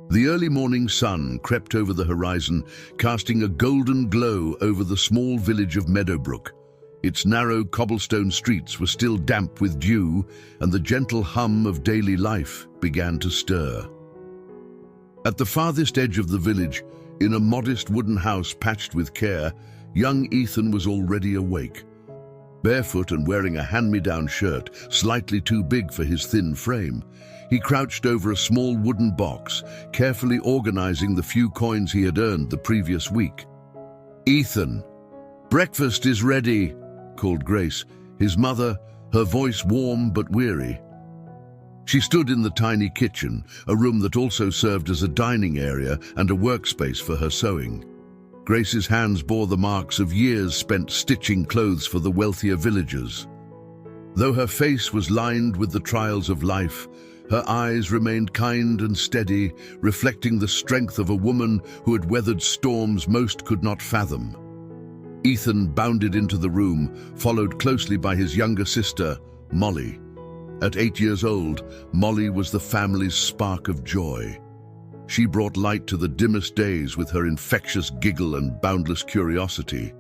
The early morning sun crept over the horizon, casting a golden glow over the small village of Meadowbrook. Its narrow cobblestone streets were still damp with dew, and the gentle hum of daily life began to stir. At the farthest edge of the village, in a modest wooden house patched with care, young Ethan was already awake. Barefoot and wearing a hand-me-down shirt, slightly too big for his thin frame, he crouched over a small wooden box, carefully organizing the few coins he had earned the previous week. "Ethan, breakfast is ready," called Grace, his mother, her voice warm but weary. She stood in the tiny kitchen, a room that also served as a dining area and a workspace for her sewing. Grace's hands bore the marks of years spent stitching clothes for the wealthier villagers. Though her face was lined with the trials of life, her eyes remained kind and steady, reflecting the strength of a woman who had weathered storms most could not fathom. Ethan bounded into the room, followed closely by his younger sister, Molly. At 8 years old, Molly was the family's spark of joy. She brought light to the dimmest days with her infectious giggle and boundless curiosity.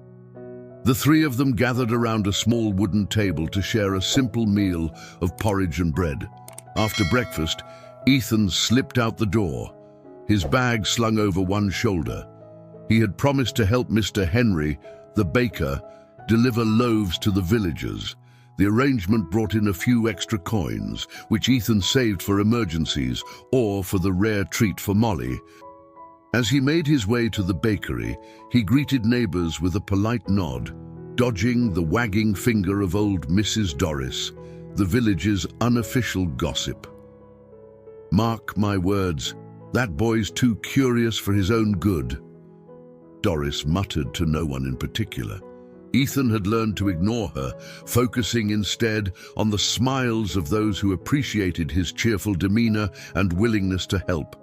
The three of them gathered around a small wooden table to share a simple meal of porridge and bread. After breakfast, Ethan slipped out the door, his bag slung over one shoulder. He had promised to help Mr. Henry, the baker, deliver loaves to the villagers. The arrangement brought in a few extra coins, which Ethan saved for emergencies or for the rare treat for Molly. As he made his way to the bakery, he greeted neighbors with a polite nod, dodging the wagging finger of old Mrs. Doris, the village's unofficial gossip. "Mark my words, that boy's too curious for his own good," Doris muttered to no one in particular. Ethan had learned to ignore her, focusing instead on the smiles of those who appreciated his cheerful demeanor and willingness to help.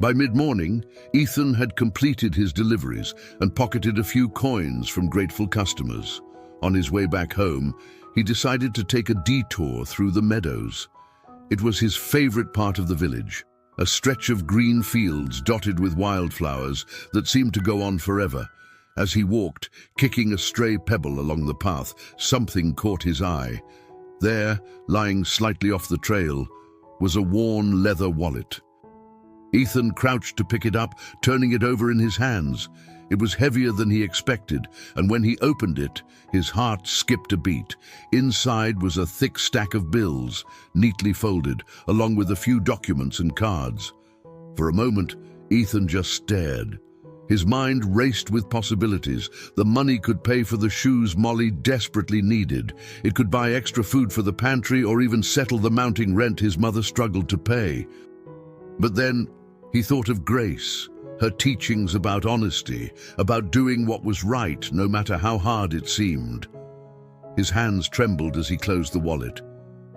By mid-morning, Ethan had completed his deliveries and pocketed a few coins from grateful customers. On his way back home, he decided to take a detour through the meadows. It was his favorite part of the village, a stretch of green fields dotted with wildflowers that seemed to go on forever. As he walked, kicking a stray pebble along the path, something caught his eye. There, lying slightly off the trail, was a worn leather wallet. Ethan crouched to pick it up, turning it over in his hands. It was heavier than he expected, and when he opened it, his heart skipped a beat. Inside was a thick stack of bills, neatly folded, along with a few documents and cards. For a moment, Ethan just stared. His mind raced with possibilities. The money could pay for the shoes Molly desperately needed. It could buy extra food for the pantry or even settle the mounting rent his mother struggled to pay. But then he thought of Grace, her teachings about honesty, about doing what was right no matter how hard it seemed. His hands trembled as he closed the wallet.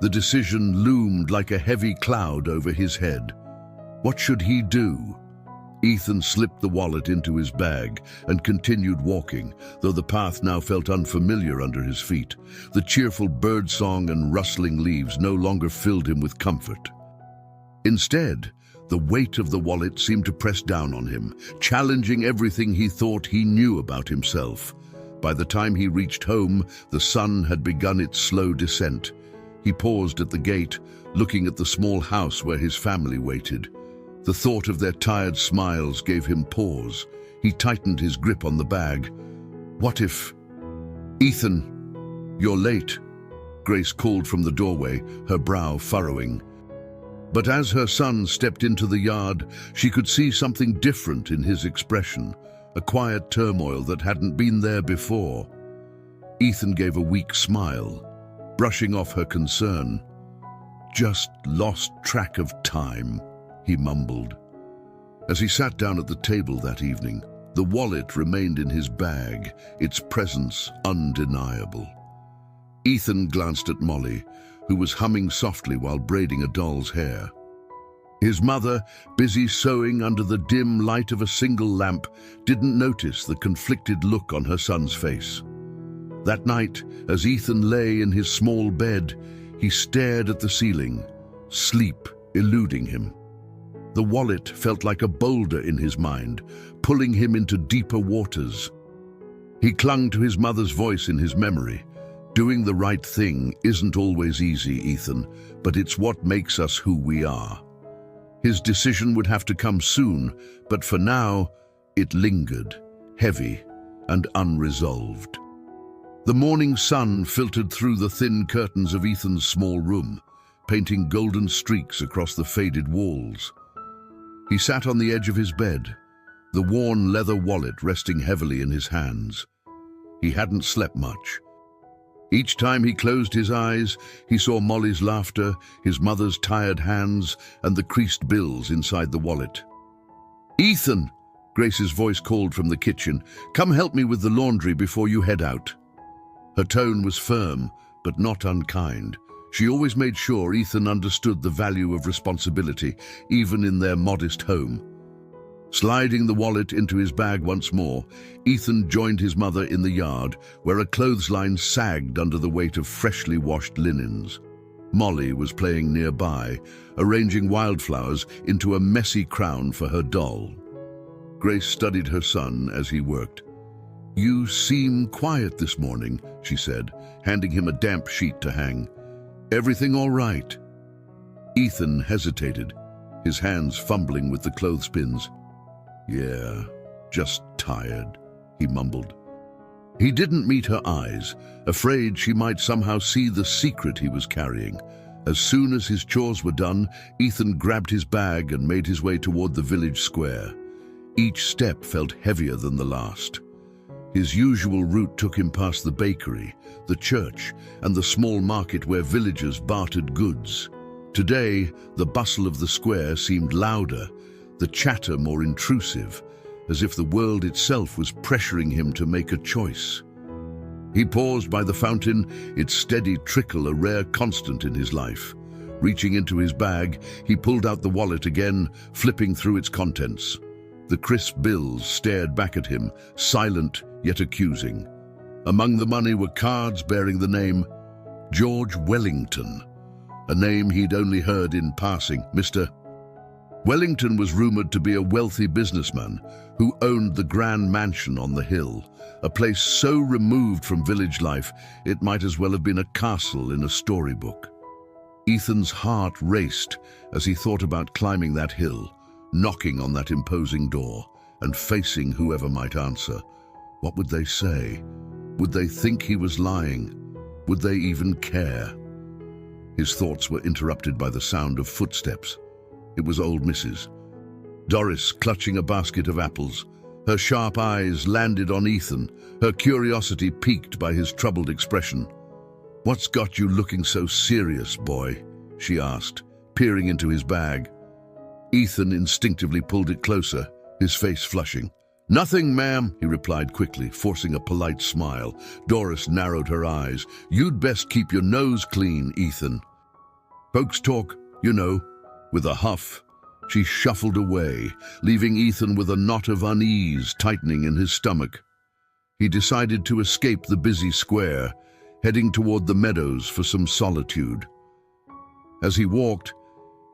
The decision loomed like a heavy cloud over his head. What should he do? Ethan slipped the wallet into his bag and continued walking, though the path now felt unfamiliar under his feet. The cheerful birdsong and rustling leaves no longer filled him with comfort. Instead, the weight of the wallet seemed to press down on him, challenging everything he thought he knew about himself. By the time he reached home, the sun had begun its slow descent. He paused at the gate, looking at the small house where his family waited. The thought of their tired smiles gave him pause. He tightened his grip on the bag. What if... "Ethan, you're late," Grace called from the doorway, her brow furrowing. But as her son stepped into the yard, she could see something different in his expression, a quiet turmoil that hadn't been there before. Ethan gave a weak smile, brushing off her concern. "Just lost track of time," he mumbled. As he sat down at the table that evening, the wallet remained in his bag, its presence undeniable. Ethan glanced at Molly, who was humming softly while braiding a doll's hair. His mother, busy sewing under the dim light of a single lamp, didn't notice the conflicted look on her son's face. That night, as Ethan lay in his small bed, he stared at the ceiling, sleep eluding him. The wallet felt like a boulder in his mind, pulling him into deeper waters. He clung to his mother's voice in his memory. Doing the right thing isn't always easy, Ethan, but it's what makes us who we are. His decision would have to come soon, but for now, it lingered, heavy and unresolved. The morning sun filtered through the thin curtains of Ethan's small room, painting golden streaks across the faded walls. He sat on the edge of his bed, the worn leather wallet resting heavily in his hands. He hadn't slept much. Each time he closed his eyes, he saw Molly's laughter, his mother's tired hands, and the creased bills inside the wallet. "Ethan!" Grace's voice called from the kitchen. "Come help me with the laundry before you head out." Her tone was firm, but not unkind. She always made sure Ethan understood the value of responsibility, even in their modest home. Sliding the wallet into his bag once more, Ethan joined his mother in the yard, where a clothesline sagged under the weight of freshly washed linens. Molly was playing nearby, arranging wildflowers into a messy crown for her doll. Grace studied her son as he worked. "You seem quiet this morning," she said, handing him a damp sheet to hang. "Everything all right?" Ethan hesitated, his hands fumbling with the clothespins. "Yeah, just tired," he mumbled. He didn't meet her eyes, afraid she might somehow see the secret he was carrying. As soon as his chores were done, Ethan grabbed his bag and made his way toward the village square. Each step felt heavier than the last. His usual route took him past the bakery, the church, and the small market where villagers bartered goods. Today, the bustle of the square seemed louder, the chatter more intrusive, as if the world itself was pressuring him to make a choice. He paused by the fountain, its steady trickle a rare constant in his life. Reaching into his bag, he pulled out the wallet again, flipping through its contents. The crisp bills stared back at him, silent yet accusing. Among the money were cards bearing the name George Wellington, a name he'd only heard in passing. Mr. Wellington was rumored to be a wealthy businessman who owned the grand mansion on the hill, a place so removed from village life it might as well have been a castle in a storybook. Ethan's heart raced as he thought about climbing that hill, knocking on that imposing door, and facing whoever might answer. What would they say? Would they think he was lying? Would they even care? His thoughts were interrupted by the sound of footsteps. It was old Mrs. Doris clutching a basket of apples. Her sharp eyes landed on Ethan, her curiosity piqued by his troubled expression. "What's got you looking so serious, boy?" she asked, peering into his bag. Ethan instinctively pulled it closer, his face flushing. "Nothing, ma'am," he replied quickly, forcing a polite smile. Doris narrowed her eyes. "You'd best keep your nose clean, Ethan. Folks talk, you know." With a huff, she shuffled away, leaving Ethan with a knot of unease tightening in his stomach. He decided to escape the busy square, heading toward the meadows for some solitude. As he walked,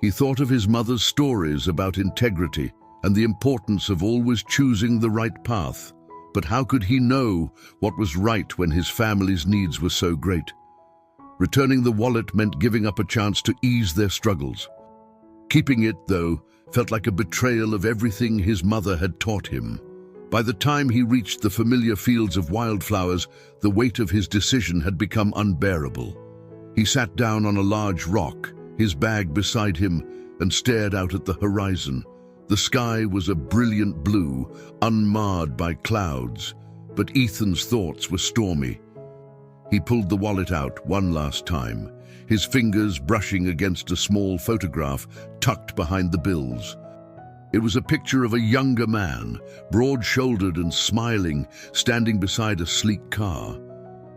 he thought of his mother's stories about integrity and the importance of always choosing the right path. But how could he know what was right when his family's needs were so great? Returning the wallet meant giving up a chance to ease their struggles. Keeping it, though, felt like a betrayal of everything his mother had taught him. By the time he reached the familiar fields of wildflowers, the weight of his decision had become unbearable. He sat down on a large rock, his bag beside him, and stared out at the horizon. The sky was a brilliant blue, unmarred by clouds, but Ethan's thoughts were stormy. He pulled the wallet out one last time, his fingers brushing against a small photograph tucked behind the bills. It was a picture of a younger man, broad-shouldered and smiling, standing beside a sleek car.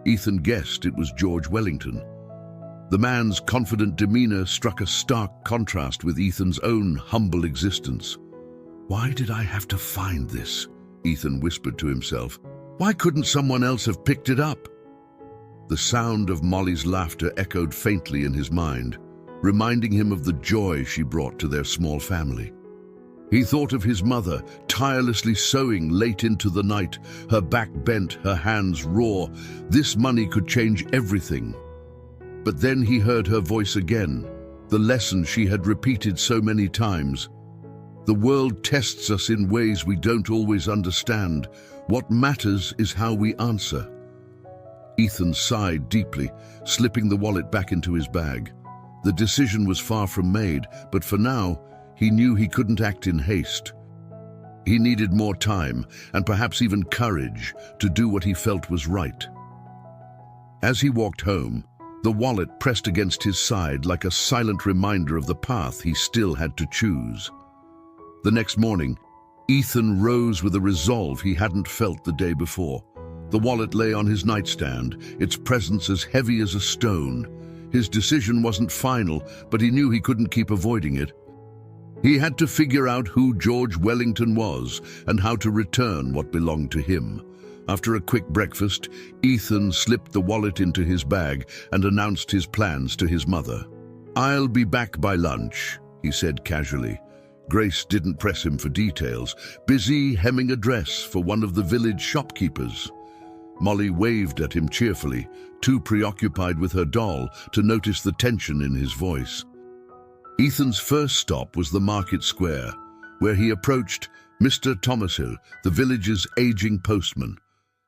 Ethan guessed it was George Wellington. The man's confident demeanor struck a stark contrast with Ethan's own humble existence. "Why did I have to find this?" Ethan whispered to himself. "Why couldn't someone else have picked it up?" The sound of Molly's laughter echoed faintly in his mind, reminding him of the joy she brought to their small family. He thought of his mother, tirelessly sewing late into the night, her back bent, her hands raw. This money could change everything. But then he heard her voice again, the lesson she had repeated so many times. The world tests us in ways we don't always understand. What matters is how we answer. Ethan sighed deeply, slipping the wallet back into his bag. The decision was far from made, but for now, he knew he couldn't act in haste. He needed more time, and perhaps even courage, to do what he felt was right. As he walked home, the wallet pressed against his side like a silent reminder of the path he still had to choose. The next morning, Ethan rose with a resolve he hadn't felt the day before. The wallet lay on his nightstand, its presence as heavy as a stone. His decision wasn't final, but he knew he couldn't keep avoiding it. He had to figure out who George Wellington was and how to return what belonged to him. After a quick breakfast, Ethan slipped the wallet into his bag and announced his plans to his mother. "I'll be back by lunch," he said casually. Grace didn't press him for details, busy hemming a dress for one of the village shopkeepers. Molly waved at him cheerfully, too preoccupied with her doll to notice the tension in his voice. Ethan's first stop was the market square, where he approached Mr. Thomashill, the village's aging postman.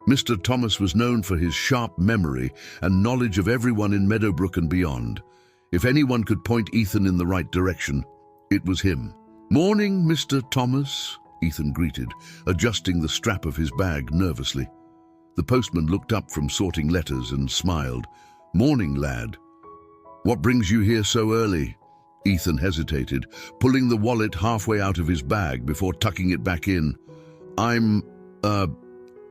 Mr. Thomas was known for his sharp memory and knowledge of everyone in Meadowbrook and beyond. If anyone could point Ethan in the right direction, it was him. "Morning, Mr. Thomas," Ethan greeted, adjusting the strap of his bag nervously. The postman looked up from sorting letters and smiled. "Morning, lad. What brings you here so early?" Ethan hesitated, pulling the wallet halfway out of his bag before tucking it back in. "I'm,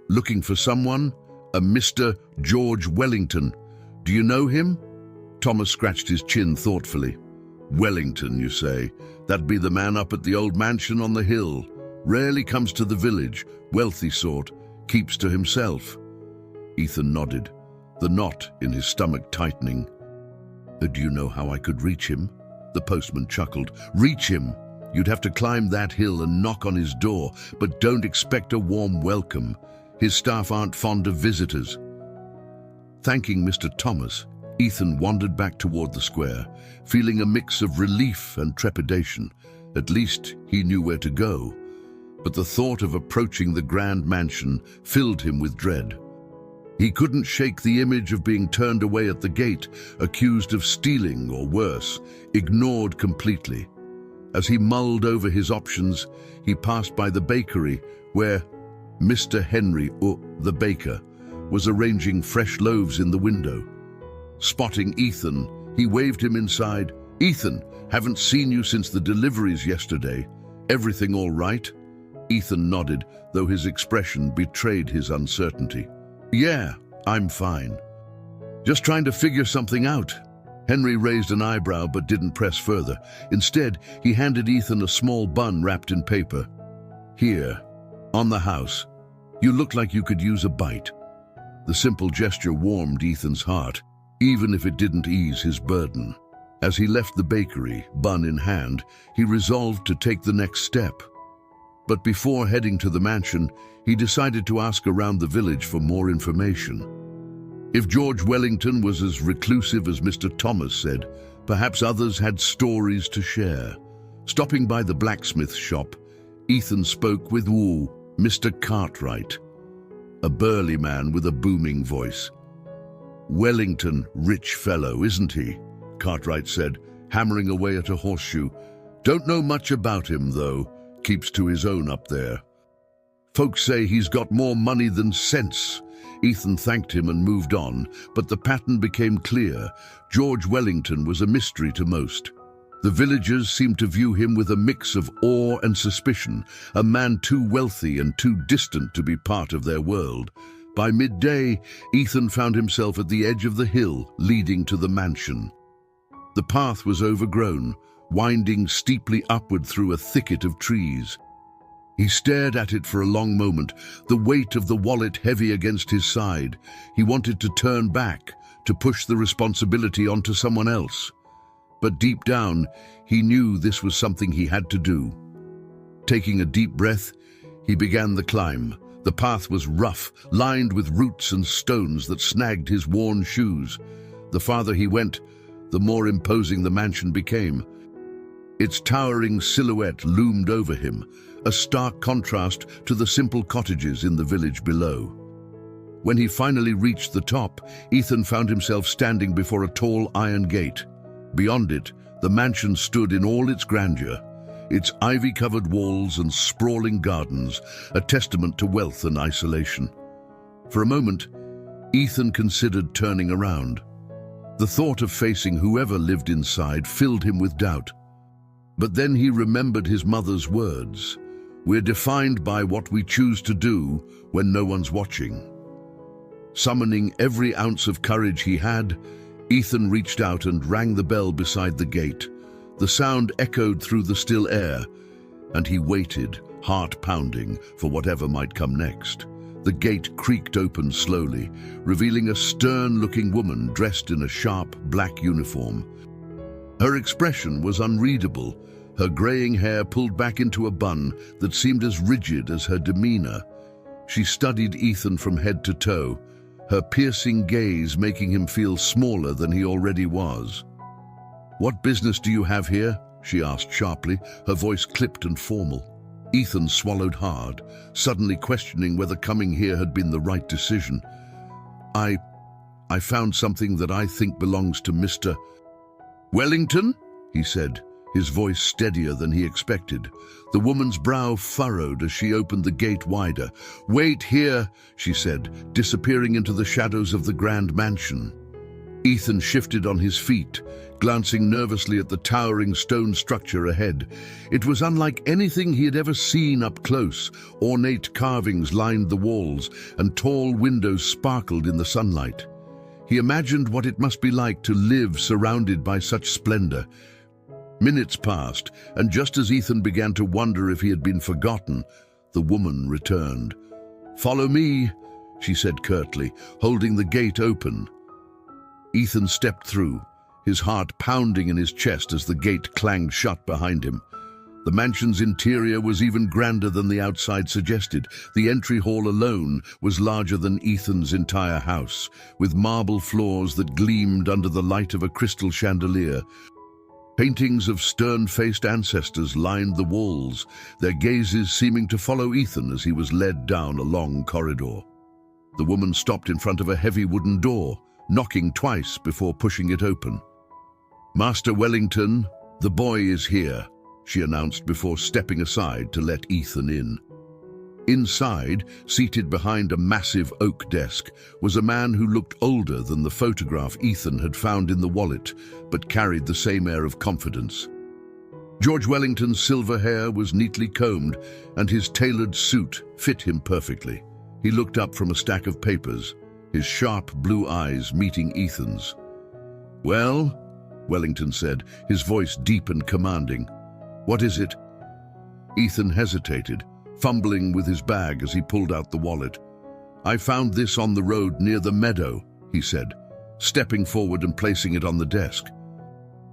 looking for someone, a Mr. George Wellington. Do you know him?" Thomas scratched his chin thoughtfully. "Wellington, you say? That'd be the man up at the old mansion on the hill. Rarely comes to the village, wealthy sort, keeps to himself." Ethan nodded, the knot in his stomach tightening. "Do you know how I could reach him?" The postman chuckled. "Reach him? You'd have to climb that hill and knock on his door, but don't expect a warm welcome. His staff aren't fond of visitors." Thanking Mr. Thomas, Ethan wandered back toward the square, feeling a mix of relief and trepidation. At least he knew where to go. But the thought of approaching the grand mansion filled him with dread. He couldn't shake the image of being turned away at the gate, accused of stealing or worse, ignored completely. As he mulled over his options, he passed by the bakery where Mr. Henry, the baker, was arranging fresh loaves in the window. Spotting Ethan, he waved him inside. "Ethan, haven't seen you since the deliveries yesterday. Everything all right?" Ethan nodded, though his expression betrayed his uncertainty. "Yeah, I'm fine. Just trying to figure something out." Henry raised an eyebrow but didn't press further. Instead, he handed Ethan a small bun wrapped in paper. "Here, on the house. You look like you could use a bite." The simple gesture warmed Ethan's heart, even if it didn't ease his burden. As he left the bakery, bun in hand, he resolved to take the next step. But before heading to the mansion, he decided to ask around the village for more information. If George Wellington was as reclusive as Mr. Thomas said, perhaps others had stories to share. Stopping by the blacksmith shop, Ethan spoke with Mr. Cartwright, a burly man with a booming voice. "Wellington, rich fellow, isn't he?" Cartwright said, hammering away at a horseshoe. "Don't know much about him, though. Keeps to his own up there. Folks say he's got more money than sense." Ethan thanked him and moved on, but the pattern became clear. George Wellington was a mystery to most. The villagers seemed to view him with a mix of awe and suspicion, a man too wealthy and too distant to be part of their world. By midday, Ethan found himself at the edge of the hill leading to the mansion. The path was overgrown, winding steeply upward through a thicket of trees. He stared at it for a long moment, the weight of the wallet heavy against his side. He wanted to turn back, to push the responsibility onto someone else. But deep down, he knew this was something he had to do. Taking a deep breath, he began the climb. The path was rough, lined with roots and stones that snagged his worn shoes. The farther he went, the more imposing the mansion became. Its towering silhouette loomed over him, a stark contrast to the simple cottages in the village below. When he finally reached the top, Ethan found himself standing before a tall iron gate. Beyond it, the mansion stood in all its grandeur, its ivy-covered walls and sprawling gardens, a testament to wealth and isolation. For a moment, Ethan considered turning around. The thought of facing whoever lived inside filled him with doubt. But then he remembered his mother's words. "We're defined by what we choose to do when no one's watching." Summoning every ounce of courage he had, Ethan reached out and rang the bell beside the gate. The sound echoed through the still air, and he waited, heart pounding, for whatever might come next. The gate creaked open slowly, revealing a stern-looking woman dressed in a sharp black uniform. Her expression was unreadable, her graying hair pulled back into a bun that seemed as rigid as her demeanor. She studied Ethan from head to toe, her piercing gaze making him feel smaller than he already was. "What business do you have here?" she asked sharply, her voice clipped and formal. Ethan swallowed hard, suddenly questioning whether coming here had been the right decision. I found something that I think belongs to Mr. Wellington," he said, his voice steadier than he expected. The woman's brow furrowed as she opened the gate wider. "Wait here," she said, disappearing into the shadows of the grand mansion. Ethan shifted on his feet, glancing nervously at the towering stone structure ahead. It was unlike anything he had ever seen up close. Ornate carvings lined the walls, and tall windows sparkled in the sunlight. He imagined what it must be like to live surrounded by such splendor. Minutes passed, and just as Ethan began to wonder if he had been forgotten, the woman returned. "Follow me," she said curtly, holding the gate open. Ethan stepped through, his heart pounding in his chest as the gate clanged shut behind him. The mansion's interior was even grander than the outside suggested. The entry hall alone was larger than Ethan's entire house, with marble floors that gleamed under the light of a crystal chandelier. Paintings of stern-faced ancestors lined the walls, their gazes seeming to follow Ethan as he was led down a long corridor. The woman stopped in front of a heavy wooden door, knocking twice before pushing it open. "Master Wellington, the boy is here," she announced before stepping aside to let Ethan in. Inside, seated behind a massive oak desk, was a man who looked older than the photograph Ethan had found in the wallet, but carried the same air of confidence. George Wellington's silver hair was neatly combed, and his tailored suit fit him perfectly. He looked up from a stack of papers, his sharp blue eyes meeting Ethan's. "Well," Wellington said, his voice deep and commanding. "What is it?" Ethan hesitated, fumbling with his bag as he pulled out the wallet. "I found this on the road near the meadow," he said, stepping forward and placing it on the desk.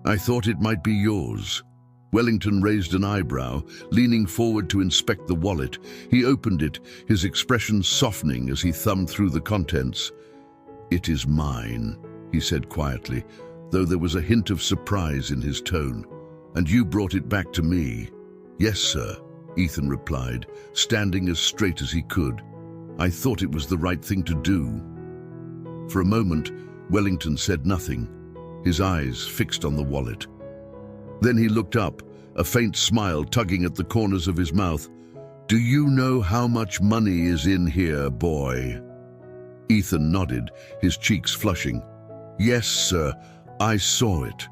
"I thought it might be yours." Wellington raised an eyebrow, leaning forward to inspect the wallet. He opened it, his expression softening as he thumbed through the contents. "It is mine," he said quietly, though there was a hint of surprise in his tone. "And you brought it back to me?" "Yes, sir," Ethan replied, standing as straight as he could. "I thought it was the right thing to do." For a moment, Wellington said nothing, his eyes fixed on the wallet. Then he looked up, a faint smile tugging at the corners of his mouth. "Do you know how much money is in here, boy?" Ethan nodded, his cheeks flushing. "Yes, sir, I saw it."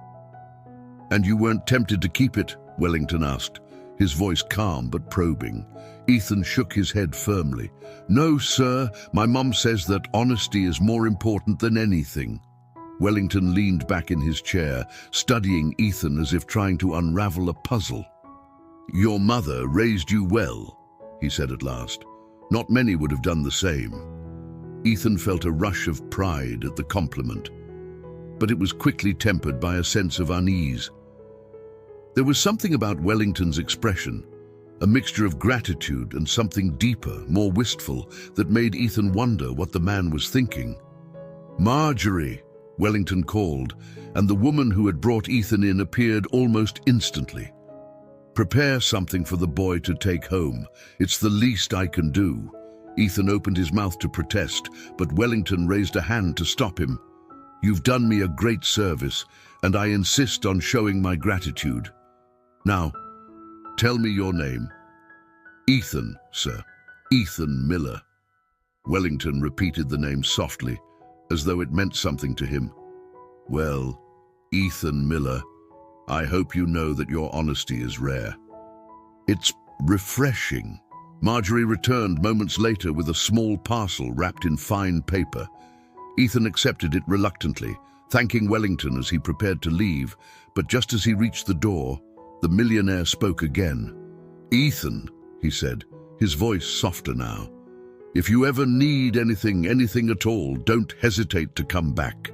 "And you weren't tempted to keep it?" Wellington asked, his voice calm but probing. Ethan shook his head firmly. "No, sir, my mum says that honesty is more important than anything." Wellington leaned back in his chair, studying Ethan as if trying to unravel a puzzle. "Your mother raised you well," he said at last. "Not many would have done the same." Ethan felt a rush of pride at the compliment, but it was quickly tempered by a sense of unease. There was something about Wellington's expression, a mixture of gratitude and something deeper, more wistful, that made Ethan wonder what the man was thinking. "Marjorie," Wellington called, and the woman who had brought Ethan in appeared almost instantly. "Prepare something for the boy to take home. It's the least I can do." Ethan opened his mouth to protest, but Wellington raised a hand to stop him. "You've done me a great service, and I insist on showing my gratitude. Now, tell me your name." "Ethan, sir. Ethan Miller." Wellington repeated the name softly, as though it meant something to him. "Well, Ethan Miller, I hope you know that your honesty is rare." "It's refreshing." Marjorie returned moments later with a small parcel wrapped in fine paper. Ethan accepted it reluctantly, thanking Wellington as he prepared to leave, but just as he reached the door, the millionaire spoke again. "Ethan," he said, his voice softer now, "if you ever need anything at all, don't hesitate to come back."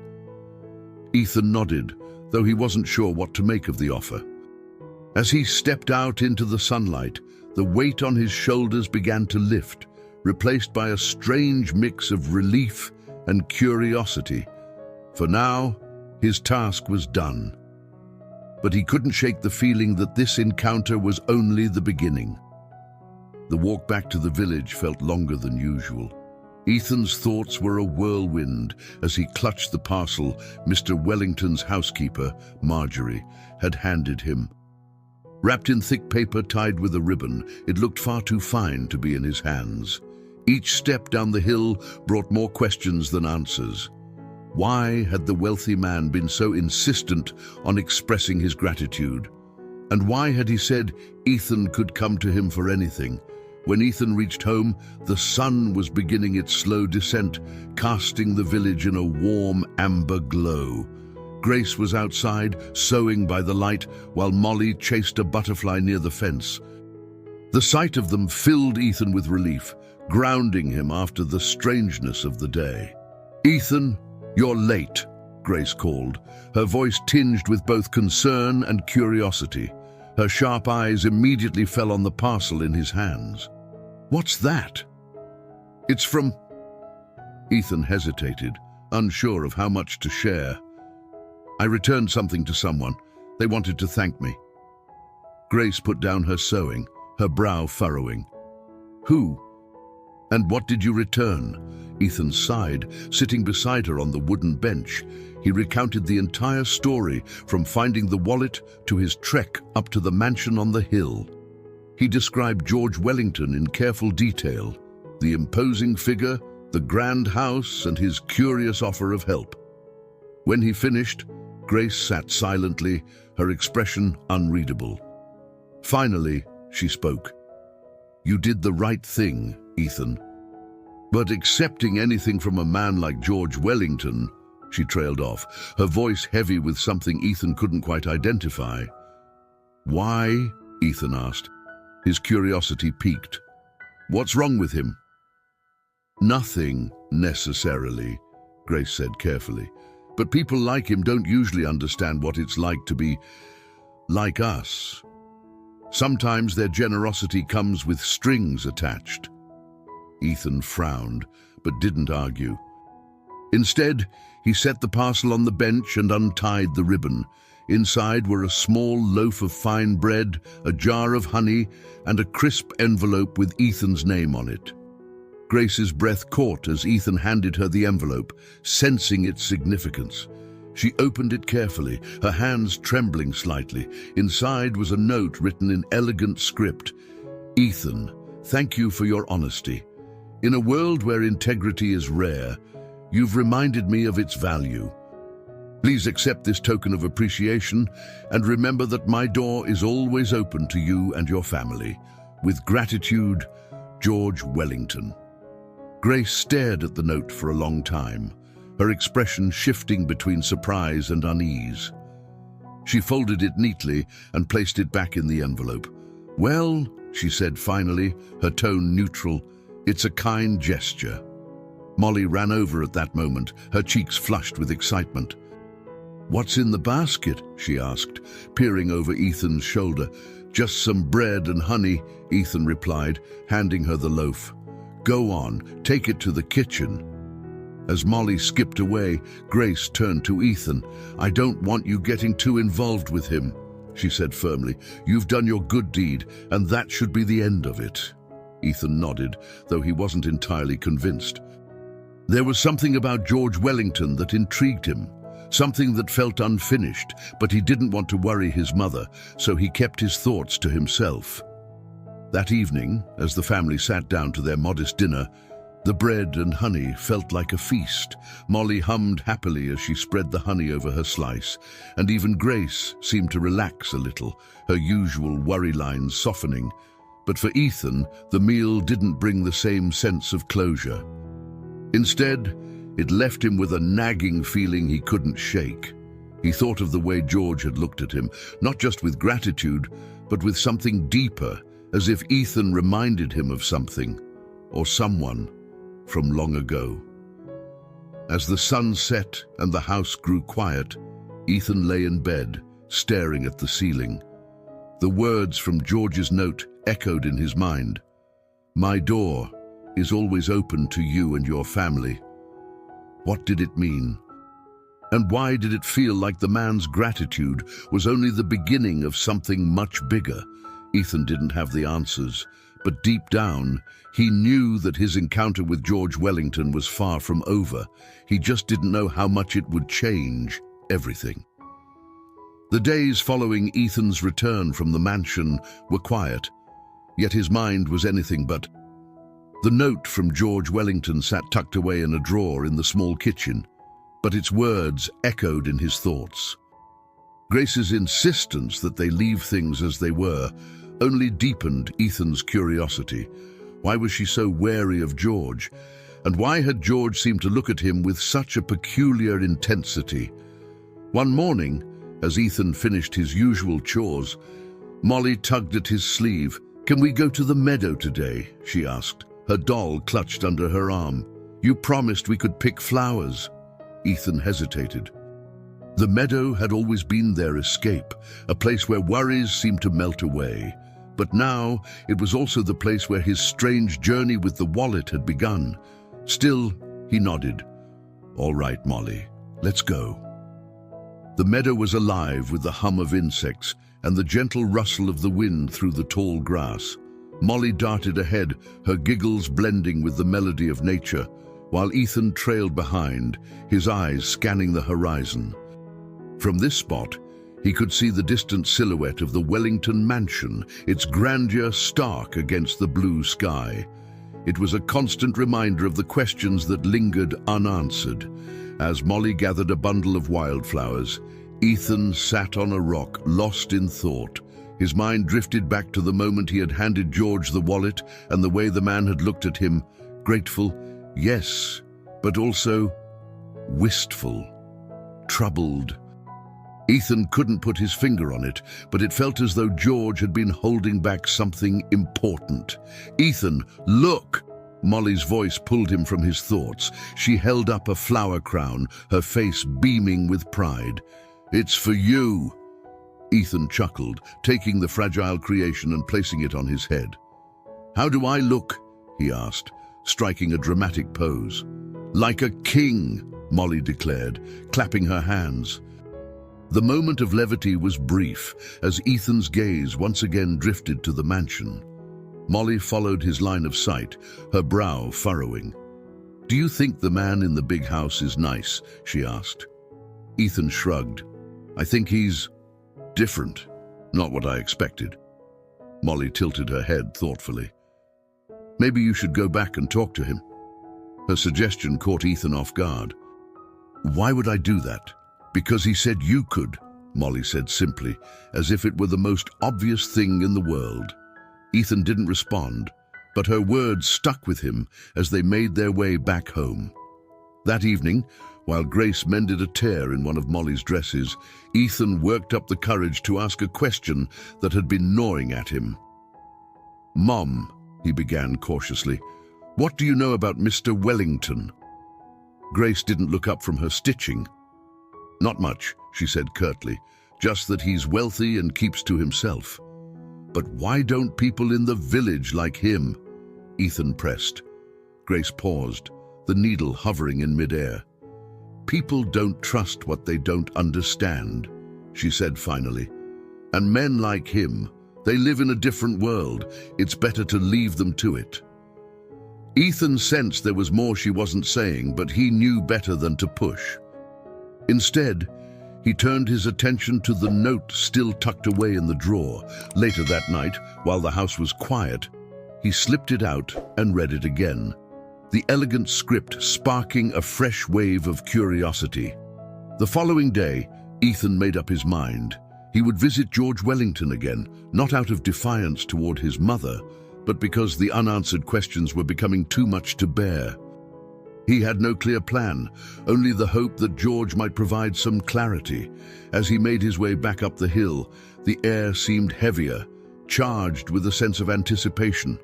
Ethan nodded, though he wasn't sure what to make of the offer. As he stepped out into the sunlight, the weight on his shoulders began to lift, replaced by a strange mix of relief and curiosity. For now, his task was done. But he couldn't shake the feeling that this encounter was only the beginning. The walk back to the village felt longer than usual. Ethan's thoughts were a whirlwind as he clutched the parcel Mr. Wellington's housekeeper, Marjorie, had handed him. Wrapped in thick paper tied with a ribbon, it looked far too fine to be in his hands. Each step down the hill brought more questions than answers. Why had the wealthy man been so insistent on expressing his gratitude? And why had he said Ethan could come to him for anything? When Ethan reached home, the sun was beginning its slow descent, casting the village in a warm amber glow. Grace was outside, sewing by the light, while Molly chased a butterfly near the fence. The sight of them filled Ethan with relief, grounding him after the strangeness of the day. "Ethan, you're late," Grace called, her voice tinged with both concern and curiosity. Her sharp eyes immediately fell on the parcel in his hands. "What's that?" "It's from—" Ethan hesitated, unsure of how much to share. "I returned something to someone. They wanted to thank me." Grace put down her sewing, her brow furrowing. "Who? And what did you return?" Ethan sighed, sitting beside her on the wooden bench. He recounted the entire story, from finding the wallet to his trek up to the mansion on the hill. He described George Wellington in careful detail, the imposing figure, the grand house, and his curious offer of help. When he finished, Grace sat silently, her expression unreadable. Finally, she spoke. "You did the right thing, Ethan. But accepting anything from a man like George Wellington," she trailed off, her voice heavy with something Ethan couldn't quite identify. "Why?" Ethan asked. His curiosity piqued. "What's wrong with him?" "Nothing, necessarily," Grace said carefully. "But people like him don't usually understand what it's like to be like us. Sometimes their generosity comes with strings attached." Ethan frowned, but didn't argue. Instead, he set the parcel on the bench and untied the ribbon. Inside were a small loaf of fine bread, a jar of honey, and a crisp envelope with Ethan's name on it. Grace's breath caught as Ethan handed her the envelope, sensing its significance. She opened it carefully, her hands trembling slightly. Inside was a note written in elegant script. "Ethan, thank you for your honesty. In a world where integrity is rare, you've reminded me of its value. Please accept this token of appreciation and remember that my door is always open to you and your family. With gratitude, George Wellington." Grace stared at the note for a long time, her expression shifting between surprise and unease. She folded it neatly and placed it back in the envelope. "Well," she said finally, her tone neutral, "it's a kind gesture." Molly ran over at that moment, her cheeks flushed with excitement. "What's in the basket?" she asked, peering over Ethan's shoulder. Just some bread and honey, Ethan replied, handing her the loaf. Go on, take it to the kitchen. As Molly skipped away, Grace turned to Ethan. I don't want you getting too involved with him, she said firmly. You've done your good deed, and that should be the end of it. Ethan nodded, though he wasn't entirely convinced. There was something about George Wellington that intrigued him, something that felt unfinished, but he didn't want to worry his mother, so he kept his thoughts to himself. That evening, as the family sat down to their modest dinner, the bread and honey felt like a feast. Molly hummed happily as she spread the honey over her slice, and even Grace seemed to relax a little, her usual worry lines softening. But for Ethan, the meal didn't bring the same sense of closure. Instead, it left him with a nagging feeling he couldn't shake. He thought of the way George had looked at him, not just with gratitude, but with something deeper, as if Ethan reminded him of something, or someone, from long ago. As the sun set and the house grew quiet, Ethan lay in bed, staring at the ceiling. The words from George's note echoed in his mind. My door is always open to you and your family. What did it mean? And why did it feel like the man's gratitude was only the beginning of something much bigger? Ethan didn't have the answers, but deep down, he knew that his encounter with George Wellington was far from over. He just didn't know how much it would change everything. The days following Ethan's return from the mansion were quiet, yet his mind was anything but. The note from George Wellington sat tucked away in a drawer in the small kitchen, but its words echoed in his thoughts. Grace's insistence that they leave things as they were only deepened Ethan's curiosity. Why was she so wary of George? And why had George seemed to look at him with such a peculiar intensity? One morning, as Ethan finished his usual chores, Molly tugged at his sleeve. Can we go to the meadow today? She asked, her doll clutched under her arm. You promised we could pick flowers. Ethan hesitated. The meadow had always been their escape, a place where worries seemed to melt away. But now it was also the place where his strange journey with the wallet had begun. Still, he nodded. All right, Molly, let's go. The meadow was alive with the hum of insects and the gentle rustle of the wind through the tall grass. Molly darted ahead, her giggles blending with the melody of nature, while Ethan trailed behind, his eyes scanning the horizon. From this spot, he could see the distant silhouette of the Wellington mansion, its grandeur stark against the blue sky. It was a constant reminder of the questions that lingered unanswered. As Molly gathered a bundle of wildflowers, Ethan sat on a rock, lost in thought. His mind drifted back to the moment he had handed George the wallet and the way the man had looked at him, grateful, yes, but also wistful, troubled. Ethan couldn't put his finger on it, but it felt as though George had been holding back something important. Ethan, look! Molly's voice pulled him from his thoughts. She held up a flower crown, her face beaming with pride. It's for you. Ethan chuckled, taking the fragile creation and placing it on his head. How do I look? He asked, striking a dramatic pose. Like a king, Molly declared, clapping her hands. The moment of levity was brief, as Ethan's gaze once again drifted to the mansion. Molly followed his line of sight, her brow furrowing. Do you think the man in the big house is nice? She asked. Ethan shrugged. I think he's different. Not what I expected. Molly tilted her head thoughtfully. Maybe you should go back and talk to him. Her suggestion caught Ethan off guard. Why would I do that? Because he said you could, Molly said simply, as if it were the most obvious thing in the world. Ethan didn't respond, but her words stuck with him as they made their way back home. That evening, while Grace mended a tear in one of Molly's dresses, Ethan worked up the courage to ask a question that had been gnawing at him. Mom, he began cautiously, what do you know about Mr. Wellington? Grace didn't look up from her stitching. Not much, she said curtly, just that he's wealthy and keeps to himself. But why don't people in the village like him? Ethan pressed. Grace paused, the needle hovering in midair. People don't trust what they don't understand, she said finally. And men like him, they live in a different world. It's better to leave them to it. Ethan sensed there was more she wasn't saying, but he knew better than to push. Instead, he turned his attention to the note still tucked away in the drawer. Later that night, while the house was quiet, he slipped it out and read it again, the elegant script sparking a fresh wave of curiosity. The following day, Ethan made up his mind. He would visit George Wellington again, not out of defiance toward his mother, but because the unanswered questions were becoming too much to bear. He had no clear plan, only the hope that George might provide some clarity. As he made his way back up the hill, the air seemed heavier, charged with a sense of anticipation.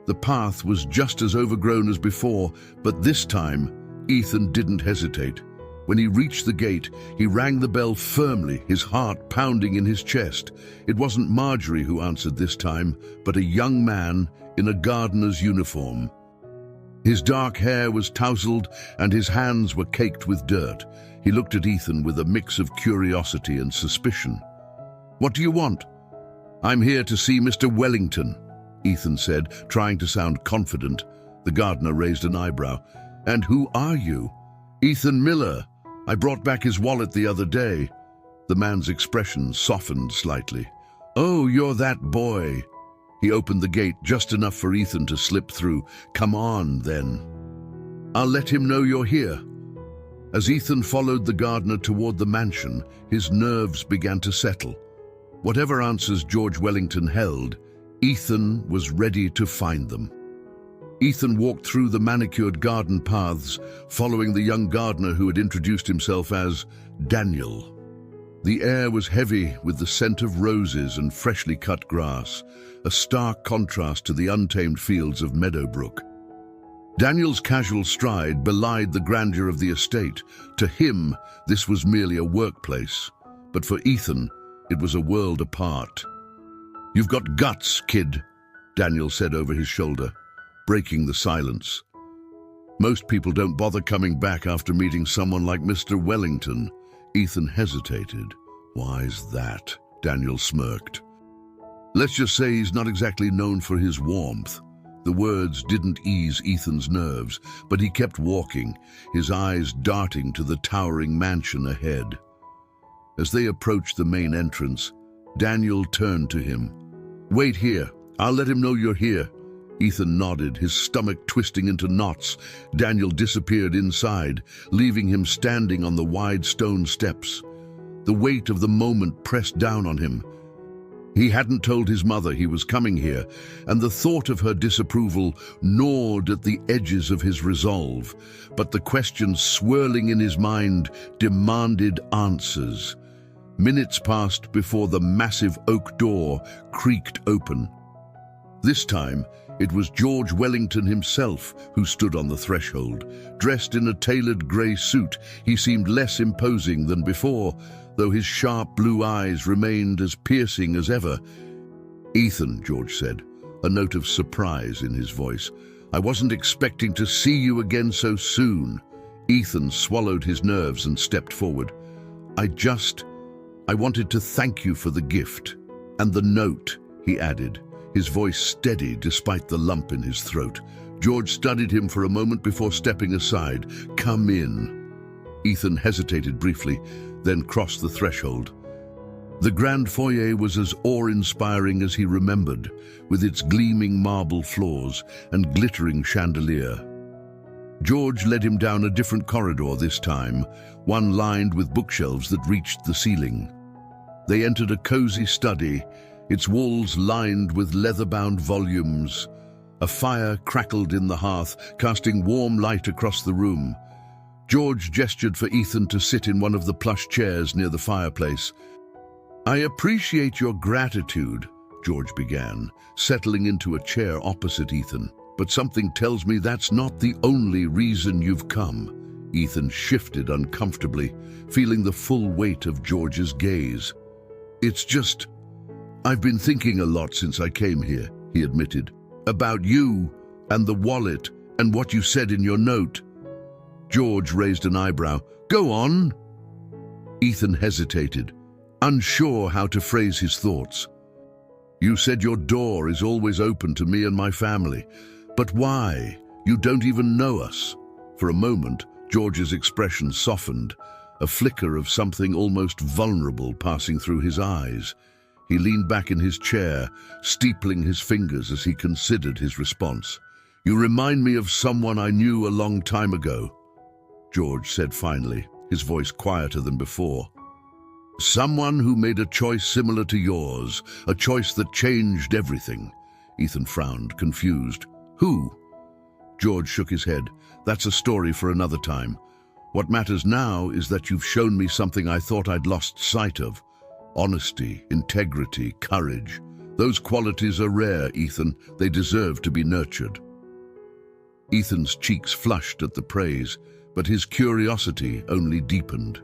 The path was just as overgrown as before, but this time, Ethan didn't hesitate. When he reached the gate, he rang the bell firmly, his heart pounding in his chest. It wasn't Marjorie who answered this time, but a young man in a gardener's uniform. His dark hair was tousled and his hands were caked with dirt. He looked at Ethan with a mix of curiosity and suspicion. "What do you want?" "I'm here to see Mr. Wellington," Ethan said, trying to sound confident. The gardener raised an eyebrow. "And who are you?" "Ethan Miller. I brought back his wallet the other day." The man's expression softened slightly. "Oh, you're that boy." He opened the gate just enough for Ethan to slip through. "Come on, then. I'll let him know you're here." As Ethan followed the gardener toward the mansion, his nerves began to settle. Whatever answers George Wellington held, Ethan was ready to find them. Ethan walked through the manicured garden paths, following the young gardener who had introduced himself as Daniel. The air was heavy with the scent of roses and freshly cut grass, a stark contrast to the untamed fields of Meadowbrook. Daniel's casual stride belied the grandeur of the estate. To him, this was merely a workplace, but for Ethan, it was a world apart. "You've got guts, kid," Daniel said over his shoulder, breaking the silence. "Most people don't bother coming back after meeting someone like Mr. Wellington." Ethan hesitated. "Why's that?" Daniel smirked. "Let's just say he's not exactly known for his warmth." The words didn't ease Ethan's nerves, but he kept walking, his eyes darting to the towering mansion ahead. As they approached the main entrance, Daniel turned to him. "Wait here. I'll let him know you're here." Ethan nodded, his stomach twisting into knots. Daniel disappeared inside, leaving him standing on the wide stone steps. The weight of the moment pressed down on him. He hadn't told his mother he was coming here, and the thought of her disapproval gnawed at the edges of his resolve. But the questions swirling in his mind demanded answers. Minutes passed before the massive oak door creaked open. This time, it was George Wellington himself who stood on the threshold. Dressed in a tailored grey suit, he seemed less imposing than before, though his sharp blue eyes remained as piercing as ever. "Ethan," George said, a note of surprise in his voice. "I wasn't expecting to see you again so soon." Ethan swallowed his nerves and stepped forward. I wanted to thank you for the gift. And the note," he added, his voice steady despite the lump in his throat. George studied him for a moment before stepping aside. "Come in." Ethan hesitated briefly, then crossed the threshold. The grand foyer was as awe-inspiring as he remembered, with its gleaming marble floors and glittering chandelier. George led him down a different corridor this time, one lined with bookshelves that reached the ceiling. They entered a cozy study, its walls lined with leather-bound volumes. A fire crackled in the hearth, casting warm light across the room. George gestured for Ethan to sit in one of the plush chairs near the fireplace. "I appreciate your gratitude," George began, settling into a chair opposite Ethan. "But something tells me that's not the only reason you've come." Ethan shifted uncomfortably, feeling the full weight of George's gaze. "It's just, I've been thinking a lot since I came here, he admitted. About you, and the wallet, and what you said in your note. George raised an eyebrow. Go on. Ethan hesitated, unsure how to phrase his thoughts. You said your door is always open to me and my family. But why? You don't even know us. For a moment, George's expression softened, a flicker of something almost vulnerable passing through his eyes. He leaned back in his chair, steepling his fingers as he considered his response. You remind me of someone I knew a long time ago, George said finally, his voice quieter than before. Someone who made a choice similar to yours, a choice that changed everything. Ethan frowned, confused. Who? George shook his head. That's a story for another time. What matters now is that you've shown me something I thought I'd lost sight of. Honesty, integrity, courage. Those qualities are rare, Ethan. They deserve to be nurtured. Ethan's cheeks flushed at the praise, but his curiosity only deepened.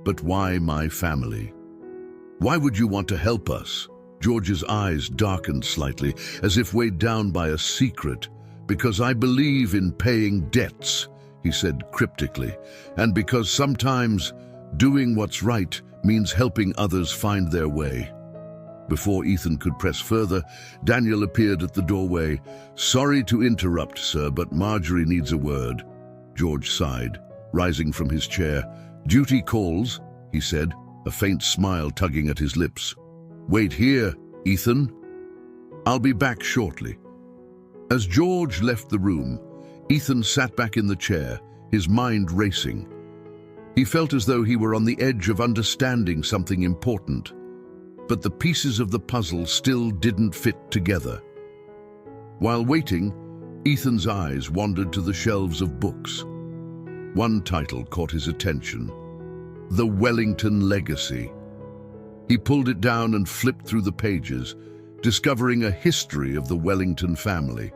But why my family? Why would you want to help us? George's eyes darkened slightly, as if weighed down by a secret. Because I believe in paying debts, he said cryptically, and because sometimes doing what's right means helping others find their way. Before Ethan could press further, Daniel appeared at the doorway. Sorry to interrupt, sir, but Marjorie needs a word. George sighed, rising from his chair. Duty calls, he said, a faint smile tugging at his lips. Wait here, Ethan. I'll be back shortly. As George left the room, Ethan sat back in the chair, his mind racing. He felt as though he were on the edge of understanding something important, but the pieces of the puzzle still didn't fit together. While waiting, Ethan's eyes wandered to the shelves of books. One title caught his attention, The Wellington Legacy. He pulled it down and flipped through the pages, discovering a history of the Wellington family.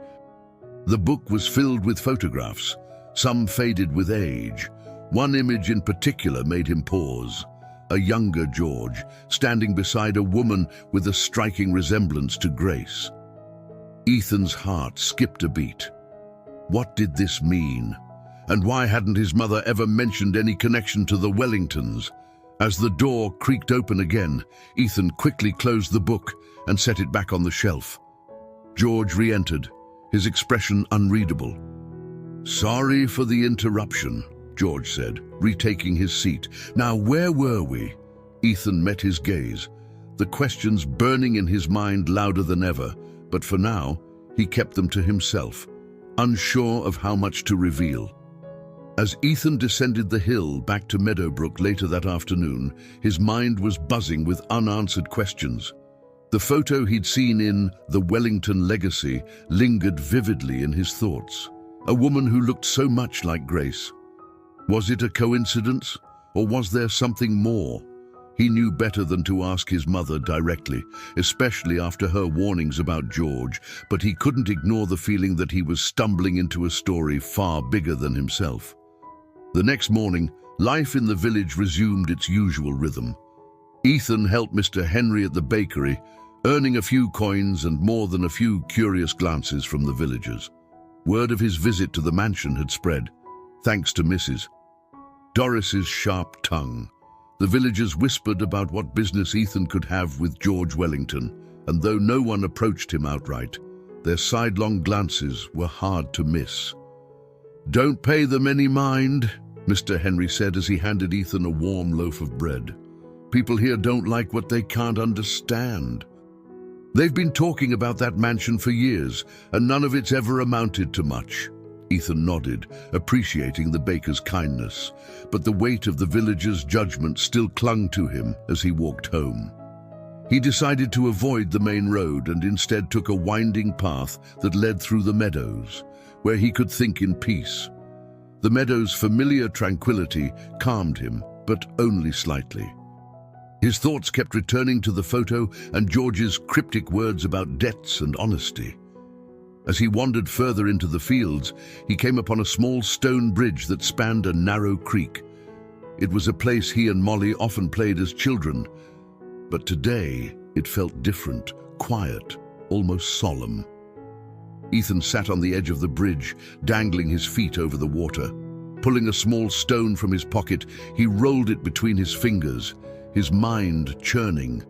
The book was filled with photographs, some faded with age. One image in particular made him pause. A younger George, standing beside a woman with a striking resemblance to Grace. Ethan's heart skipped a beat. What did this mean? And why hadn't his mother ever mentioned any connection to the Wellingtons? As the door creaked open again, Ethan quickly closed the book and set it back on the shelf. George re-entered, his expression unreadable. Sorry for the interruption, George said, retaking his seat. Now, where were we? Ethan met his gaze, the questions burning in his mind louder than ever, but for now, he kept them to himself, unsure of how much to reveal. As Ethan descended the hill back to Meadowbrook later that afternoon, his mind was buzzing with unanswered questions. The photo he'd seen in The Wellington Legacy lingered vividly in his thoughts. A woman who looked so much like Grace. Was it a coincidence, or was there something more? He knew better than to ask his mother directly, especially after her warnings about George, but he couldn't ignore the feeling that he was stumbling into a story far bigger than himself. The next morning, life in the village resumed its usual rhythm. Ethan helped Mr. Henry at the bakery, earning a few coins and more than a few curious glances from the villagers. Word of his visit to the mansion had spread, thanks to Mrs. Doris's sharp tongue. The villagers whispered about what business Ethan could have with George Wellington, and though no one approached him outright, their sidelong glances were hard to miss. Don't pay them any mind, Mr. Henry said as he handed Ethan a warm loaf of bread. People here don't like what they can't understand. They've been talking about that mansion for years, and none of it's ever amounted to much. Ethan nodded, appreciating the baker's kindness, but the weight of the villagers' judgment still clung to him as he walked home. He decided to avoid the main road and instead took a winding path that led through the meadows, where he could think in peace. The meadows' familiar tranquility calmed him, but only slightly. His thoughts kept returning to the photo and George's cryptic words about debts and honesty. As he wandered further into the fields, he came upon a small stone bridge that spanned a narrow creek. It was a place he and Molly often played as children, but today It felt different, quiet, almost solemn. Ethan sat on the edge of the bridge, dangling his feet over the water. Pulling a small stone from his pocket, he rolled it between his fingers, his mind churning.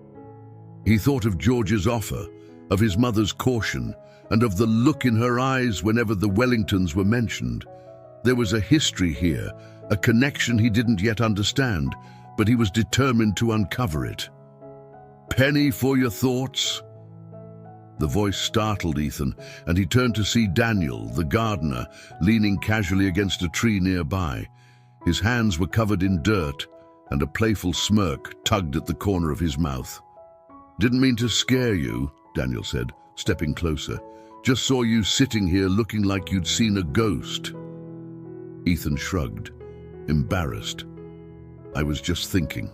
He thought of George's offer, of his mother's caution, and of the look in her eyes whenever the Wellingtons were mentioned. There was a history here, a connection he didn't yet understand, but he was determined to uncover it. "Penny for your thoughts?" The voice startled Ethan, and he turned to see Daniel, the gardener, leaning casually against a tree nearby. His hands were covered in dirt, and a playful smirk tugged at the corner of his mouth. "Didn't mean to scare you," Daniel said, stepping closer. "Just saw you sitting here looking like you'd seen a ghost." Ethan shrugged, embarrassed. "I was just thinking."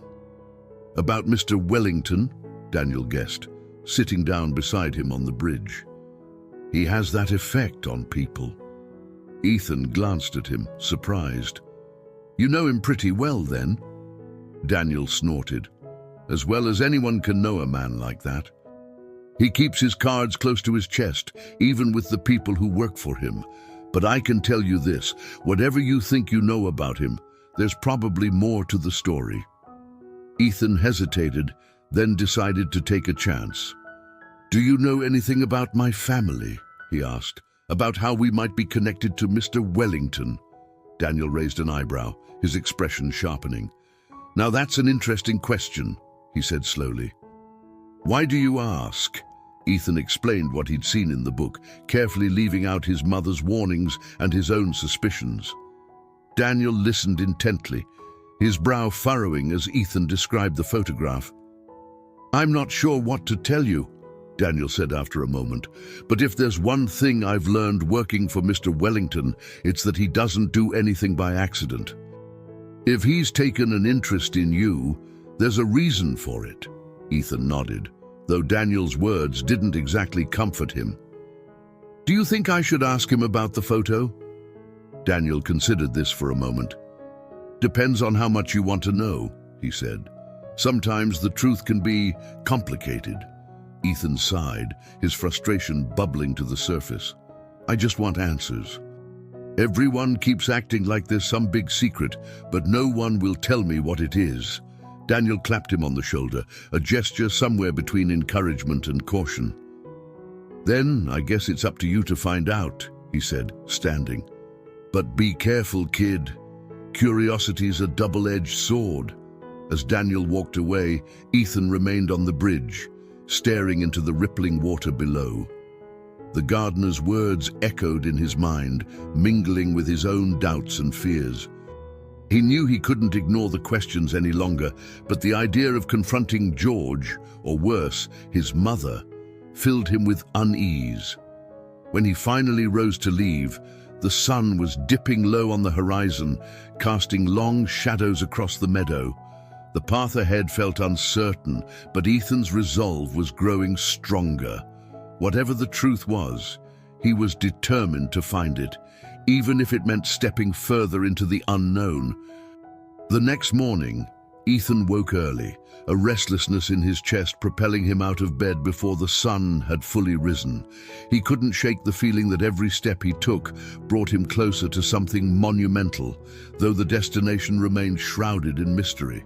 "About Mr. Wellington?" Daniel guessed, sitting down beside him on the bridge. "He has that effect on people." Ethan glanced at him, surprised. "You know him pretty well, then?" Daniel snorted. "As well as anyone can know a man like that. He keeps his cards close to his chest, even with the people who work for him. But I can tell you this, whatever you think you know about him, there's probably more to the story." Ethan hesitated, then decided to take a chance. "Do you know anything about my family?" he asked. "About how we might be connected to Mr. Wellington?" Daniel raised an eyebrow, his expression sharpening. "Now that's an interesting question," he said slowly. "Why do you ask?" Ethan explained what he'd seen in the book, carefully leaving out his mother's warnings and his own suspicions. Daniel listened intently, his brow furrowing as Ethan described the photograph. "I'm not sure what to tell you," Daniel said after a moment, "but if there's one thing I've learned working for Mr. Wellington, it's that he doesn't do anything by accident. If he's taken an interest in you, there's a reason for it." Ethan nodded, though Daniel's words didn't exactly comfort him. "Do you think I should ask him about the photo?" Daniel considered this for a moment. "Depends on how much you want to know," he said. "Sometimes the truth can be complicated." Ethan sighed, his frustration bubbling to the surface. "I just want answers. Everyone keeps acting like there's some big secret, but no one will tell me what it is." Daniel clapped him on the shoulder, a gesture somewhere between encouragement and caution. "Then I guess it's up to you to find out," he said, standing. "But be careful, kid. Curiosity's a double-edged sword." As Daniel walked away, Ethan remained on the bridge, staring into the rippling water below. The gardener's words echoed in his mind, mingling with his own doubts and fears. He knew he couldn't ignore the questions any longer, but the idea of confronting George, or worse, his mother, filled him with unease. When he finally rose to leave, the sun was dipping low on the horizon, casting long shadows across the meadow. The path ahead felt uncertain, but Ethan's resolve was growing stronger. Whatever the truth was, he was determined to find it, even if it meant stepping further into the unknown. The next morning, Ethan woke early, a restlessness in his chest propelling him out of bed before the sun had fully risen. He couldn't shake the feeling that every step he took brought him closer to something monumental, though the destination remained shrouded in mystery.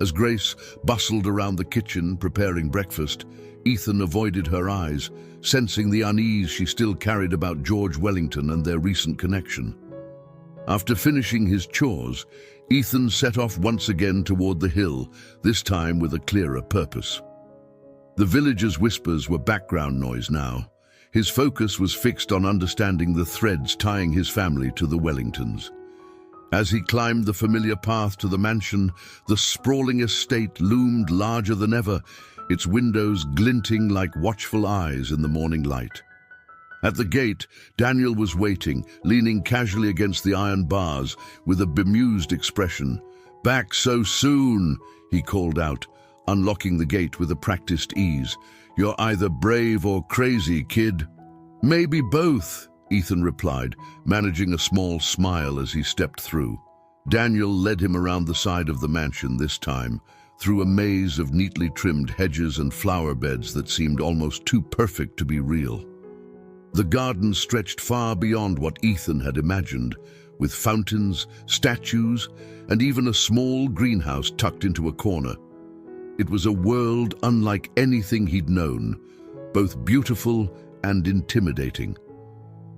As Grace bustled around the kitchen preparing breakfast, Ethan avoided her eyes, sensing the unease she still carried about George Wellington and their recent connection. After finishing his chores, Ethan set off once again toward the hill, this time with a clearer purpose. The villagers' whispers were background noise now. His focus was fixed on understanding the threads tying his family to the Wellingtons. As he climbed the familiar path to the mansion, the sprawling estate loomed larger than ever, its windows glinting like watchful eyes in the morning light. At the gate, Daniel was waiting, leaning casually against the iron bars with a bemused expression. "Back so soon," he called out, unlocking the gate with a practiced ease. "You're either brave or crazy, kid." "Maybe both," Ethan replied, managing a small smile as he stepped through. Daniel led him around the side of the mansion this time, through a maze of neatly trimmed hedges and flower beds that seemed almost too perfect to be real. The garden stretched far beyond what Ethan had imagined, with fountains, statues, and even a small greenhouse tucked into a corner. It was a world unlike anything he'd known, both beautiful and intimidating.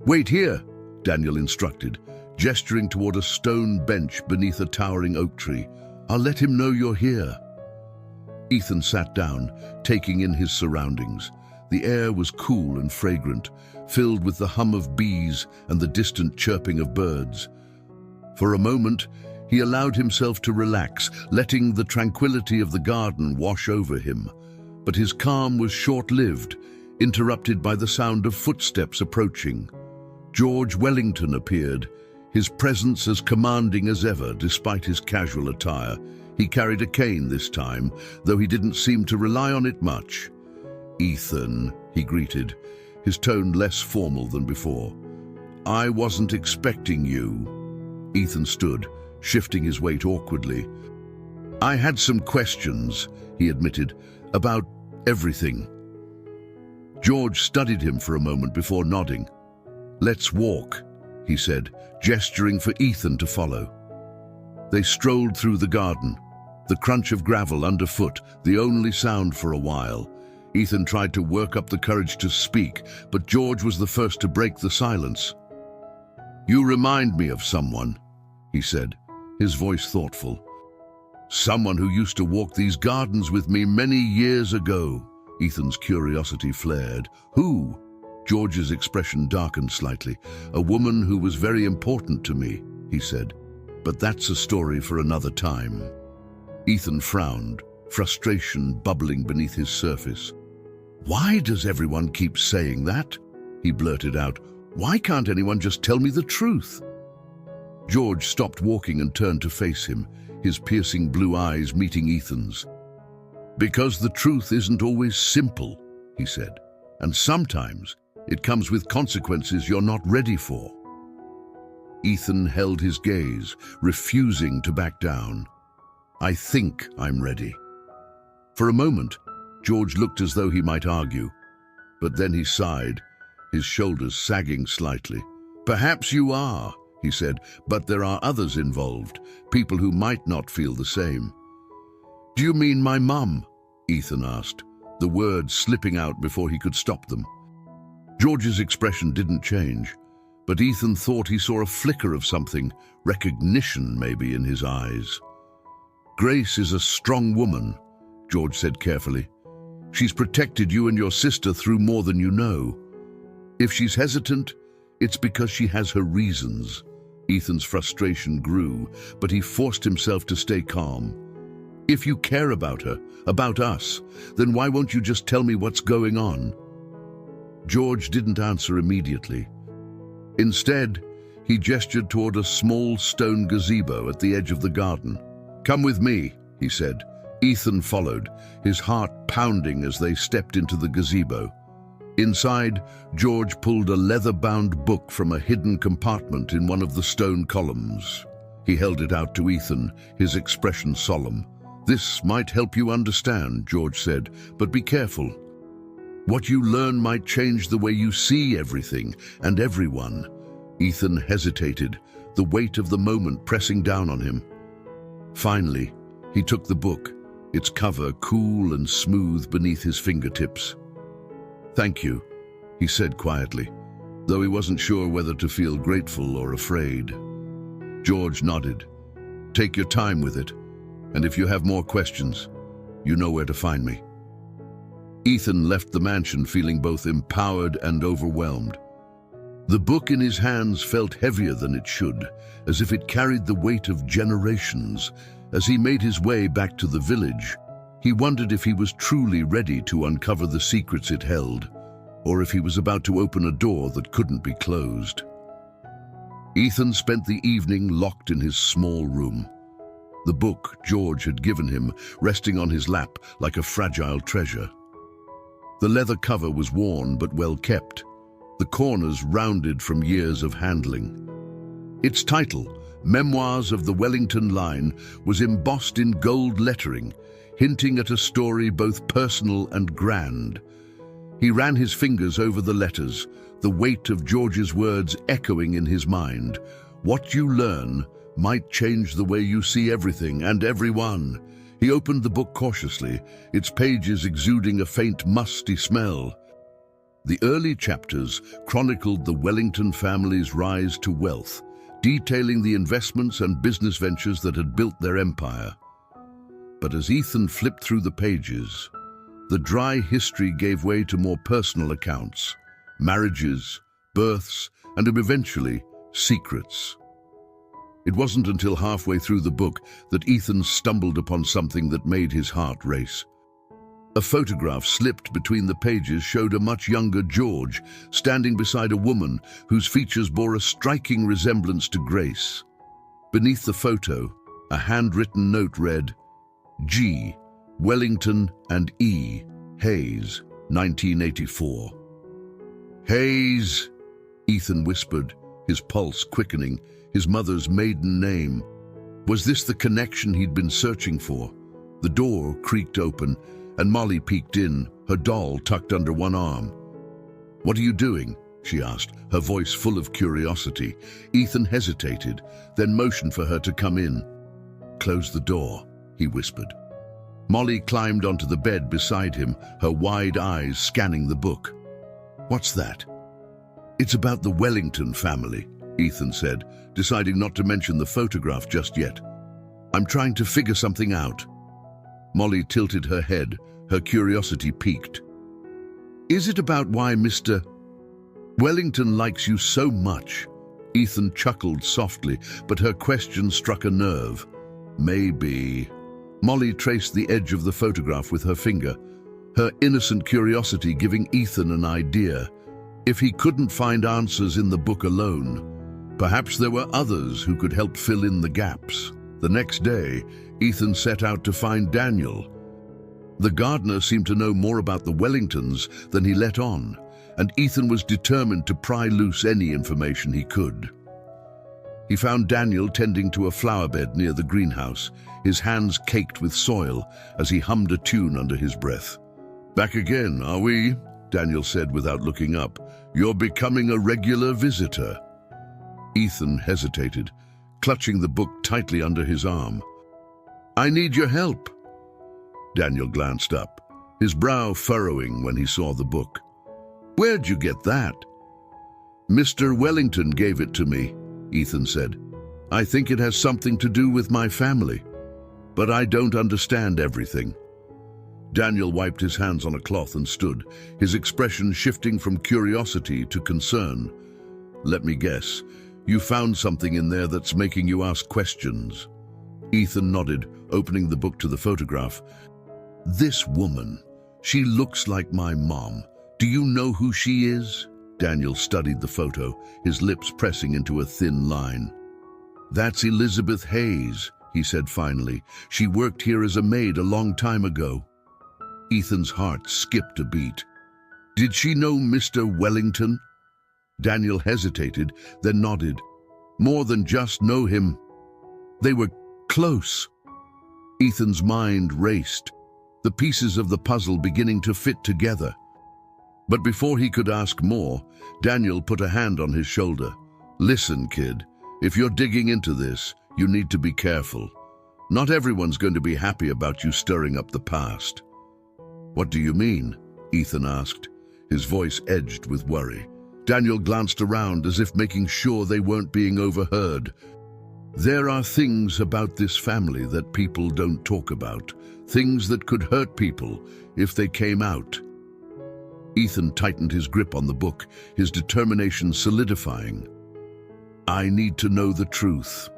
"Wait here," Daniel instructed, gesturing toward a stone bench beneath a towering oak tree. "I'll let him know you're here." Ethan sat down, taking in his surroundings. The air was cool and fragrant, filled with the hum of bees and the distant chirping of birds. For a moment, he allowed himself to relax, letting the tranquility of the garden wash over him. But his calm was short-lived, interrupted by the sound of footsteps approaching. George Wellington appeared, his presence as commanding as ever despite his casual attire. He carried a cane this time, though he didn't seem to rely on it much. "Ethan," he greeted, his tone less formal than before. "I wasn't expecting you." Ethan stood, shifting his weight awkwardly. "I had some questions," he admitted, "about everything." George studied him for a moment before nodding. "Let's walk," he said, gesturing for Ethan to follow. They strolled through the garden, the crunch of gravel underfoot, the only sound for a while. Ethan tried to work up the courage to speak, but George was the first to break the silence. "You remind me of someone," he said, his voice thoughtful. "Someone who used to walk these gardens with me many years ago." Ethan's curiosity flared. "Who?" George's expression darkened slightly. "A woman who was very important to me," he said. "But that's a story for another time." Ethan frowned, frustration bubbling beneath his surface. "Why does everyone keep saying that?" he blurted out. "Why can't anyone just tell me the truth?" George stopped walking and turned to face him, his piercing blue eyes meeting Ethan's. "Because the truth isn't always simple," he said, "and sometimes it comes with consequences you're not ready for." Ethan held his gaze, refusing to back down. "I think I'm ready." For a moment, George looked as though he might argue, but then he sighed, his shoulders sagging slightly. "Perhaps you are," he said, "but there are others involved, people who might not feel the same." "Do you mean my mum?" Ethan asked, the words slipping out before he could stop them. George's expression didn't change, but Ethan thought he saw a flicker of something, recognition maybe, in his eyes. "Grace is a strong woman," George said carefully. "She's protected you and your sister through more than you know. If she's hesitant, it's because she has her reasons." Ethan's frustration grew, but he forced himself to stay calm. "If you care about her, about us, then why won't you just tell me what's going on?" George didn't answer immediately. Instead, he gestured toward a small stone gazebo at the edge of the garden. "Come with me," he said. Ethan followed, his heart pounding as they stepped into the gazebo. Inside, George pulled a leather-bound book from a hidden compartment in one of the stone columns. He held it out to Ethan, his expression solemn. "This might help you understand," George said, "but be careful. What you learn might change the way you see everything and everyone." Ethan hesitated, the weight of the moment pressing down on him. Finally, he took the book, its cover cool and smooth beneath his fingertips. "Thank you," he said quietly, though he wasn't sure whether to feel grateful or afraid. George nodded. "Take your time with it, and if you have more questions, you know where to find me." Ethan left the mansion feeling both empowered and overwhelmed. The book in his hands felt heavier than it should, as if it carried the weight of generations. As he made his way back to the village, he wondered if he was truly ready to uncover the secrets it held, or if he was about to open a door that couldn't be closed. Ethan spent the evening locked in his small room, the book George had given him resting on his lap like a fragile treasure. The leather cover was worn but well kept, the corners rounded from years of handling. Its title, Memoirs of the Wellington Line, was embossed in gold lettering, hinting at a story both personal and grand. He ran his fingers over the letters, the weight of George's words echoing in his mind. What you learn might change the way you see everything and everyone. He opened the book cautiously, its pages exuding a faint, musty smell. The early chapters chronicled the Wellington family's rise to wealth, detailing the investments and business ventures that had built their empire. But as Ethan flipped through the pages, the dry history gave way to more personal accounts, marriages, births, and eventually, secrets. It wasn't until halfway through the book that Ethan stumbled upon something that made his heart race. A photograph slipped between the pages showed a much younger George standing beside a woman whose features bore a striking resemblance to Grace. Beneath the photo, a handwritten note read, G. Wellington and E. Hayes, 1984. Hayes, Ethan whispered, his pulse quickening, his mother's maiden name. Was this the connection he'd been searching for? The door creaked open, and Molly peeked in, her doll tucked under one arm. "What are you doing?" she asked, her voice full of curiosity. Ethan hesitated, then motioned for her to come in. "Close the door," he whispered. Molly climbed onto the bed beside him, her wide eyes scanning the book. "What's that?" "It's about the Wellington family," Ethan said, deciding not to mention the photograph just yet. "I'm trying to figure something out." Molly tilted her head, her curiosity piqued. "Is it about why Mr. Wellington likes you so much?" Ethan chuckled softly, but her question struck a nerve. "Maybe." Molly traced the edge of the photograph with her finger, her innocent curiosity giving Ethan an idea. If he couldn't find answers in the book alone, perhaps there were others who could help fill in the gaps. The next day, Ethan set out to find Daniel. The gardener seemed to know more about the Wellingtons than he let on, and Ethan was determined to pry loose any information he could. He found Daniel tending to a flower bed near the greenhouse, his hands caked with soil as he hummed a tune under his breath. "Back again, are we?" Daniel said without looking up. "You're becoming a regular visitor." Ethan hesitated, clutching the book tightly under his arm. "I need your help." Daniel glanced up, his brow furrowing when he saw the book. "Where'd you get that?" "Mr. Wellington gave it to me," Ethan said. "I think it has something to do with my family, but I don't understand everything." Daniel wiped his hands on a cloth and stood, his expression shifting from curiosity to concern. "Let me guess, you found something in there that's making you ask questions." Ethan nodded, opening the book to the photograph. "This woman, she looks like my mom. Do you know who she is?" Daniel studied the photo, his lips pressing into a thin line. "That's Elizabeth Hayes," he said finally. "She worked here as a maid a long time ago." Ethan's heart skipped a beat. "Did she know Mr. Wellington?" Daniel hesitated, then nodded. "More than just know him. They were close." Ethan's mind raced, the pieces of the puzzle beginning to fit together. But before he could ask more, Daniel put a hand on his shoulder. "Listen, kid, if you're digging into this, you need to be careful. Not everyone's going to be happy about you stirring up the past." "What do you mean?" Ethan asked, his voice edged with worry. Daniel glanced around as if making sure they weren't being overheard. "There are things about this family that people don't talk about, things that could hurt people if they came out." Ethan tightened his grip on the book, his determination solidifying. "I need to know the truth."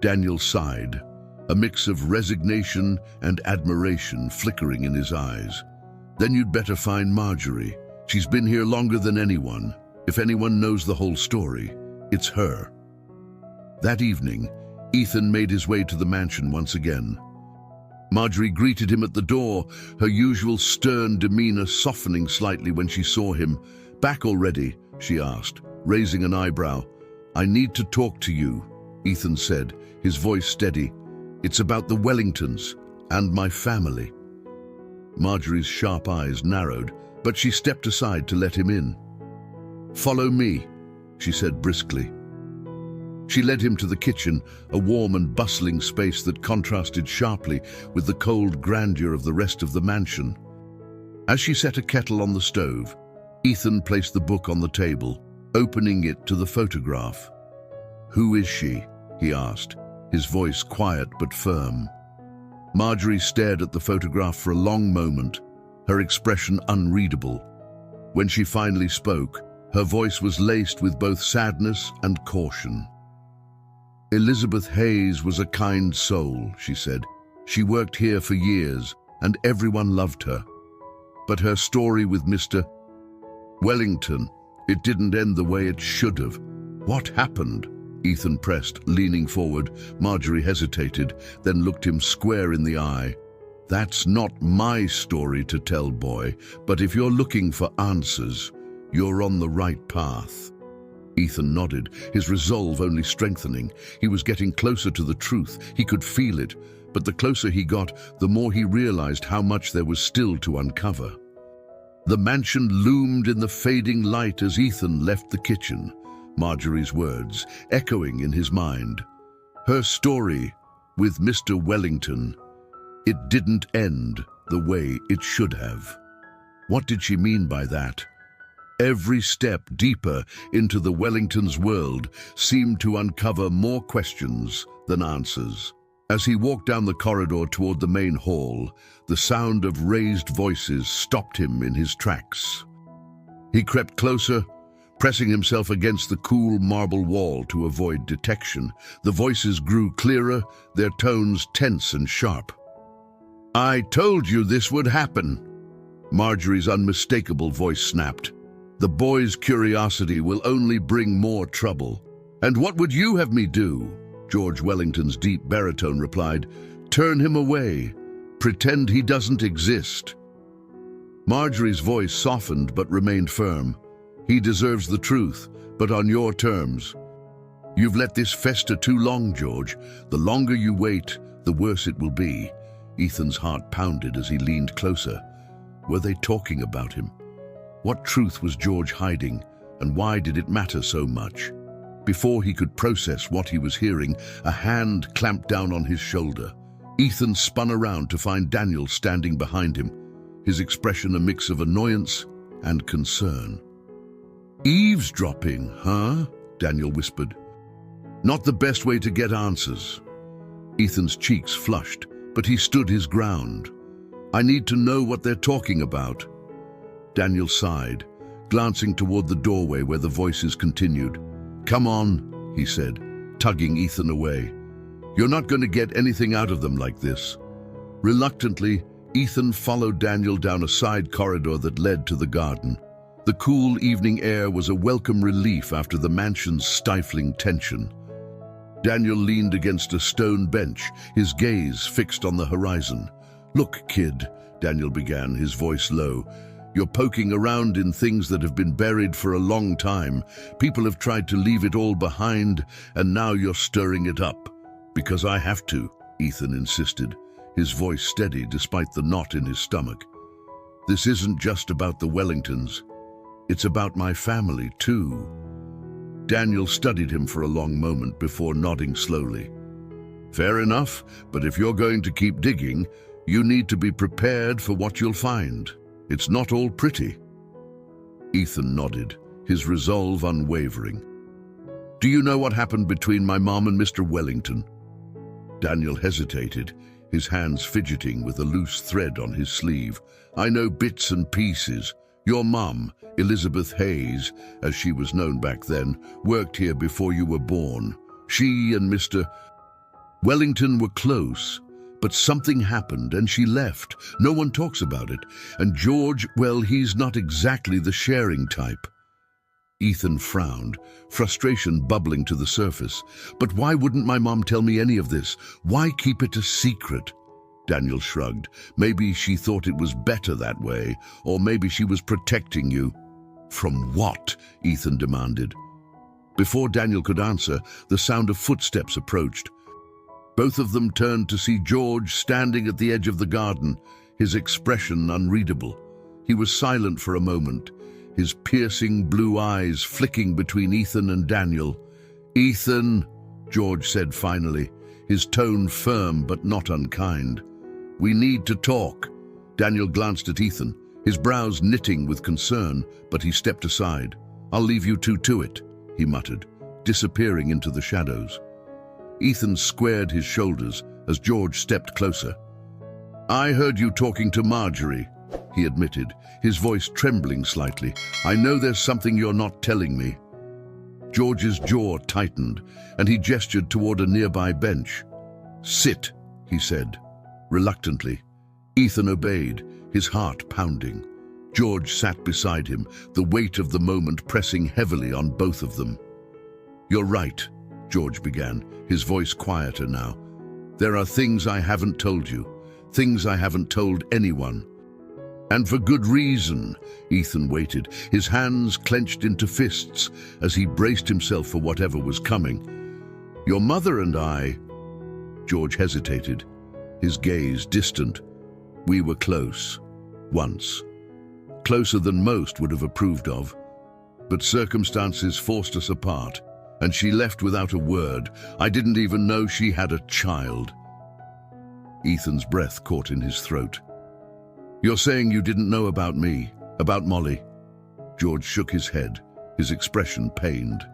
Daniel sighed, a mix of resignation and admiration flickering in his eyes. "Then you'd better find Marjorie. She's been here longer than anyone. If anyone knows the whole story, it's her." That evening, Ethan made his way to the mansion once again. Marjorie greeted him at the door, her usual stern demeanor softening slightly when she saw him. "Back already?" she asked, raising an eyebrow. "I need to talk to you," Ethan said, his voice steady. "It's about the Wellingtons. And my family. Marjorie's sharp eyes narrowed, but she stepped aside to let him in. "Follow me," she said briskly. She led him to the kitchen, a warm and bustling space that contrasted sharply with the cold grandeur of the rest of the mansion. As she set a kettle on the stove, Ethan placed the book on the table, opening it to the photograph. "Who is she?" he asked, his voice quiet but firm. Marjorie stared at the photograph for a long moment, her expression unreadable. When she finally spoke, her voice was laced with both sadness and caution. "Elizabeth Hayes was a kind soul," she said. "She worked here for years, and everyone loved her. But her story with Mr. Wellington, it didn't end the way it should have." "What happened?" Ethan pressed, leaning forward. Marjorie hesitated, then looked him square in the eye. "That's not my story to tell, boy, but if you're looking for answers, you're on the right path." Ethan nodded, his resolve only strengthening. He was getting closer to the truth. He could feel it, but the closer he got, the more he realized how much there was still to uncover. The mansion loomed in the fading light as Ethan left the kitchen, Marjorie's words echoing in his mind. Her story with Mr. Wellington, it didn't end the way it should have. What did she mean by that? Every step deeper into the Wellingtons' world seemed to uncover more questions than answers. As he walked down the corridor toward the main hall, the sound of raised voices stopped him in his tracks. He crept closer, pressing himself against the cool marble wall to avoid detection. The voices grew clearer, their tones tense and sharp. "I told you this would happen," Marjorie's unmistakable voice snapped. "The boy's curiosity will only bring more trouble." "And what would you have me do?" George Wellington's deep baritone replied. "Turn him away. Pretend he doesn't exist." Marjorie's voice softened but remained firm. "He deserves the truth, but on your terms. You've let this fester too long, George. The longer you wait, the worse it will be." Ethan's heart pounded as he leaned closer. Were they talking about him? What truth was George hiding, and why did it matter so much? Before he could process what he was hearing, a hand clamped down on his shoulder. Ethan spun around to find Daniel standing behind him, his expression a mix of annoyance and concern. "Eavesdropping, huh?" Daniel whispered. "Not the best way to get answers." Ethan's cheeks flushed, but he stood his ground. "I need to know what they're talking about." Daniel sighed, glancing toward the doorway where the voices continued. "Come on," he said, tugging Ethan away. "You're not going to get anything out of them like this." Reluctantly, Ethan followed Daniel down a side corridor that led to the garden. The cool evening air was a welcome relief after the mansion's stifling tension. Daniel leaned against a stone bench, his gaze fixed on the horizon. "Look, kid," Daniel began, his voice low. "You're poking around in things that have been buried for a long time. People have tried to leave it all behind, and now you're stirring it up." "Because I have to," Ethan insisted, his voice steady despite the knot in his stomach. "This isn't just about the Wellingtons. It's about my family, too." Daniel studied him for a long moment before nodding slowly. "Fair enough, but if you're going to keep digging, you need to be prepared for what you'll find. It's not all pretty." Ethan nodded, his resolve unwavering. "Do you know what happened between my mom and Mr. Wellington?" Daniel hesitated, his hands fidgeting with a loose thread on his sleeve. "I know bits and pieces. Your mom, Elizabeth Hayes, as she was known back then, worked here before you were born. She and Mr. Wellington were close, but something happened and she left. No one talks about it. And George, well, he's not exactly the sharing type." Ethan frowned, frustration bubbling to the surface. "But why wouldn't my mom tell me any of this? Why keep it a secret?" Daniel shrugged. "Maybe she thought it was better that way, or maybe she was protecting you." "From what?" Ethan demanded. Before Daniel could answer, the sound of footsteps approached. Both of them turned to see George standing at the edge of the garden, his expression unreadable. He was silent for a moment, his piercing blue eyes flicking between Ethan and Daniel. "Ethan," George said finally, his tone firm but not unkind. "We need to talk." Daniel glanced at Ethan, his brows knitting with concern, but he stepped aside. "I'll leave you two to it," he muttered, disappearing into the shadows. Ethan squared his shoulders as George stepped closer. "I heard you talking to Marjorie," he admitted, his voice trembling slightly. "I know there's something you're not telling me." George's jaw tightened, and he gestured toward a nearby bench. "Sit," he said, reluctantly. Ethan obeyed, his heart pounding. George sat beside him, the weight of the moment pressing heavily on both of them. "You're right," George began, his voice quieter now. "There are things I haven't told you, things I haven't told anyone. And for good reason." Ethan waited, his hands clenched into fists as he braced himself for whatever was coming. "Your mother and I—" George hesitated, his gaze distant. "We were close, once. Closer than most would have approved of. But circumstances forced us apart, and she left without a word. I didn't even know she had a child." Ethan's breath caught in his throat. "You're saying you didn't know about me, about Molly?" George shook his head, his expression pained.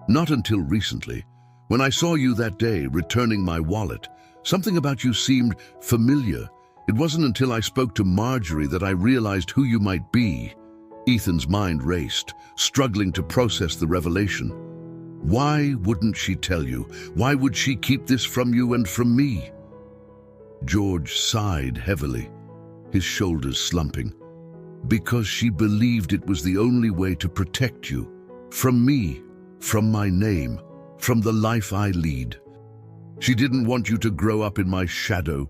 "Not until recently. When I saw you that day returning my wallet, something about you seemed familiar. It wasn't until I spoke to Marjorie that I realized who you might be." Ethan's mind raced, struggling to process the revelation. Why wouldn't she tell you? Why would she keep this from you and from me? George sighed heavily, his shoulders slumping. "Because she believed it was the only way to protect you. From me, from my name, from the life I lead. She didn't want you to grow up in my shadow."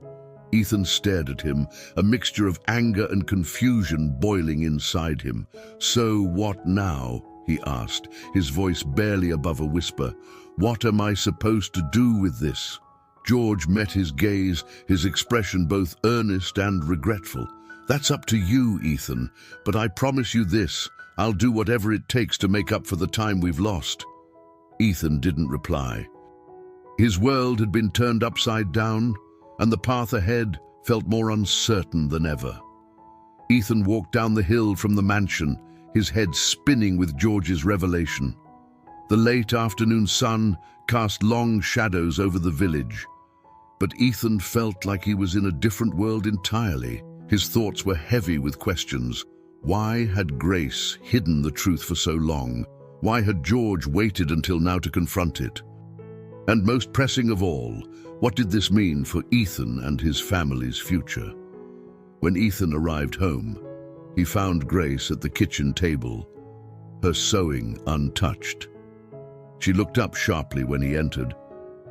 Ethan stared at him, a mixture of anger and confusion boiling inside him. "So what now?" he asked, his voice barely above a whisper. "What am I supposed to do with this?" George met his gaze, his expression both earnest and regretful. "That's up to you, Ethan, but I promise you this, I'll do whatever it takes to make up for the time we've lost." Ethan didn't reply. His world had been turned upside down, and the path ahead felt more uncertain than ever. Ethan walked down the hill from the mansion, his head spinning with George's revelation. The late afternoon sun cast long shadows over the village, but Ethan felt like he was in a different world entirely. His thoughts were heavy with questions. Why had Grace hidden the truth for so long? Why had George waited until now to confront it? And most pressing of all, what did this mean for Ethan and his family's future? When Ethan arrived home, he found Grace at the kitchen table, her sewing untouched. She looked up sharply when he entered,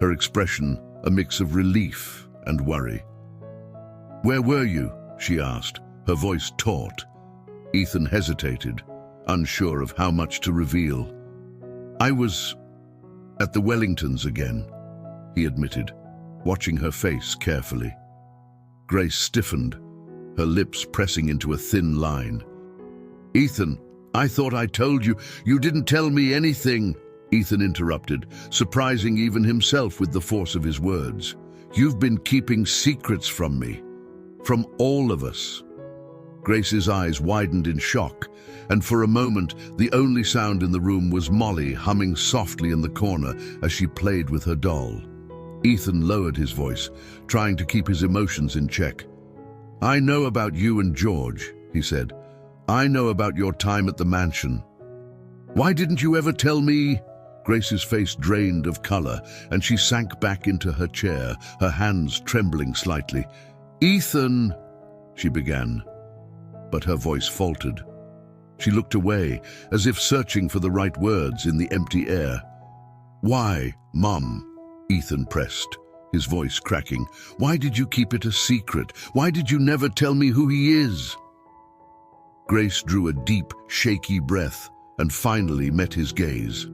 her expression a mix of relief and worry. "Where were you?" she asked, her voice taut. Ethan hesitated, unsure of how much to reveal. "I was at the Wellingtons again," he admitted, watching her face carefully. Grace stiffened, her lips pressing into a thin line. "Ethan, I thought I told you. You didn't tell me anything," Ethan interrupted, surprising even himself with the force of his words. "You've been keeping secrets from me, from all of us." Grace's eyes widened in shock, and for a moment the only sound in the room was Molly humming softly in the corner as she played with her doll. Ethan lowered his voice, trying to keep his emotions in check. "I know about you and George," he said. "I know about your time at the mansion." "Why didn't you ever tell me?" Grace's face drained of color, and she sank back into her chair, her hands trembling slightly. "Ethan," she began, but her voice faltered. She looked away, as if searching for the right words in the empty air. "Why, Mum?" Ethan pressed, his voice cracking. "Why did you keep it a secret? Why did you never tell me who he is?" Grace drew a deep, shaky breath and finally met his gaze.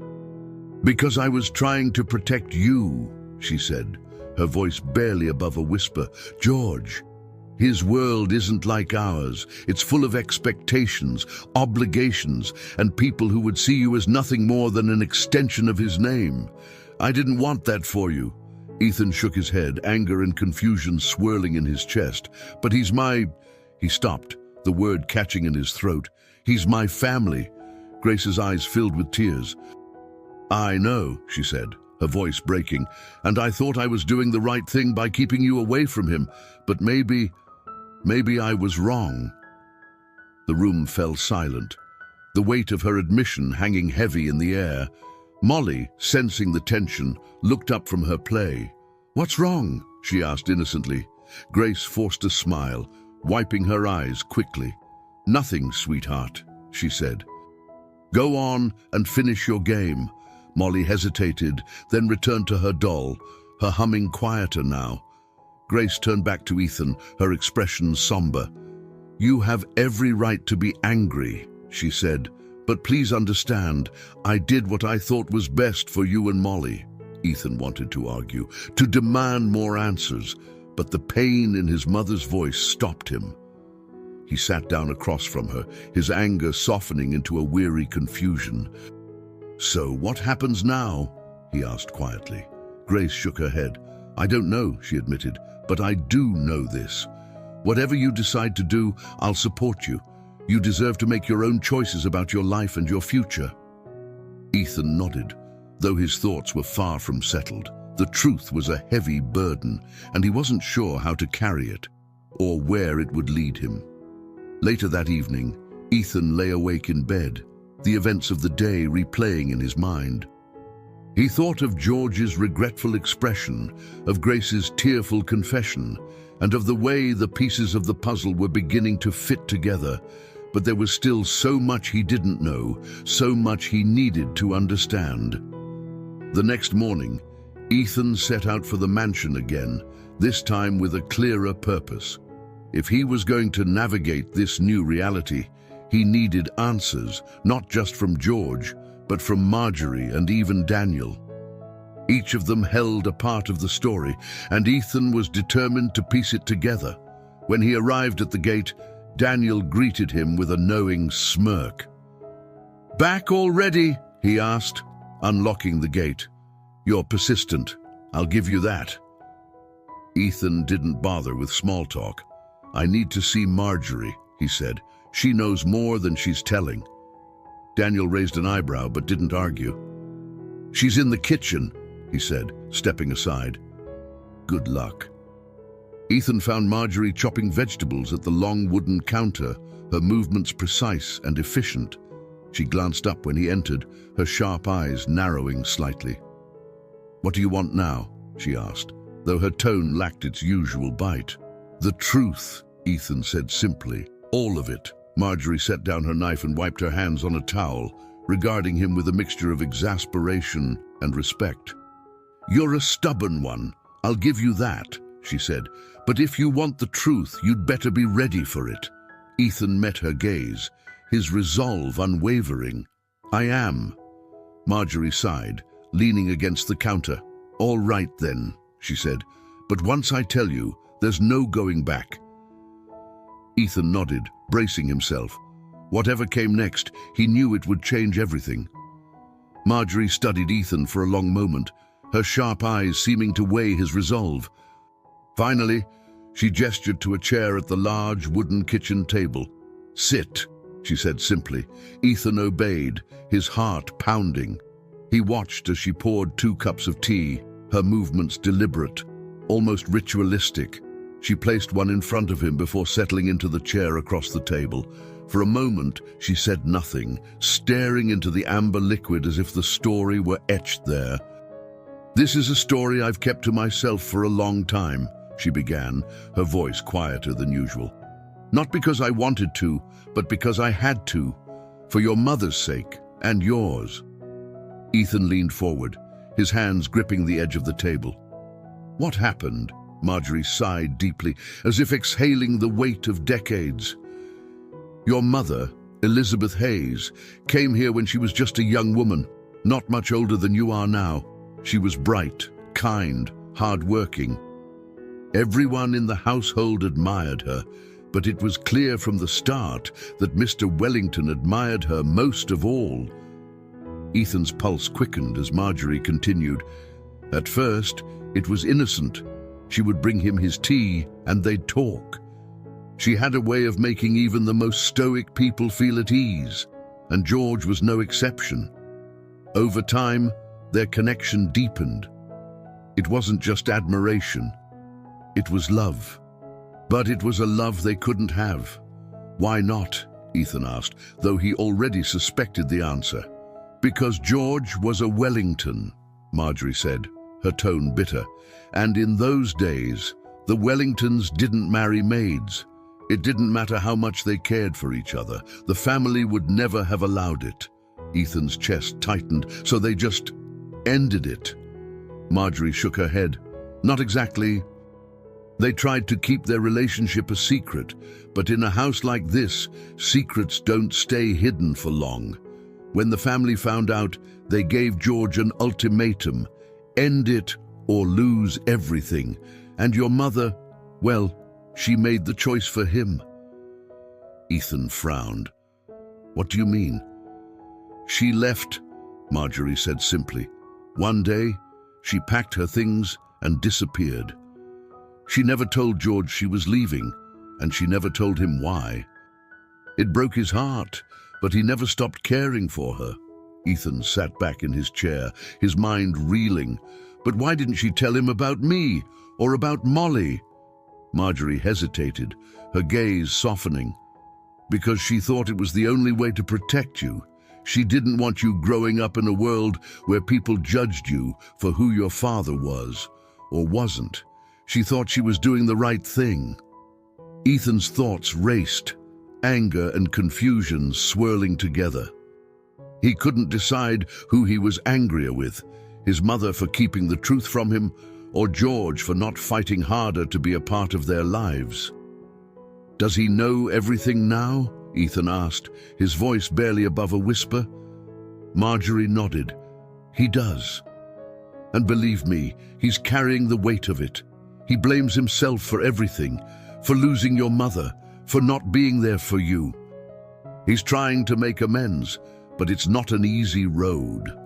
"Because I was trying to protect you," she said, her voice barely above a whisper. "George. His world isn't like ours. It's full of expectations, obligations, and people who would see you as nothing more than an extension of his name. I didn't want that for you." Ethan shook his head, anger and confusion swirling in his chest. "But he's my—" He stopped, the word catching in his throat. "He's my family." Grace's eyes filled with tears. "I know," she said, her voice breaking, "and I thought I was doing the right thing by keeping you away from him, but maybe I was wrong." The room fell silent, the weight of her admission hanging heavy in the air. Molly, sensing the tension, looked up from her play. "What's wrong?" she asked innocently. Grace forced a smile, wiping her eyes quickly. "Nothing, sweetheart," she said. "Go on and finish your game." Molly hesitated, then returned to her doll, her humming quieter now. Grace turned back to Ethan, her expression somber. "You have every right to be angry," she said, "but please understand, I did what I thought was best for you and Molly." Ethan wanted to argue, to demand more answers, but the pain in his mother's voice stopped him. He sat down across from her, his anger softening into a weary confusion. "So what happens now?" he asked quietly. Grace shook her head. "I don't know," she admitted, "but I do know this. Whatever you decide to do, I'll support you. You deserve to make your own choices about your life and your future." Ethan nodded, though his thoughts were far from settled. The truth was a heavy burden, and he wasn't sure how to carry it, or where it would lead him. Later that evening, Ethan lay awake in bed, the events of the day replaying in his mind. He thought of George's regretful expression, of Grace's tearful confession, and of the way the pieces of the puzzle were beginning to fit together. But there was still so much he didn't know, so much he needed to understand. The next morning, Ethan set out for the mansion again, this time with a clearer purpose. If he was going to navigate this new reality, he needed answers, not just from George, but from Marjorie and even Daniel. Each of them held a part of the story, and Ethan was determined to piece it together. When he arrived at the gate, Daniel greeted him with a knowing smirk. "Back already?" he asked, unlocking the gate. "You're persistent, I'll give you that." Ethan didn't bother with small talk. "I need to see Marjorie," he said. "She knows more than she's telling." Daniel raised an eyebrow but didn't argue. "She's in the kitchen," he said, stepping aside. "Good luck." Ethan found Marjorie chopping vegetables at the long wooden counter, her movements precise and efficient. She glanced up when he entered, her sharp eyes narrowing slightly. "What do you want now?" she asked, though her tone lacked its usual bite. "The truth," Ethan said simply. "All of it." Marjorie set down her knife and wiped her hands on a towel, regarding him with a mixture of exasperation and respect. "You're a stubborn one, I'll give you that," she said. "But if you want the truth, you'd better be ready for it." Ethan met her gaze, his resolve unwavering. "I am." Marjorie sighed, leaning against the counter. "All right then," she said. "But once I tell you, there's no going back." Ethan nodded, bracing himself. Whatever came next, he knew it would change everything. Marjorie studied Ethan for a long moment, her sharp eyes seeming to weigh his resolve. Finally, she gestured to a chair at the large wooden kitchen table. "Sit," she said simply. Ethan obeyed, his heart pounding. He watched as she poured 2 cups of tea, her movements deliberate, almost ritualistic. She placed one in front of him before settling into the chair across the table. For a moment, she said nothing, staring into the amber liquid as if the story were etched there. "This is a story I've kept to myself for a long time," she began, her voice quieter than usual. "Not because I wanted to, but because I had to, for your mother's sake and yours." Ethan leaned forward, his hands gripping the edge of the table. "What happened?" Marjorie sighed deeply, as if exhaling the weight of decades. "Your mother, Elizabeth Hayes, came here when she was just a young woman, not much older than you are now. She was bright, kind, hard-working. Everyone in the household admired her, but it was clear from the start that Mr. Wellington admired her most of all. Ethan's pulse quickened as Marjorie continued. At first, it was innocent. She would bring him his tea and they'd talk. She had a way of making even the most stoic people feel at ease, and George was no exception. Over time, their connection deepened. It wasn't just admiration. It was love. But it was a love they couldn't have. Why not? Ethan asked, though he already suspected the answer. Because George was a Wellington, Marjorie said, her tone bitter. And in those days, the Wellingtons didn't marry maids. It didn't matter how much they cared for each other. The family would never have allowed it. Ethan's chest tightened, so they just ended it. Marjorie shook her head. Not exactly. They tried to keep their relationship a secret, but in a house like this, secrets don't stay hidden for long. When the family found out, they gave George an ultimatum: end it or lose everything. And your mother, well, she made the choice for him. Ethan frowned. What do you mean? She left, Marjorie said simply. One day, she packed her things and disappeared. She never told George she was leaving, and she never told him why. It broke his heart, but he never stopped caring for her. Ethan sat back in his chair, his mind reeling. But why didn't she tell him about me, or about Molly? Marjorie hesitated, her gaze softening. Because she thought it was the only way to protect you. She didn't want you growing up in a world where people judged you for who your father was, or wasn't. She thought she was doing the right thing. Ethan's thoughts raced, anger and confusion swirling together. He couldn't decide who he was angrier with, his mother for keeping the truth from him, or George for not fighting harder to be a part of their lives. Does he know everything now? Ethan asked, his voice barely above a whisper. Marjorie nodded. He does. And believe me, he's carrying the weight of it. He blames himself for everything, for losing your mother, for not being there for you. He's trying to make amends, but it's not an easy road.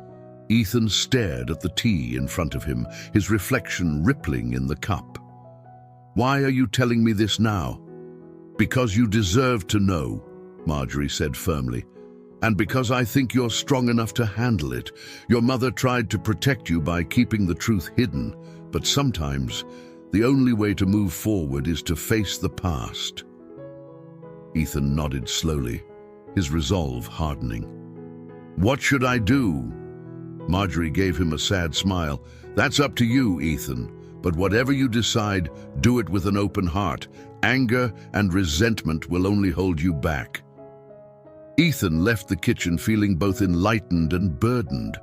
Ethan stared at the tea in front of him, his reflection rippling in the cup. Why are you telling me this now? Because you deserve to know, Marjorie said firmly. And because I think you're strong enough to handle it. Your mother tried to protect you by keeping the truth hidden, but sometimes the only way to move forward is to face the past. Ethan nodded slowly, his resolve hardening. What should I do? Marjorie gave him a sad smile. That's up to you, Ethan. But whatever you decide, do it with an open heart. Anger and resentment will only hold you back. Ethan left the kitchen feeling both enlightened and burdened.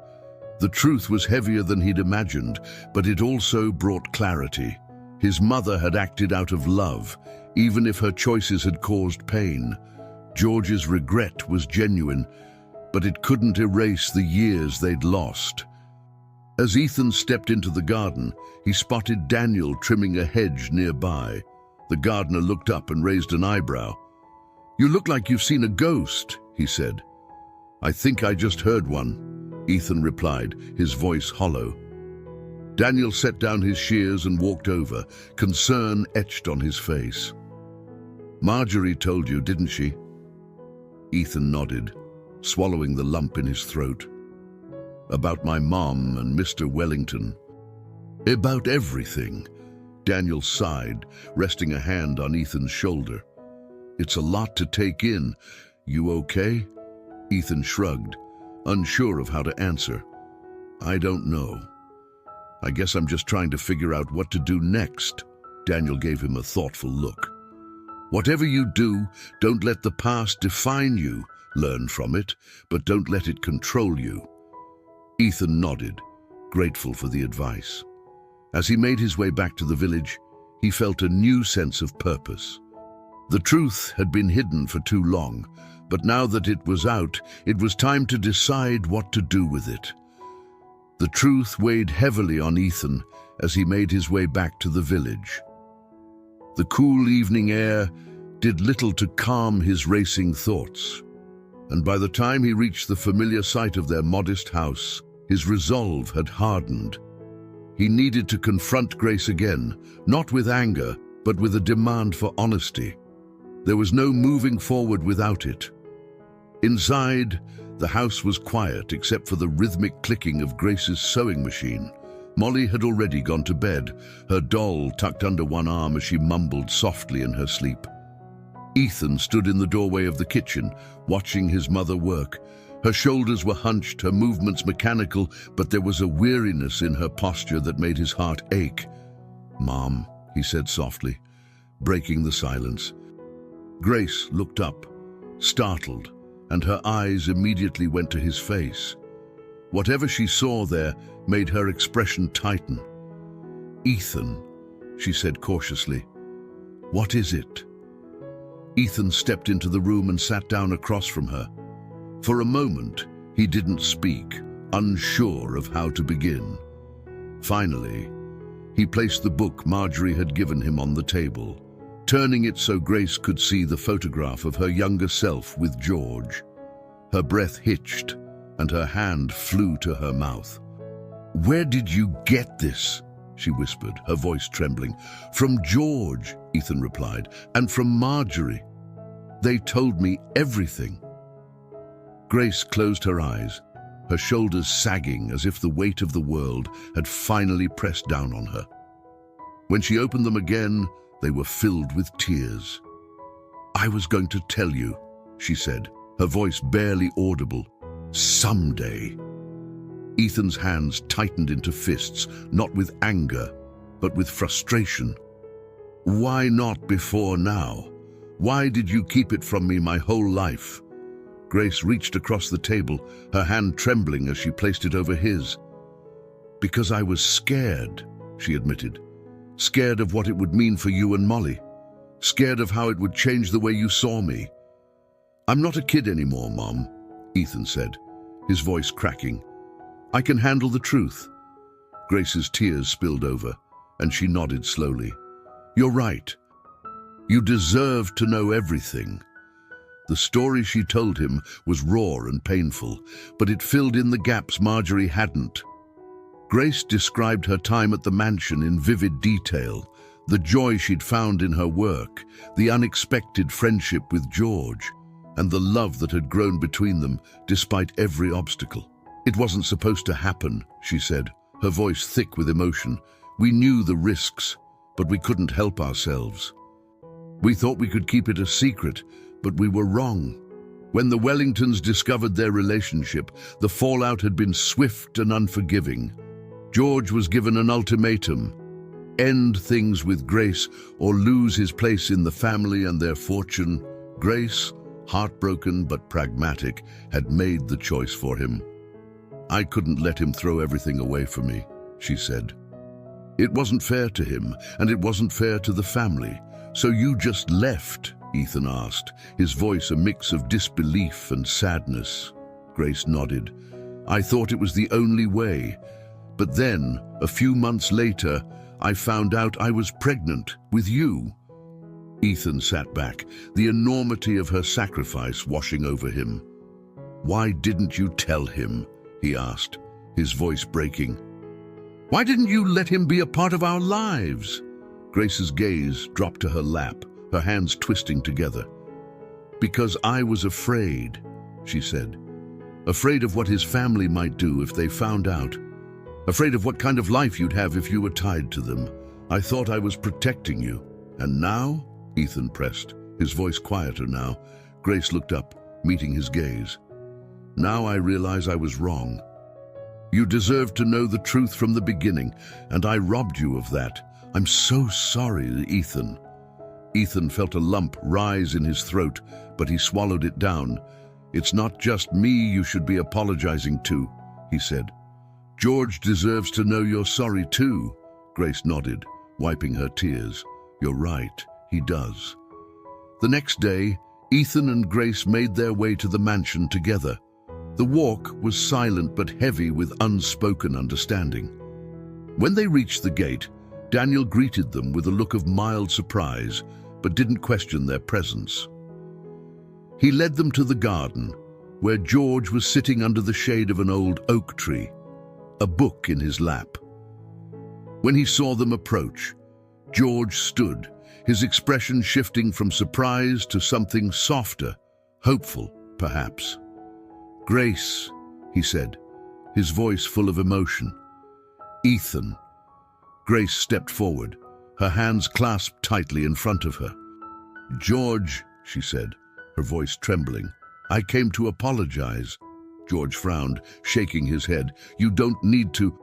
The truth was heavier than he'd imagined, but it also brought clarity. His mother had acted out of love, even if her choices had caused pain. George's regret was genuine, but it couldn't erase the years they'd lost. As Ethan stepped into the garden, he spotted Daniel trimming a hedge nearby. The gardener looked up and raised an eyebrow. You look like you've seen a ghost, he said. I think I just heard one, Ethan replied, his voice hollow. Daniel set down his shears and walked over, concern etched on his face. Marjorie told you, didn't she? Ethan nodded, swallowing the lump in his throat. About my mom and Mr. Wellington. About everything. Daniel sighed, resting a hand on Ethan's shoulder. It's a lot to take in. You okay? Ethan shrugged, unsure of how to answer. I don't know. I guess I'm just trying to figure out what to do next. Daniel gave him a thoughtful look. Whatever you do, don't let the past define you. Learn from it, but don't let it control you. Ethan nodded, grateful for the advice. As he made his way back to the village, he felt a new sense of purpose. The truth had been hidden for too long, but now that it was out, it was time to decide what to do with it. The truth weighed heavily on Ethan, as he made his way back to the village. The cool evening air did little to calm his racing thoughts, and by the time he reached the familiar sight of their modest house, his resolve had hardened. He needed to confront Grace again, not with anger, but with a demand for honesty. There was no moving forward without it. Inside, the house was quiet except for the rhythmic clicking of Grace's sewing machine. Molly had already gone to bed, her doll tucked under one arm as she mumbled softly in her sleep. Ethan stood in the doorway of the kitchen, watching his mother work. Her shoulders were hunched, her movements mechanical, but there was a weariness in her posture that made his heart ache. "Mom," he said softly, breaking the silence. Grace looked up, startled, and her eyes immediately went to his face. Whatever she saw there made her expression tighten. "Ethan," she said cautiously, "what is it?" Ethan stepped into the room and sat down across from her. For a moment, he didn't speak, unsure of how to begin. Finally, he placed the book Marjorie had given him on the table, turning it so Grace could see the photograph of her younger self with George. Her breath hitched, and her hand flew to her mouth. "Where did you get this?" she whispered, her voice trembling. "From George," Ethan replied, "and from Marjorie. They told me everything." Grace closed her eyes, her shoulders sagging as if the weight of the world had finally pressed down on her. When she opened them again, they were filled with tears. "I was going to tell you," she said, her voice barely audible. "Someday." Ethan's hands tightened into fists, not with anger, but with frustration. "Why not before now? Why did you keep it from me my whole life?" Grace reached across the table, her hand trembling as she placed it over his. "Because I was scared," she admitted. "Scared of what it would mean for you and Molly. Scared of how it would change the way you saw me." "I'm not a kid anymore, Mom," Ethan said, his voice cracking. "I can handle the truth." Grace's tears spilled over, and she nodded slowly. "You're right. You deserve to know everything." The story she told him was raw and painful, but it filled in the gaps Marjorie hadn't. Grace described her time at the mansion in vivid detail, the joy she'd found in her work, the unexpected friendship with George, and the love that had grown between them despite every obstacle. "It wasn't supposed to happen," she said, her voice thick with emotion. "We knew the risks, but we couldn't help ourselves. We thought we could keep it a secret, but we were wrong. When the Wellingtons discovered their relationship, the fallout had been swift and unforgiving. George was given an ultimatum: end things with Grace or lose his place in the family and their fortune. Grace, heartbroken but pragmatic, had made the choice for him. "I couldn't let him throw everything away for me," she said. "It wasn't fair to him, and it wasn't fair to the family. So you just left?" Ethan asked, his voice a mix of disbelief and sadness. Grace nodded. "I thought it was the only way. But then, a few months later, I found out I was pregnant with you." Ethan sat back, the enormity of her sacrifice washing over him. "Why didn't you tell him?" he asked, his voice breaking. "Why didn't you let him be a part of our lives?" Grace's gaze dropped to her lap, her hands twisting together. "Because I was afraid," she said. "Afraid of what his family might do if they found out. Afraid of what kind of life you'd have if you were tied to them. I thought I was protecting you. And now?" Ethan pressed, his voice quieter now. Grace looked up, meeting his gaze. "Now I realize I was wrong. You deserved to know the truth from the beginning, and I robbed you of that. I'm so sorry, Ethan." Ethan felt a lump rise in his throat, but he swallowed it down. "It's not just me you should be apologizing to," he said. "George deserves to know you're sorry too." Grace nodded, wiping her tears. "You're right, he does." The next day, Ethan and Grace made their way to the mansion together. The walk was silent but heavy with unspoken understanding. When they reached the gate, Daniel greeted them with a look of mild surprise, but didn't question their presence. He led them to the garden, where George was sitting under the shade of an old oak tree, a book in his lap. When he saw them approach, George stood, his expression shifting from surprise to something softer, hopeful, perhaps. "Grace," he said, his voice full of emotion. "Ethan." Grace stepped forward, her hands clasped tightly in front of her. "George," she said, her voice trembling, "I came to apologize." George frowned, shaking his head. "You don't need to."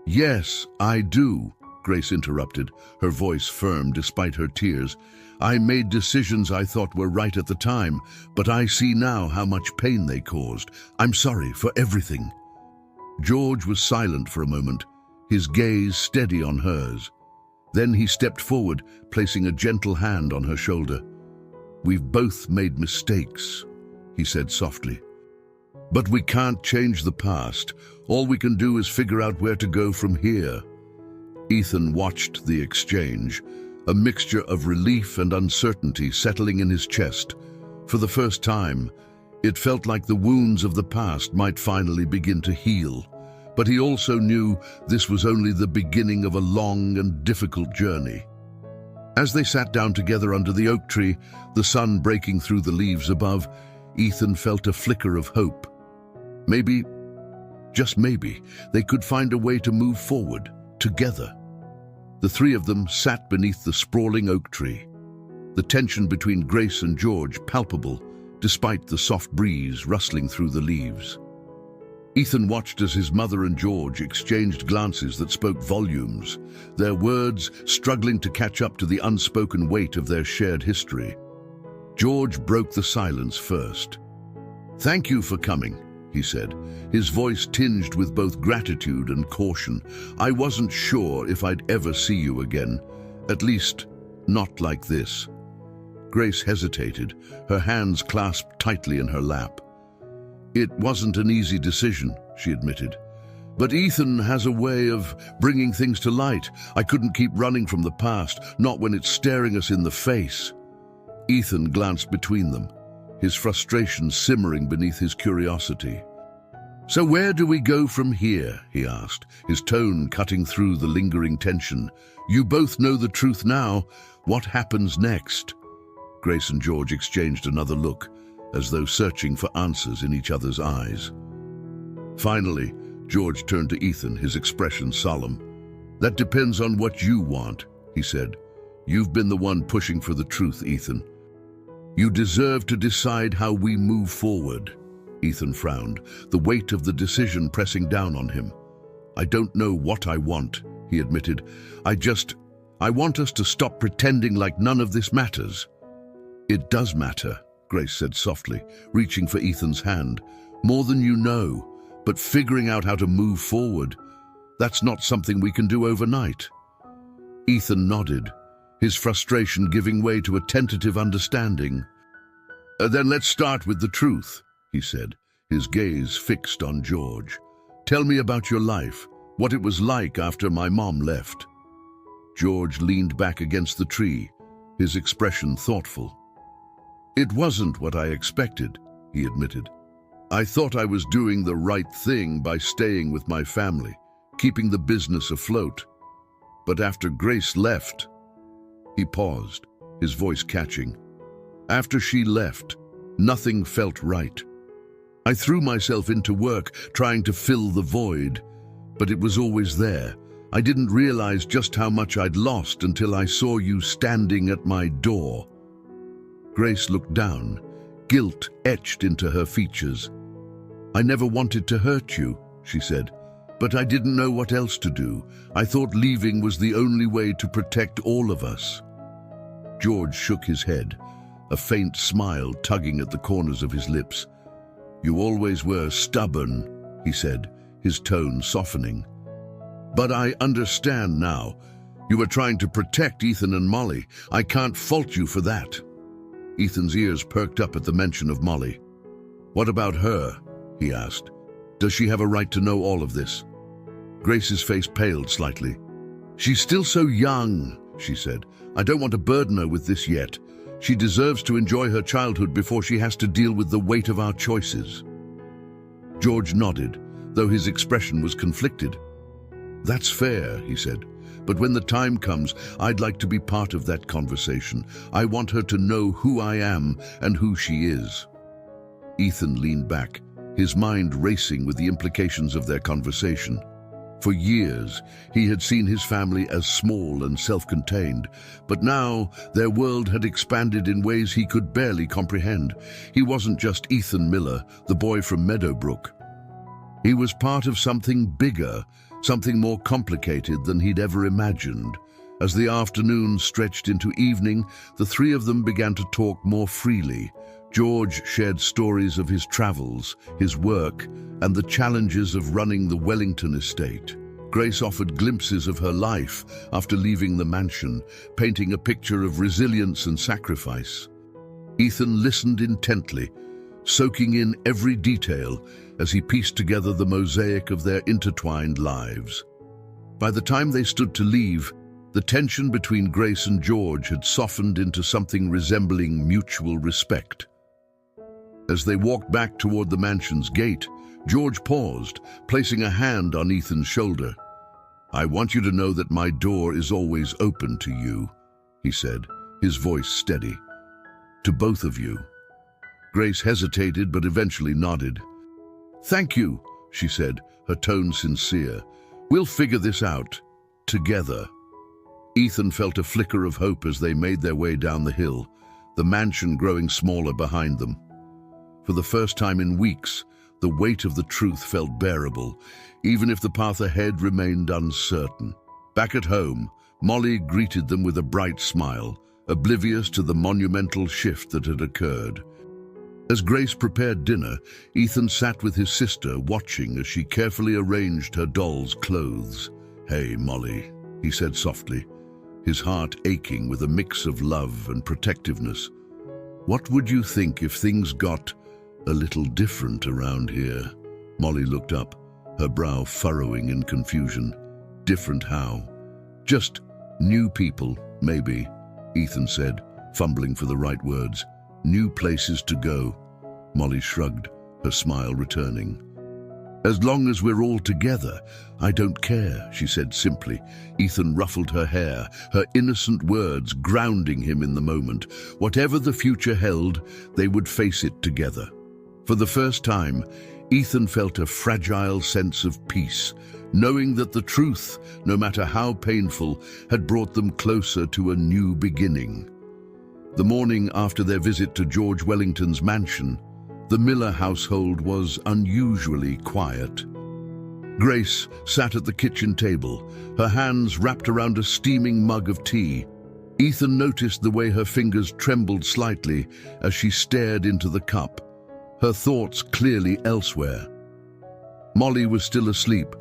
"Yes, I do," Grace interrupted, her voice firm despite her tears. "I made decisions I thought were right at the time, but I see now how much pain they caused. I'm sorry for everything." George was silent for a moment, his gaze steady on hers. Then he stepped forward, placing a gentle hand on her shoulder. "We've both made mistakes," he said softly. "But we can't change the past. All we can do is figure out where to go from here." Ethan watched the exchange, a mixture of relief and uncertainty settling in his chest. For the first time, it felt like the wounds of the past might finally begin to heal. But he also knew this was only the beginning of a long and difficult journey. As they sat down together under the oak tree, the sun breaking through the leaves above, Ethan felt a flicker of hope. Maybe, just maybe, they could find a way to move forward, together. The three of them sat beneath the sprawling oak tree, the tension between Grace and George palpable, despite the soft breeze rustling through the leaves. Ethan watched as his mother and George exchanged glances that spoke volumes, their words struggling to catch up to the unspoken weight of their shared history. George broke the silence first. "Thank you for coming," he said, his voice tinged with both gratitude and caution. "I wasn't sure if I'd ever see you again, at least not like this." Grace hesitated, her hands clasped tightly in her lap. "It wasn't an easy decision," she admitted. "But Ethan has a way of bringing things to light. I couldn't keep running from the past, not when it's staring us in the face." Ethan glanced between them, his frustration simmering beneath his curiosity. "So where do we go from here?" he asked, his tone cutting through the lingering tension. "You both know the truth now. What happens next?" Grace and George exchanged another look, as though searching for answers in each other's eyes. Finally, George turned to Ethan, his expression solemn. "That depends on what you want," he said. "You've been the one pushing for the truth, Ethan. You deserve to decide how we move forward." Ethan frowned, the weight of the decision pressing down on him. "I don't know what I want," he admitted. I want us to stop pretending like none of this matters." "It does matter," Grace said softly, reaching for Ethan's hand. "More than you know, but figuring out how to move forward, that's not something we can do overnight." Ethan nodded, his frustration giving way to a tentative understanding. "Then let's start with the truth," he said, his gaze fixed on George. "Tell me about your life, what it was like after my mom left." George leaned back against the tree, his expression thoughtful. "It wasn't what I expected," he admitted. "I thought I was doing the right thing by staying with my family, keeping the business afloat. But after Grace left..." He paused, his voice catching. "After she left, nothing felt right. I threw myself into work, trying to fill the void, but it was always there. I didn't realize just how much I'd lost until I saw you standing at my door." Grace looked down, guilt etched into her features. "I never wanted to hurt you," she said, "but I didn't know what else to do. I thought leaving was the only way to protect all of us." George shook his head, a faint smile tugging at the corners of his lips. "You always were stubborn," he said, his tone softening. "But I understand now. You were trying to protect Ethan and Molly. I can't fault you for that." Ethan's ears perked up at the mention of Molly. "What about her?" he asked. "Does she have a right to know all of this?" Grace's face paled slightly. "She's still so young," she said. "I don't want to burden her with this yet. She deserves to enjoy her childhood before she has to deal with the weight of our choices." George nodded, though his expression was conflicted. "That's fair," he said. "But when the time comes, I'd like to be part of that conversation. I want her to know who I am and who she is." Ethan leaned back, his mind racing with the implications of their conversation. For years, he had seen his family as small and self-contained, but now their world had expanded in ways he could barely comprehend. He wasn't just Ethan Miller, the boy from Meadowbrook. He was part of something bigger, something more complicated than he'd ever imagined. As the afternoon stretched into evening, the three of them began to talk more freely. George shared stories of his travels, his work, and the challenges of running the Wellington estate. Grace offered glimpses of her life after leaving the mansion, painting a picture of resilience and sacrifice. Ethan listened intently, soaking in every detail as he pieced together the mosaic of their intertwined lives. By the time they stood to leave, the tension between Grace and George had softened into something resembling mutual respect. As they walked back toward the mansion's gate, George paused, placing a hand on Ethan's shoulder. "I want you to know that my door is always open to you," he said, his voice steady. "To both of you." Grace hesitated but eventually nodded. "Thank you," she said, her tone sincere. "We'll figure this out, together." Ethan felt a flicker of hope as they made their way down the hill, the mansion growing smaller behind them. For the first time in weeks, the weight of the truth felt bearable, even if the path ahead remained uncertain. Back at home, Molly greeted them with a bright smile, oblivious to the monumental shift that had occurred. As Grace prepared dinner, Ethan sat with his sister, watching as she carefully arranged her doll's clothes. "Hey, Molly," he said softly, his heart aching with a mix of love and protectiveness. "What would you think if things got a little different around here?" Molly looked up, her brow furrowing in confusion. "Different how?" "Just new people, maybe," Ethan said, fumbling for the right words. "New places to go." Molly shrugged, her smile returning. "As long as we're all together, I don't care," she said simply. Ethan ruffled her hair, her innocent words grounding him in the moment. Whatever the future held, they would face it together. For the first time, Ethan felt a fragile sense of peace, knowing that the truth, no matter how painful, had brought them closer to a new beginning. The morning after their visit to George Wellington's mansion, the Miller household was unusually quiet. Grace sat at the kitchen table, her hands wrapped around a steaming mug of tea. Ethan noticed the way her fingers trembled slightly as she stared into the cup, her thoughts clearly elsewhere. Molly was still asleep,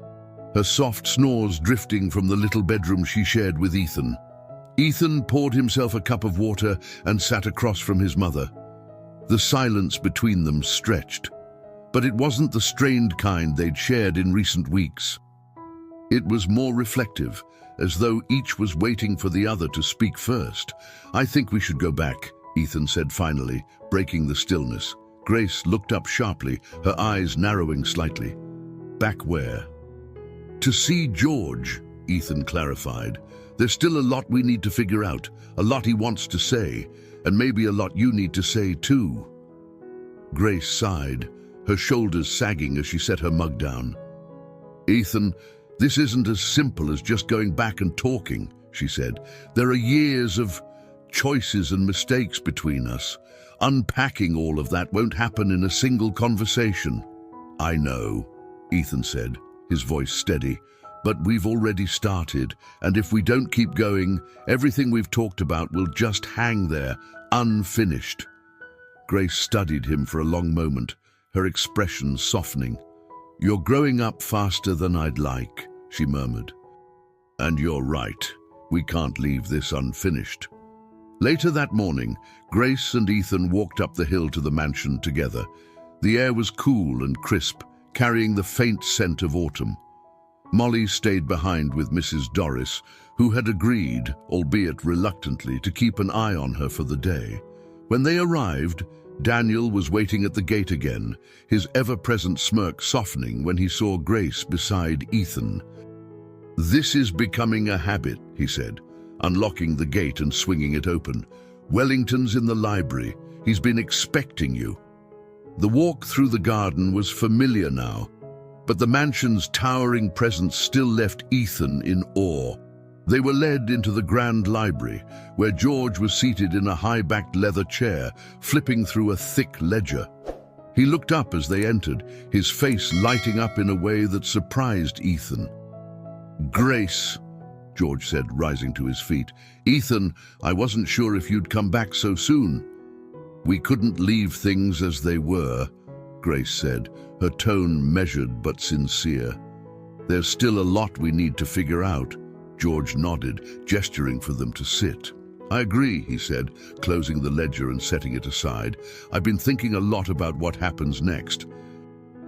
her soft snores drifting from the little bedroom she shared with Ethan. Ethan poured himself a cup of water and sat across from his mother. The silence between them stretched, but it wasn't the strained kind they'd shared in recent weeks. It was more reflective, as though each was waiting for the other to speak first. "I think we should go back," Ethan said finally, breaking the stillness. Grace looked up sharply, her eyes narrowing slightly. "Back where?" "To see George," Ethan clarified. "There's still a lot we need to figure out, a lot he wants to say, and maybe a lot you need to say too." Grace sighed, her shoulders sagging as she set her mug down. "Ethan, this isn't as simple as just going back and talking," she said. "There are years of choices and mistakes between us. Unpacking all of that won't happen in a single conversation." "I know," Ethan said, his voice steady. "But we've already started, and if we don't keep going, everything we've talked about will just hang there, unfinished." Grace studied him for a long moment, her expression softening. "You're growing up faster than I'd like," she murmured. "And you're right. We can't leave this unfinished." Later that morning, Grace and Ethan walked up the hill to the mansion together. The air was cool and crisp, carrying the faint scent of autumn. Molly stayed behind with Mrs. Doris, who had agreed, albeit reluctantly, to keep an eye on her for the day. When they arrived, Daniel was waiting at the gate again, his ever-present smirk softening when he saw Grace beside Ethan. "This is becoming a habit," he said, unlocking the gate and swinging it open. "Wellington's in the library. He's been expecting you." The walk through the garden was familiar now, but the mansion's towering presence still left Ethan in awe. They were led into the grand library, where George was seated in a high-backed leather chair, flipping through a thick ledger. He looked up as they entered, his face lighting up in a way that surprised Ethan. "Grace," George said, rising to his feet. "Ethan, I wasn't sure if you'd come back so soon." "We couldn't leave things as they were," Grace said, her tone measured but sincere. "There's still a lot we need to figure out." George nodded, gesturing for them to sit. "I agree," he said, closing the ledger and setting it aside. "I've been thinking a lot about what happens next.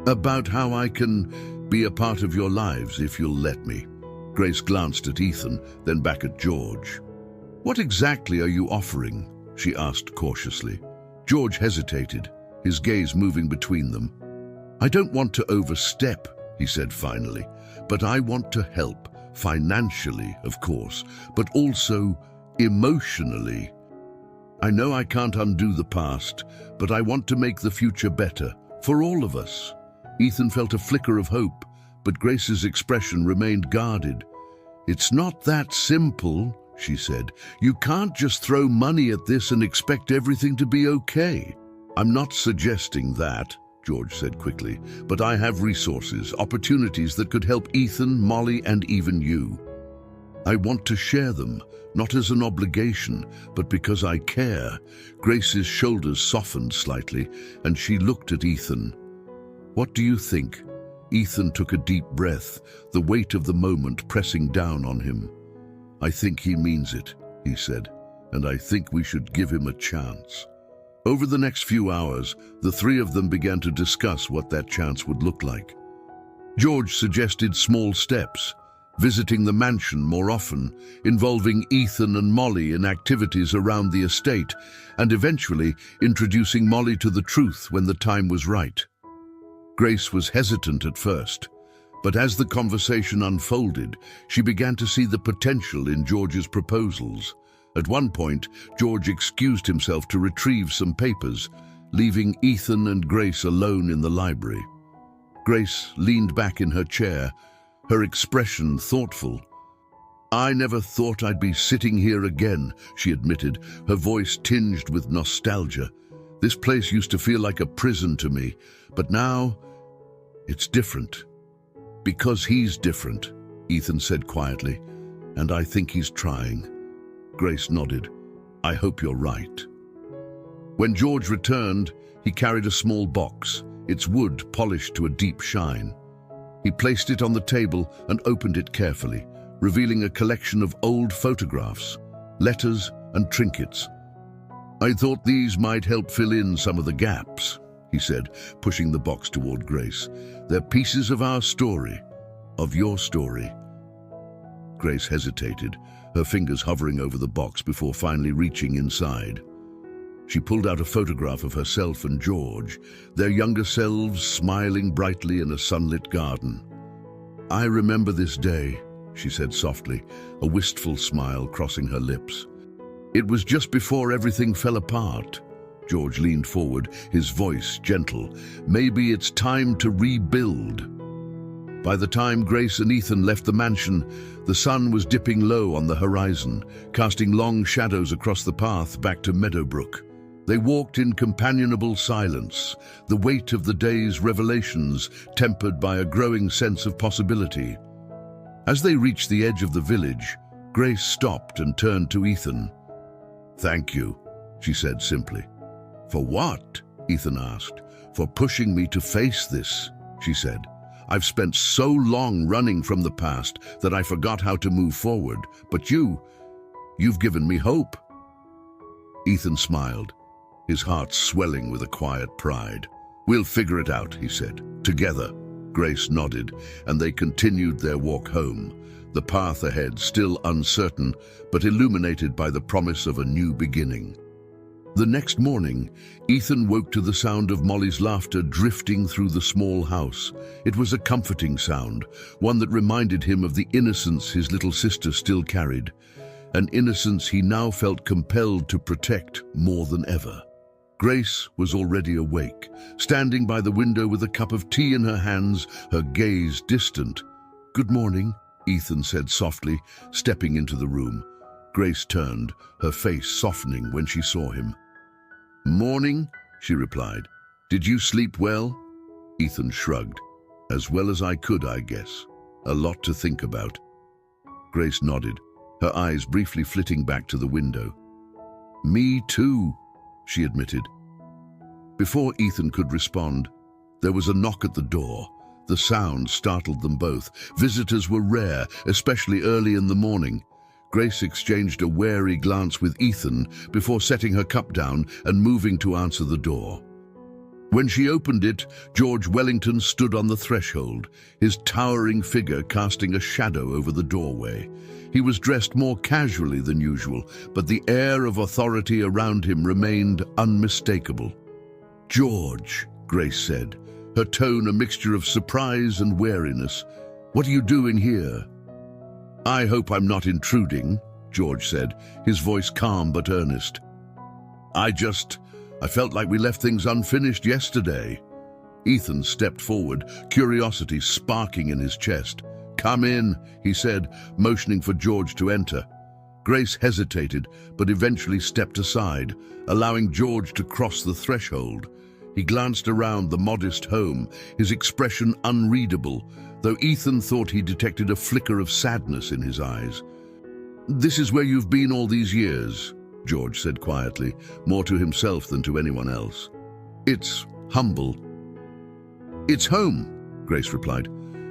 About how I can be a part of your lives if you'll let me." Grace glanced at Ethan, then back at George. "What exactly are you offering?" she asked cautiously. George hesitated, his gaze moving between them. "I don't want to overstep," he said finally, "but I want to help. Financially, of course, but also emotionally. I know I can't undo the past, but I want to make the future better, for all of us." Ethan felt a flicker of hope, but Grace's expression remained guarded. "It's not that simple," she said. "You can't just throw money at this and expect everything to be okay." "I'm not suggesting that," George said quickly, "but I have resources, opportunities that could help Ethan, Molly, and even you. I want to share them, not as an obligation, but because I care." Grace's shoulders softened slightly, and she looked at Ethan. "What do you think?" Ethan took a deep breath, the weight of the moment pressing down on him. "I think he means it," he said, "and I think we should give him a chance." Over the next few hours, the three of them began to discuss what that chance would look like. George suggested small steps, visiting the mansion more often, involving Ethan and Molly in activities around the estate, and eventually introducing Molly to the truth when the time was right. Grace was hesitant at first, but as the conversation unfolded, she began to see the potential in George's proposals. At one point, George excused himself to retrieve some papers, leaving Ethan and Grace alone in the library. Grace leaned back in her chair, her expression thoughtful. "I never thought I'd be sitting here again," she admitted, her voice tinged with nostalgia. "This place used to feel like a prison to me, but now it's different." "Because he's different," Ethan said quietly, "and I think he's trying." Grace nodded. "I hope you're right." When George returned, he carried a small box, its wood polished to a deep shine. He placed it on the table and opened it carefully, revealing a collection of old photographs, letters, and trinkets. "I thought these might help fill in some of the gaps," he said, pushing the box toward Grace. "They're pieces of our story, of your story." Grace hesitated, her fingers hovering over the box before finally reaching inside. She pulled out a photograph of herself and George, their younger selves smiling brightly in a sunlit garden. "I remember this day," she said softly, a wistful smile crossing her lips. "It was just before everything fell apart." George leaned forward, his voice gentle. "Maybe it's time to rebuild." By the time Grace and Ethan left the mansion, the sun was dipping low on the horizon, casting long shadows across the path back to Meadowbrook. They walked in companionable silence, the weight of the day's revelations tempered by a growing sense of possibility. As they reached the edge of the village, Grace stopped and turned to Ethan. "Thank you," she said simply. "For what?" Ethan asked. "For pushing me to face this," she said. "I've spent so long running from the past that I forgot how to move forward, but you've given me hope." Ethan smiled, his heart swelling with a quiet pride. "We'll figure it out," he said, "together." Grace nodded, and they continued their walk home, the path ahead still uncertain, but illuminated by the promise of a new beginning. The next morning, Ethan woke to the sound of Molly's laughter drifting through the small house. It was a comforting sound, one that reminded him of the innocence his little sister still carried, an innocence he now felt compelled to protect more than ever. Grace was already awake, standing by the window with a cup of tea in her hands, her gaze distant. "Good morning," Ethan said softly, stepping into the room. Grace turned, her face softening when she saw him. "Morning," she replied. "Did you sleep well?" Ethan shrugged. "As well as I could, I guess. A lot to think about." Grace nodded, her eyes briefly flitting back to the window. "Me too," she admitted. Before Ethan could respond, there was a knock at the door. The sound startled them both. Visitors were rare, especially early in the morning. Grace exchanged a wary glance with Ethan before setting her cup down and moving to answer the door. When she opened it, George Wellington stood on the threshold, his towering figure casting a shadow over the doorway. He was dressed more casually than usual, but the air of authority around him remained unmistakable. "George," Grace said, her tone a mixture of surprise and wariness. "What are you doing here?" "I hope I'm not intruding," George said, his voice calm but earnest. I felt like we left things unfinished yesterday." Ethan stepped forward, curiosity sparking in his chest. "Come in," he said, motioning for George to enter. Grace hesitated, but eventually stepped aside, allowing George to cross the threshold. He glanced around the modest home, his expression unreadable, though Ethan thought he detected a flicker of sadness in his eyes. "This is where you've been all these years," George said quietly, more to himself than to anyone else. "It's humble." "It's home," Grace replied,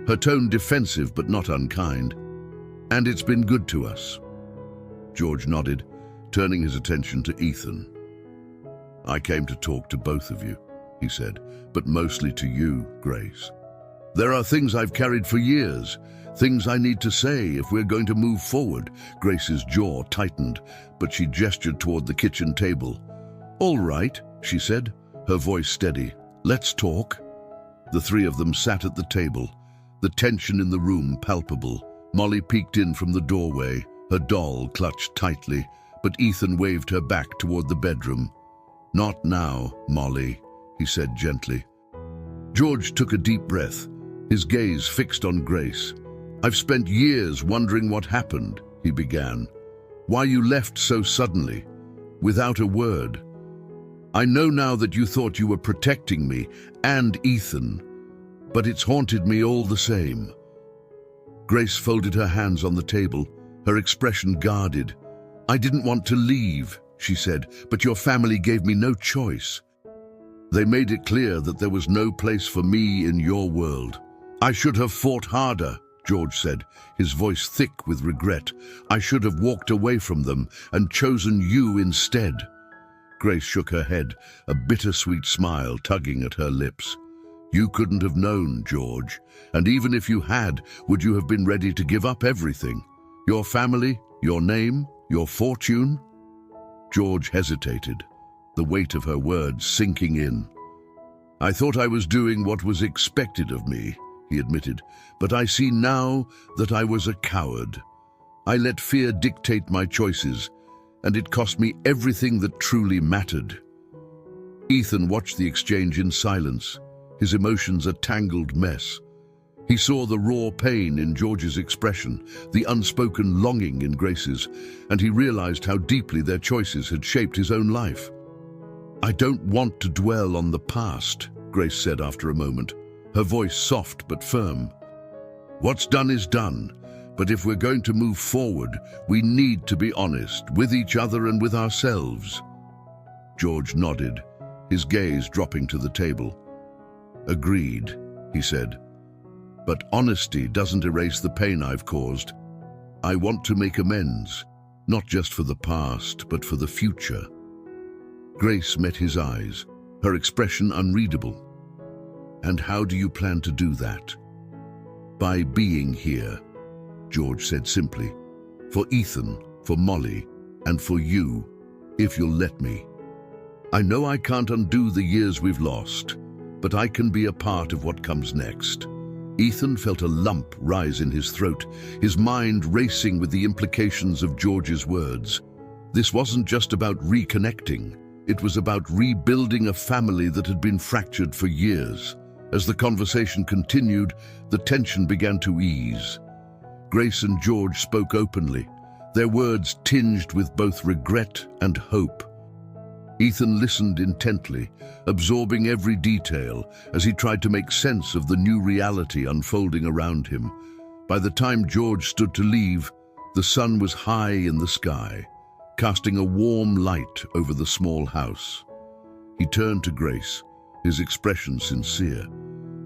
her tone defensive but not unkind. "And it's been good to us." George nodded, turning his attention to Ethan. "I came to talk to both of you," he said, "but mostly to you, Grace. There are things I've carried for years, things I need to say if we're going to move forward." Grace's jaw tightened, but she gestured toward the kitchen table. "All right," she said, her voice steady. "Let's talk." The three of them sat at the table, the tension in the room palpable. Molly peeked in from the doorway, her doll clutched tightly, but Ethan waved her back toward the bedroom. "Not now, Molly," he said gently. George took a deep breath, his gaze fixed on Grace. "I've spent years wondering what happened," he began. "Why you left so suddenly, without a word. I know now that you thought you were protecting me and Ethan, but it's haunted me all the same." Grace folded her hands on the table, her expression guarded. "I didn't want to leave," she said, "but your family gave me no choice. They made it clear that there was no place for me in your world. I should have fought harder," George said, his voice thick with regret. "I should have walked away from them and chosen you instead." Grace shook her head, a bittersweet smile tugging at her lips. "You couldn't have known, George, and even if you had, would you have been ready to give up everything? Your family, your name, your fortune?" George hesitated, the weight of her words sinking in. "I thought I was doing what was expected of me," he admitted, "but I see now that I was a coward. I let fear dictate my choices, and it cost me everything that truly mattered." Ethan watched the exchange in silence, his emotions a tangled mess. He saw the raw pain in George's expression, the unspoken longing in Grace's, and he realized how deeply their choices had shaped his own life. "I don't want to dwell on the past," Grace said after a moment, her voice soft but firm. "What's done is done, but if we're going to move forward, we need to be honest with each other and with ourselves." George nodded, his gaze dropping to the table. "Agreed," he said. "But honesty doesn't erase the pain I've caused. I want to make amends, not just for the past, but for the future." Grace met his eyes, her expression unreadable. "And how do you plan to do that?" "By being here," George said simply. "For Ethan, for Molly, and for you, if you'll let me. I know I can't undo the years we've lost, but I can be a part of what comes next." Ethan felt a lump rise in his throat, his mind racing with the implications of George's words. This wasn't just about reconnecting. It was about rebuilding a family that had been fractured for years. As the conversation continued, the tension began to ease. Grace and George spoke openly, their words tinged with both regret and hope. Ethan listened intently, absorbing every detail as he tried to make sense of the new reality unfolding around him. By the time George stood to leave, the sun was high in the sky, casting a warm light over the small house. He turned to Grace, his expression sincere.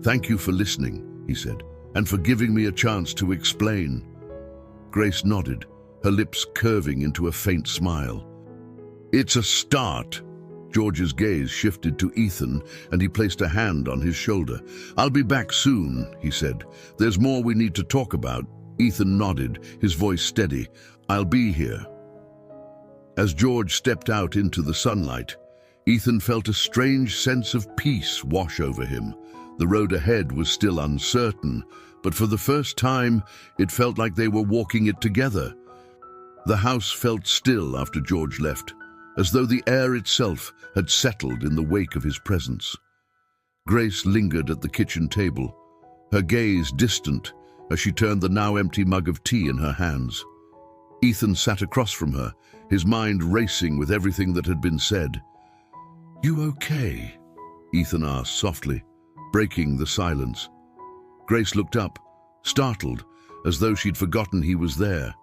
"Thank you for listening," he said, "and for giving me a chance to explain." Grace nodded, her lips curving into a faint smile. "It's a start." George's gaze shifted to Ethan, and he placed a hand on his shoulder. "I'll be back soon," he said. "There's more we need to talk about." Ethan nodded, his voice steady. "I'll be here." As George stepped out into the sunlight, Ethan felt a strange sense of peace wash over him. The road ahead was still uncertain, but for the first time, it felt like they were walking it together. The house felt still after George left, as though the air itself had settled in the wake of his presence. Grace lingered at the kitchen table, her gaze distant as she turned the now empty mug of tea in her hands. Ethan sat across from her, his mind racing with everything that had been said. "You okay?" Ethan asked softly, breaking the silence. Grace looked up, startled, as though she'd forgotten he was there.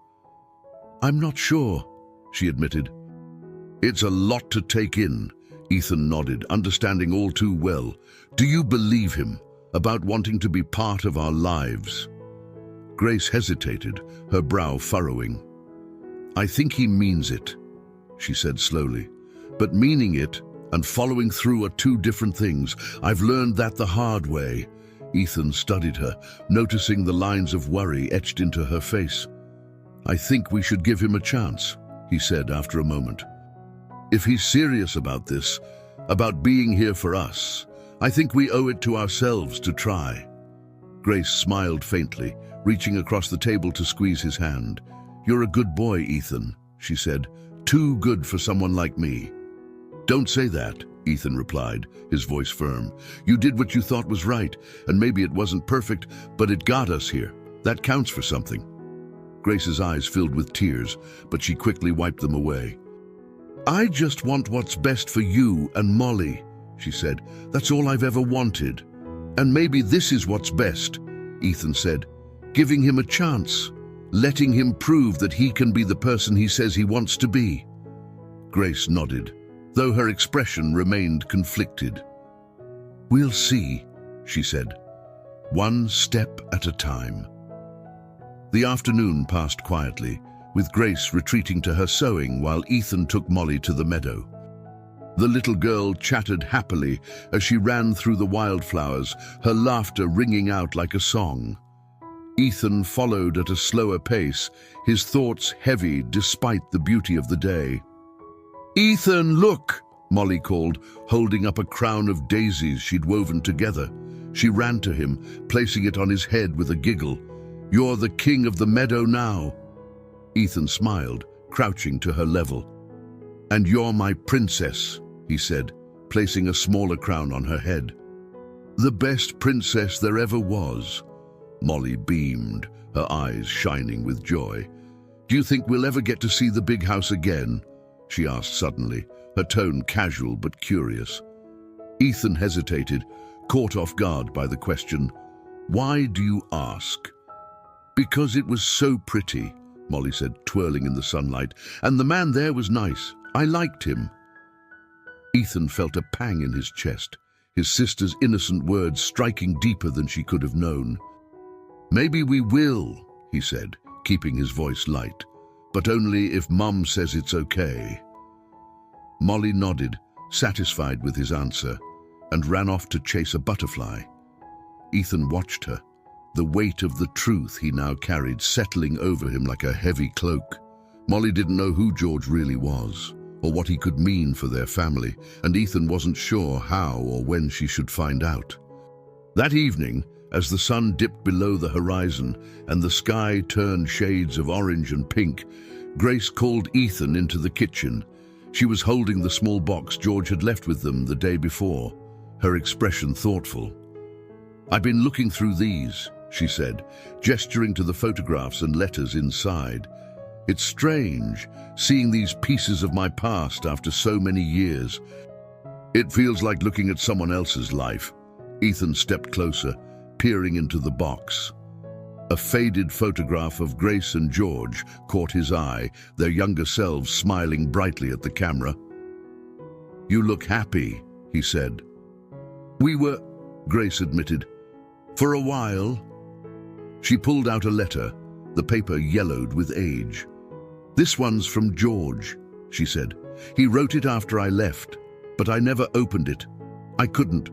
"I'm not sure," she admitted. "It's a lot to take in," Ethan nodded, understanding all too well. "Do you believe him about wanting to be part of our lives?" Grace hesitated, her brow furrowing. "I think he means it," she said slowly. "But meaning it and following through are two different things. I've learned that the hard way." Ethan studied her, noticing the lines of worry etched into her face. "I think we should give him a chance," he said after a moment. "If he's serious about this, about being here for us, I think we owe it to ourselves to try." Grace smiled faintly, reaching across the table to squeeze his hand. "You're a good boy, Ethan," she said. "Too good for someone like me." "Don't say that," Ethan replied, his voice firm. "You did what you thought was right, and maybe it wasn't perfect, but it got us here. That counts for something." Grace's eyes filled with tears, but she quickly wiped them away. "I just want what's best for you and Molly," she said. "That's all I've ever wanted. And maybe this is what's best," Ethan said. "Giving him a chance, letting him prove that he can be the person he says he wants to be." Grace nodded, though her expression remained conflicted. "We'll see," she said, "one step at a time." The afternoon passed quietly, with Grace retreating to her sewing while Ethan took Molly to the meadow. The little girl chattered happily as she ran through the wildflowers, her laughter ringing out like a song. Ethan followed at a slower pace, his thoughts heavy despite the beauty of the day. "Ethan, look!" Molly called, holding up a crown of daisies she'd woven together. She ran to him, placing it on his head with a giggle. "You're the king of the meadow now." Ethan smiled, crouching to her level. "And you're my princess," he said, placing a smaller crown on her head. "The best princess there ever was." Molly beamed, her eyes shining with joy. "Do you think we'll ever get to see the big house again?" she asked suddenly, her tone casual but curious. Ethan hesitated, caught off guard by the question. "Why do you ask?" "Because it was so pretty," Molly said, twirling in the sunlight. "And the man there was nice. I liked him." Ethan felt a pang in his chest, his sister's innocent words striking deeper than she could have known. "Maybe we will," he said, keeping his voice light. "But only if Mum says it's okay." Molly nodded, satisfied with his answer, and ran off to chase a butterfly. Ethan watched her, the weight of the truth he now carried settling over him like a heavy cloak. Molly didn't know who George really was, or what he could mean for their family, and Ethan wasn't sure how or when she should find out. That evening, as the sun dipped below the horizon and the sky turned shades of orange and pink, Grace called Ethan into the kitchen. She was holding the small box George had left with them the day before, her expression thoughtful. "I've been looking through these," she said, gesturing to the photographs and letters inside. "It's strange, seeing these pieces of my past after so many years. It feels like looking at someone else's life." Ethan stepped closer, peering into the box. A faded photograph of Grace and George caught his eye, their younger selves smiling brightly at the camera. "You look happy," he said. "We were," Grace admitted, "for a while." She pulled out a letter, the paper yellowed with age. "This one's from George," she said. "He wrote it after I left, but I never opened it. I couldn't.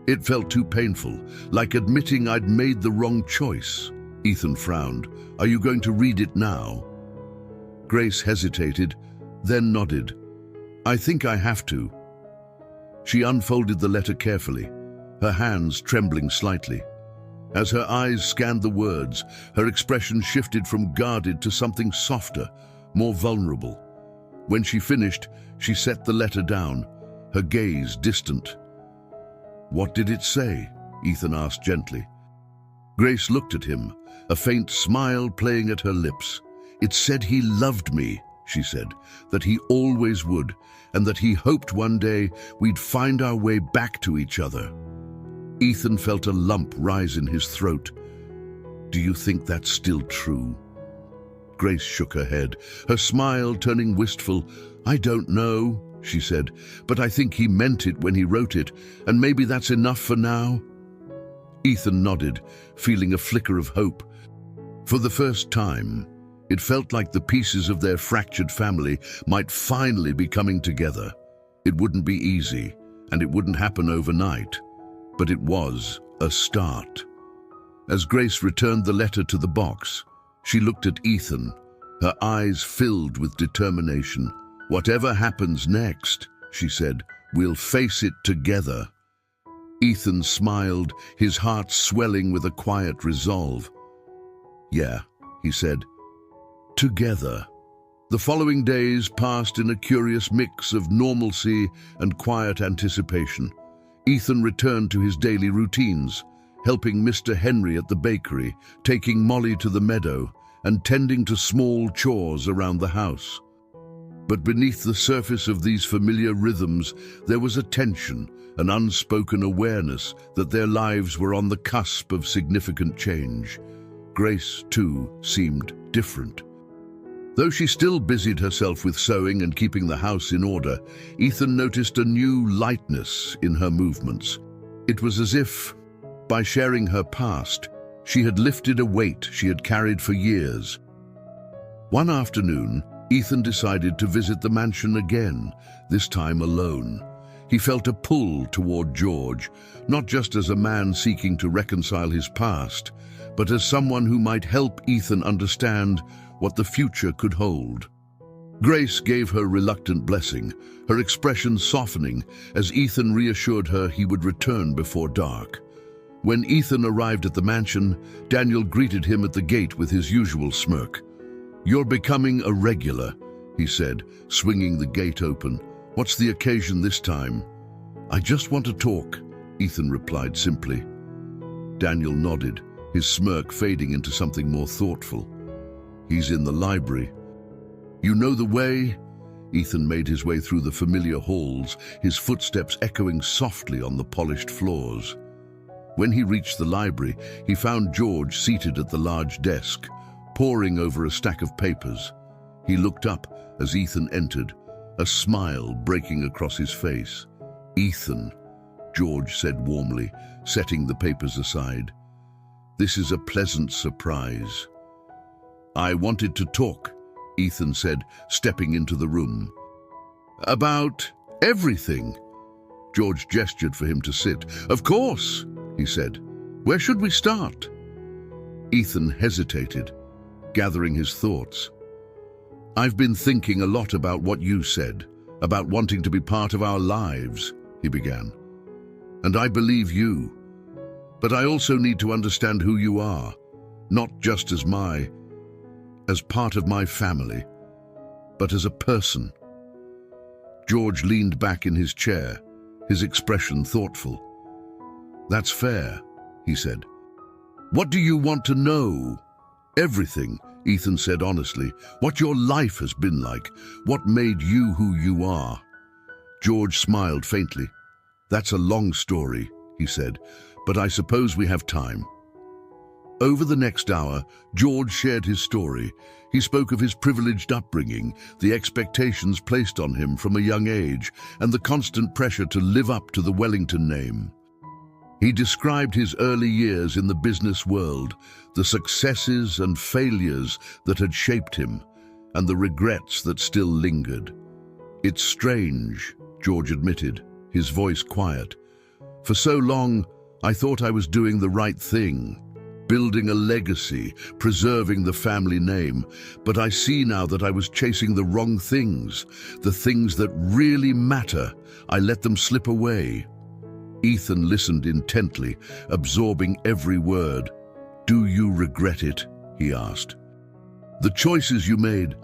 It felt too painful, like admitting I'd made the wrong choice." Ethan frowned. "Are you going to read it now?" Grace hesitated, then nodded. "I think I have to." She unfolded the letter carefully, her hands trembling slightly. As her eyes scanned the words, her expression shifted from guarded to something softer, more vulnerable. When she finished, she set the letter down, her gaze distant. "What did it say?" Ethan asked gently. Grace looked at him, a faint smile playing at her lips. "It said he loved me," she said, "that he always would, and that he hoped one day we'd find our way back to each other." Ethan felt a lump rise in his throat. "Do you think that's still true?" Grace shook her head, her smile turning wistful. "I don't know," she said, "but I think he meant it when he wrote it, and maybe that's enough for now." Ethan nodded, feeling a flicker of hope. For the first time, it felt like the pieces of their fractured family might finally be coming together. It wouldn't be easy, and it wouldn't happen overnight, but it was a start. As Grace returned the letter to the box, she looked at Ethan, her eyes filled with determination. "Whatever happens next," she said, "we'll face it together." Ethan smiled, his heart swelling with a quiet resolve. "Yeah," he said, "together." The following days passed in a curious mix of normalcy and quiet anticipation. Ethan returned to his daily routines, helping Mr. Henry at the bakery, taking Molly to the meadow, and tending to small chores around the house. But beneath the surface of these familiar rhythms, there was a tension, an unspoken awareness that their lives were on the cusp of significant change. Grace, too, seemed different. Though she still busied herself with sewing and keeping the house in order, Ethan noticed a new lightness in her movements. It was as if, by sharing her past, she had lifted a weight she had carried for years. One afternoon, Ethan decided to visit the mansion again, this time alone. He felt a pull toward George, not just as a man seeking to reconcile his past, but as someone who might help Ethan understand what the future could hold. Grace gave her reluctant blessing, her expression softening as Ethan reassured her he would return before dark. When Ethan arrived at the mansion, Daniel greeted him at the gate with his usual smirk. "You're becoming a regular," he said, swinging the gate open. "What's the occasion this time?" "I just want to talk," Ethan replied simply. Daniel nodded, his smirk fading into something more thoughtful. "He's in the library." "You know the way?" Ethan made his way through the familiar halls, his footsteps echoing softly on the polished floors. When he reached the library, he found George seated at the large desk, poring over a stack of papers. He looked up as Ethan entered, a smile breaking across his face. "Ethan," George said warmly, setting the papers aside. "This is a pleasant surprise." "I wanted to talk," Ethan said, stepping into the room. "About everything." George gestured for him to sit. "Of course," he said, Where should we start? Ethan hesitated, gathering his thoughts. I've been thinking a lot about what you said, about wanting to be part of our lives, he began. And I believe you. But I also need to understand who you are, not just as part of my family, but as a person. George leaned back in his chair, his expression thoughtful. That's fair, he said. What do you want to know? Everything, Ethan said honestly. What your life has been like, what made you who you are. George smiled faintly. That's a long story, he said, but I suppose we have time. Over the next hour, George shared his story. He spoke of his privileged upbringing, the expectations placed on him from a young age, and the constant pressure to live up to the Wellington name. He described his early years in the business world, the successes and failures that had shaped him, and the regrets that still lingered. It's strange, George admitted, his voice quiet. For so long, I thought I was doing the right thing, building a legacy, preserving the family name, but I see now that I was chasing the wrong things, the things that really matter. I let them slip away. Ethan listened intently, absorbing every word. Do you regret it? He asked. The choices you made,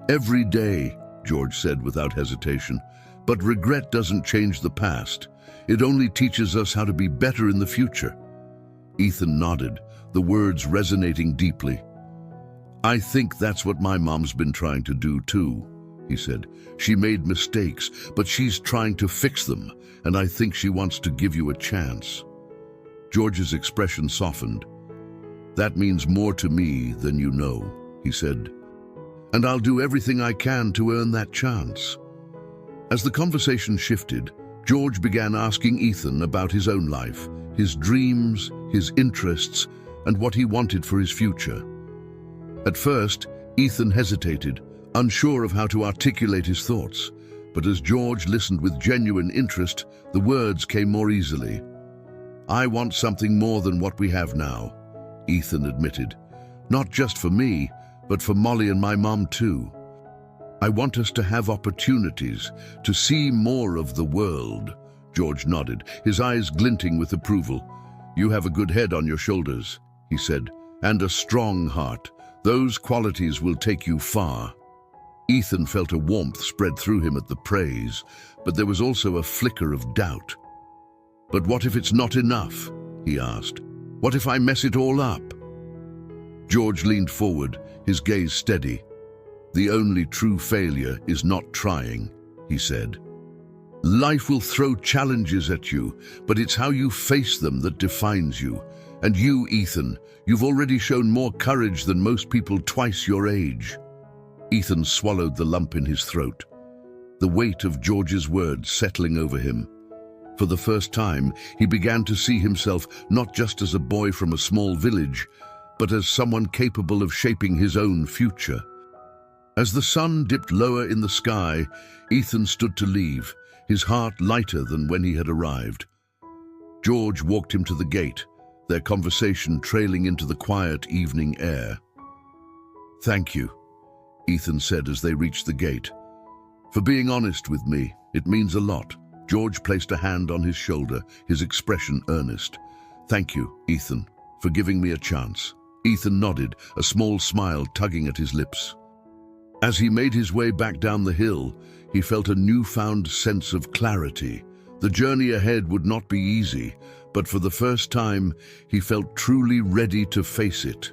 every day, George said without hesitation. But regret doesn't change the past. It only teaches us how to be better in the future. Ethan nodded, the words resonating deeply. I think that's what my mom's been trying to do too, he said. She made mistakes, but she's trying to fix them, and I think she wants to give you a chance. George's expression softened. That means more to me than you know, he said. And I'll do everything I can to earn that chance. As the conversation shifted, George began asking Ethan about his own life, his dreams, his interests, and what he wanted for his future. At first, Ethan hesitated, unsure of how to articulate his thoughts, but as George listened with genuine interest, the words came more easily. I want something more than what we have now, Ethan admitted. Not just for me, but for Molly and my mom too. I want us to have opportunities, to see more of the world. George nodded, his eyes glinting with approval. You have a good head on your shoulders, he said, and a strong heart. Those qualities will take you far. Ethan felt a warmth spread through him at the praise, but there was also a flicker of doubt. But what if it's not enough? He asked. What if I mess it all up? George leaned forward, his gaze steady. The only true failure is not trying, he said. Life will throw challenges at you, but it's how you face them that defines you. And you, Ethan, you've already shown more courage than most people twice your age. Ethan swallowed the lump in his throat, the weight of George's words settling over him. For the first time, he began to see himself not just as a boy from a small village, but as someone capable of shaping his own future. As the sun dipped lower in the sky, Ethan stood to leave, his heart lighter than when he had arrived. George walked him to the gate, their conversation trailing into the quiet evening air. Thank you, Ethan said as they reached the gate. For being honest with me, it means a lot. George placed a hand on his shoulder, his expression earnest. Thank you, Ethan, for giving me a chance. Ethan nodded, a small smile tugging at his lips. As he made his way back down the hill, he felt a newfound sense of clarity. The journey ahead would not be easy, but for the first time, he felt truly ready to face it.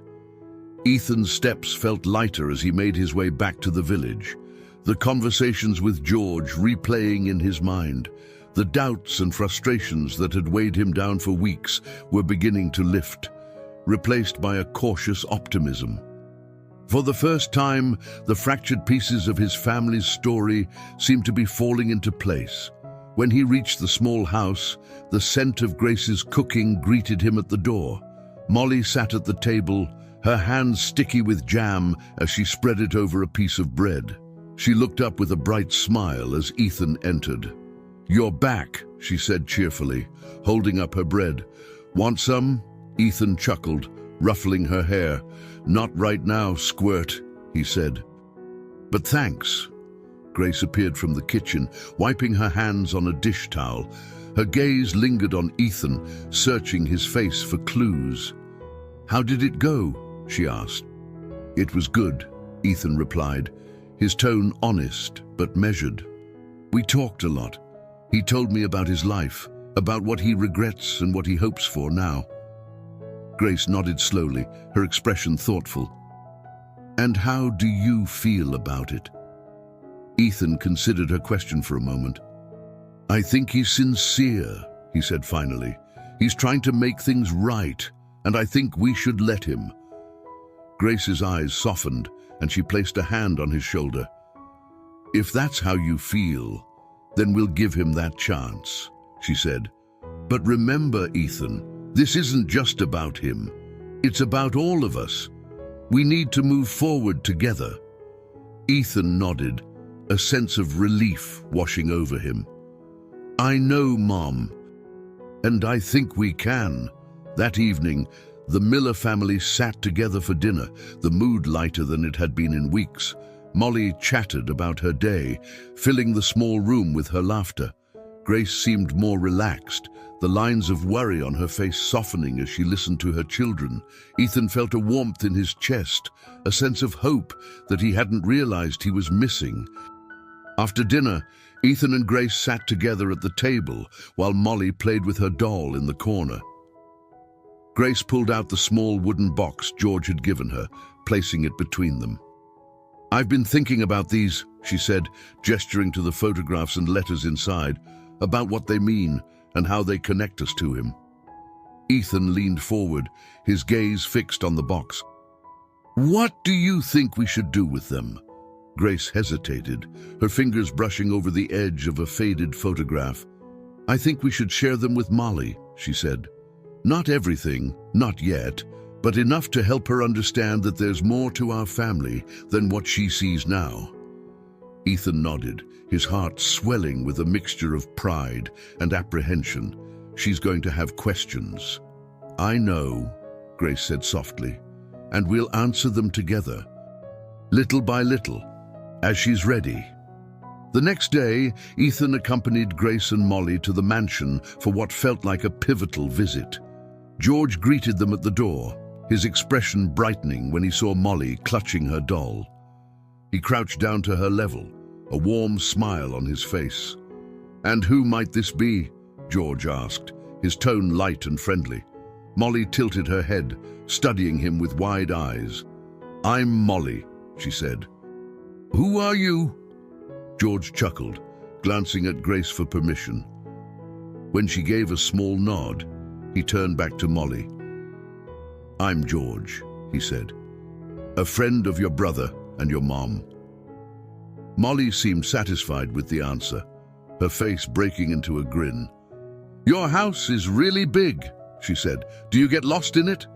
Ethan's steps felt lighter as he made his way back to the village, the conversations with George replaying in his mind. The doubts and frustrations that had weighed him down for weeks were beginning to lift, replaced by a cautious optimism. For the first time, the fractured pieces of his family's story seemed to be falling into place. When he reached the small house, the scent of Grace's cooking greeted him at the door. Molly sat at the table, her hands sticky with jam as she spread it over a piece of bread. She looked up with a bright smile as Ethan entered. "You're back," she said cheerfully, holding up her bread. "Want some?" Ethan chuckled, ruffling her hair. "Not right now, squirt," he said. "But thanks." Grace appeared from the kitchen, wiping her hands on a dish towel. Her gaze lingered on Ethan, searching his face for clues. "How did it go?" she asked. "It was good," Ethan replied, his tone honest but measured. "We talked a lot. He told me about his life, about what he regrets and what he hopes for now." Grace nodded slowly, her expression thoughtful. "And how do you feel about it?" Ethan considered her question for a moment. "I think he's sincere," he said finally. "He's trying to make things right, and I think we should let him." Grace's eyes softened, and she placed a hand on his shoulder. "If that's how you feel, then we'll give him that chance," she said. "But remember, Ethan, this isn't just about him. It's about all of us. We need to move forward together." Ethan nodded, a sense of relief washing over him. "I know, Mom, and I think we can." That evening, the Miller family sat together for dinner, the mood lighter than it had been in weeks. Molly chattered about her day, filling the small room with her laughter. Grace seemed more relaxed, the lines of worry on her face softening as she listened to her children. Ethan felt a warmth in his chest, a sense of hope that he hadn't realized he was missing. After dinner, Ethan and Grace sat together at the table while Molly played with her doll in the corner. Grace pulled out the small wooden box George had given her, placing it between them. "I've been thinking about these," she said, gesturing to the photographs and letters inside, "about what they mean and how they connect us to him." Ethan leaned forward, his gaze fixed on the box. "What do you think we should do with them?" Grace hesitated, her fingers brushing over the edge of a faded photograph. "I think we should share them with Molly," she said. "Not everything, not yet, but enough to help her understand that there's more to our family than what she sees now." Ethan nodded, his heart swelling with a mixture of pride and apprehension. "She's going to have questions." "I know," Grace said softly, "and we'll answer them together, little by little, as she's ready." The next day, Ethan accompanied Grace and Molly to the mansion for what felt like a pivotal visit. George greeted them at the door, his expression brightening when he saw Molly clutching her doll. He crouched down to her level, a warm smile on his face. "And who might this be?" George asked, his tone light and friendly. Molly tilted her head, studying him with wide eyes. "I'm Molly," she said. "Who are you?" George chuckled, glancing at Grace for permission. When she gave a small nod, he turned back to Molly. "I'm George," he said. "A friend of your brother and your mom." Molly seemed satisfied with the answer, her face breaking into a grin. "Your house is really big," she said. "Do you get lost in it?"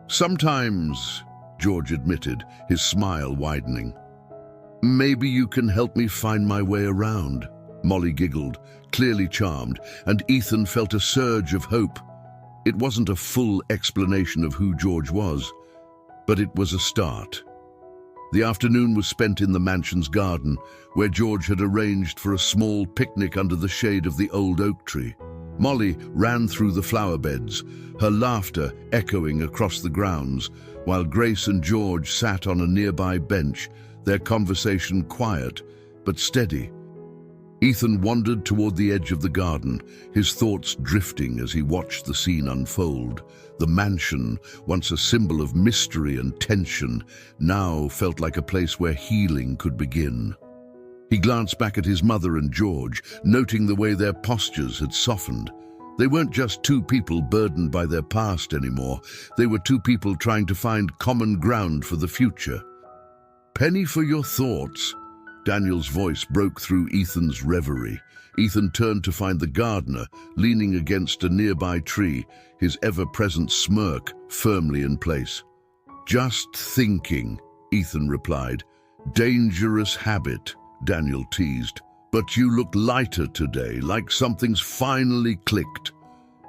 "Sometimes," George admitted, his smile widening. "Maybe you can help me find my way around," Molly giggled, clearly charmed, and Ethan felt a surge of hope. It wasn't a full explanation of who George was, but it was a start. The afternoon was spent in the mansion's garden, where George had arranged for a small picnic under the shade of the old oak tree. Molly ran through the flower beds, her laughter echoing across the grounds, while Grace and George sat on a nearby bench, their conversation quiet but steady. Ethan wandered toward the edge of the garden, his thoughts drifting as he watched the scene unfold. The mansion, once a symbol of mystery and tension, now felt like a place where healing could begin. He glanced back at his mother and George, noting the way their postures had softened. They weren't just two people burdened by their past anymore. They were two people trying to find common ground for the future. "Penny for your thoughts." Daniel's voice broke through Ethan's reverie. Ethan turned to find the gardener, leaning against a nearby tree, his ever-present smirk firmly in place. "Just thinking," Ethan replied. "Dangerous habit," Daniel teased. "But you look lighter today, like something's finally clicked."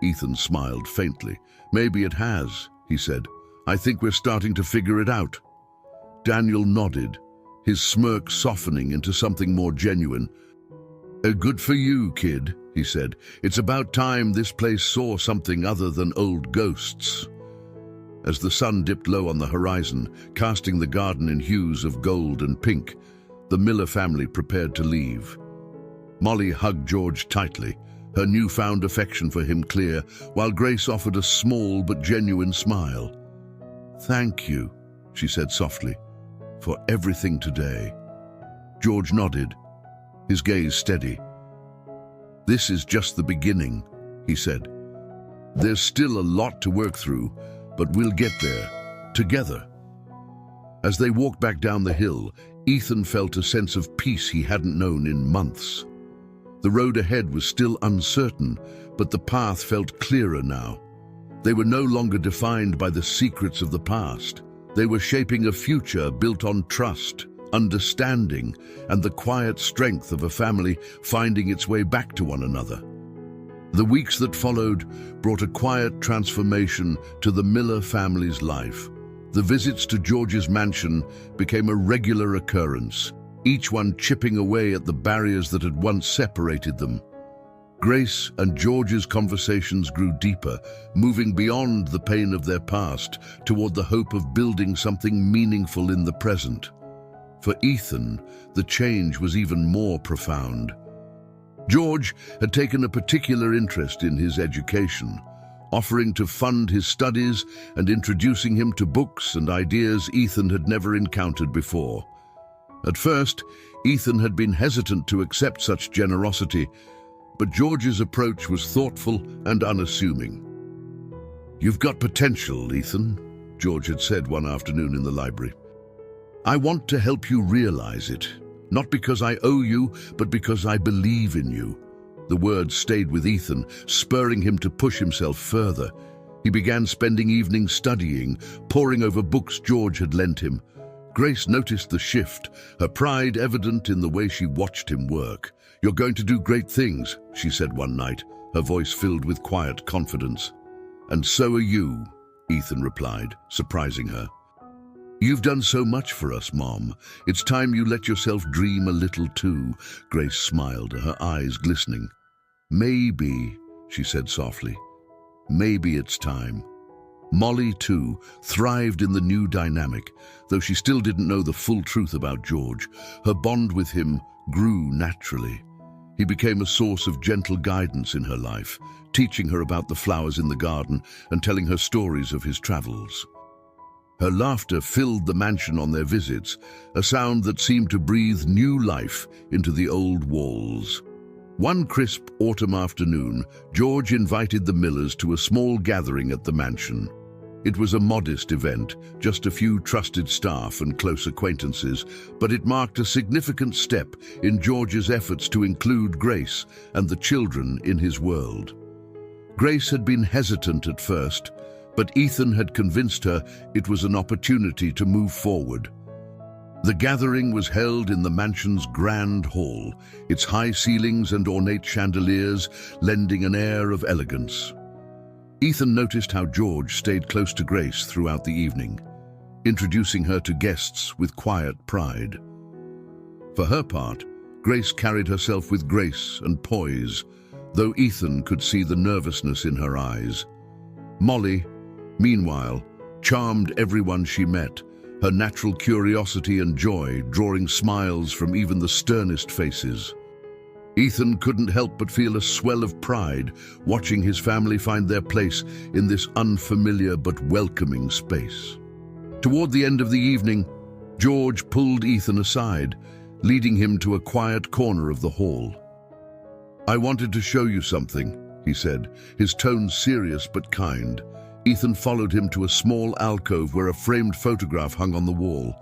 Ethan smiled faintly, Maybe it has, he said. I think we're starting to figure it out. Daniel nodded, his smirk softening into something more genuine. Good for you, kid, he said. It's about time this place saw something other than old ghosts. As the sun dipped low on the horizon, casting the garden in hues of gold and pink, the Miller family prepared to leave. Molly hugged George tightly, her newfound affection for him clear, while Grace offered a small but genuine smile. "Thank you," she said softly, "for everything today." George nodded, his gaze steady. "This is just the beginning," he said. "There's still a lot to work through, but we'll get there, together." As they walked back down the hill, Ethan felt a sense of peace he hadn't known in months. The road ahead was still uncertain, but the path felt clearer now. They were no longer defined by the secrets of the past. They were shaping a future built on trust, understanding, and the quiet strength of a family finding its way back to one another. The weeks that followed brought a quiet transformation to the Miller family's life. The visits to George's mansion became a regular occurrence, each one chipping away at the barriers that had once separated them. Grace and George's conversations grew deeper, moving beyond the pain of their past toward the hope of building something meaningful in the present. For Ethan, the change was even more profound. George had taken a particular interest in his education, offering to fund his studies and introducing him to books and ideas Ethan had never encountered before. At first, Ethan had been hesitant to accept such generosity, but George's approach was thoughtful and unassuming. "You've got potential, Ethan," George had said one afternoon in the library. "I want to help you realize it, not because I owe you, but because I believe in you." The words stayed with Ethan, spurring him to push himself further. He began spending evenings studying, poring over books George had lent him. Grace noticed the shift, her pride evident in the way she watched him work. "You're going to do great things," she said one night, her voice filled with quiet confidence. "And so are you," Ethan replied, surprising her. "You've done so much for us, Mom. It's time you let yourself dream a little too." Grace smiled, her eyes glistening. "Maybe," she said softly, "maybe it's time." Molly, too, thrived in the new dynamic, though she still didn't know the full truth about George. Her bond with him grew naturally. He became a source of gentle guidance in her life, teaching her about the flowers in the garden and telling her stories of his travels. Her laughter filled the mansion on their visits, a sound that seemed to breathe new life into the old walls. One crisp autumn afternoon, George invited the Millers to a small gathering at the mansion. It was a modest event, just a few trusted staff and close acquaintances, but it marked a significant step in George's efforts to include Grace and the children in his world. Grace had been hesitant at first, but Ethan had convinced her it was an opportunity to move forward. The gathering was held in the mansion's grand hall, its high ceilings and ornate chandeliers lending an air of elegance. Ethan noticed how George stayed close to Grace throughout the evening, introducing her to guests with quiet pride. For her part, Grace carried herself with grace and poise, though Ethan could see the nervousness in her eyes. Molly, meanwhile, charmed everyone she met, her natural curiosity and joy drawing smiles from even the sternest faces. Ethan couldn't help but feel a swell of pride watching his family find their place in this unfamiliar but welcoming space. Toward the end of the evening, George pulled Ethan aside, leading him to a quiet corner of the hall. "I wanted to show you something," he said, his tone serious but kind. Ethan followed him to a small alcove where a framed photograph hung on the wall.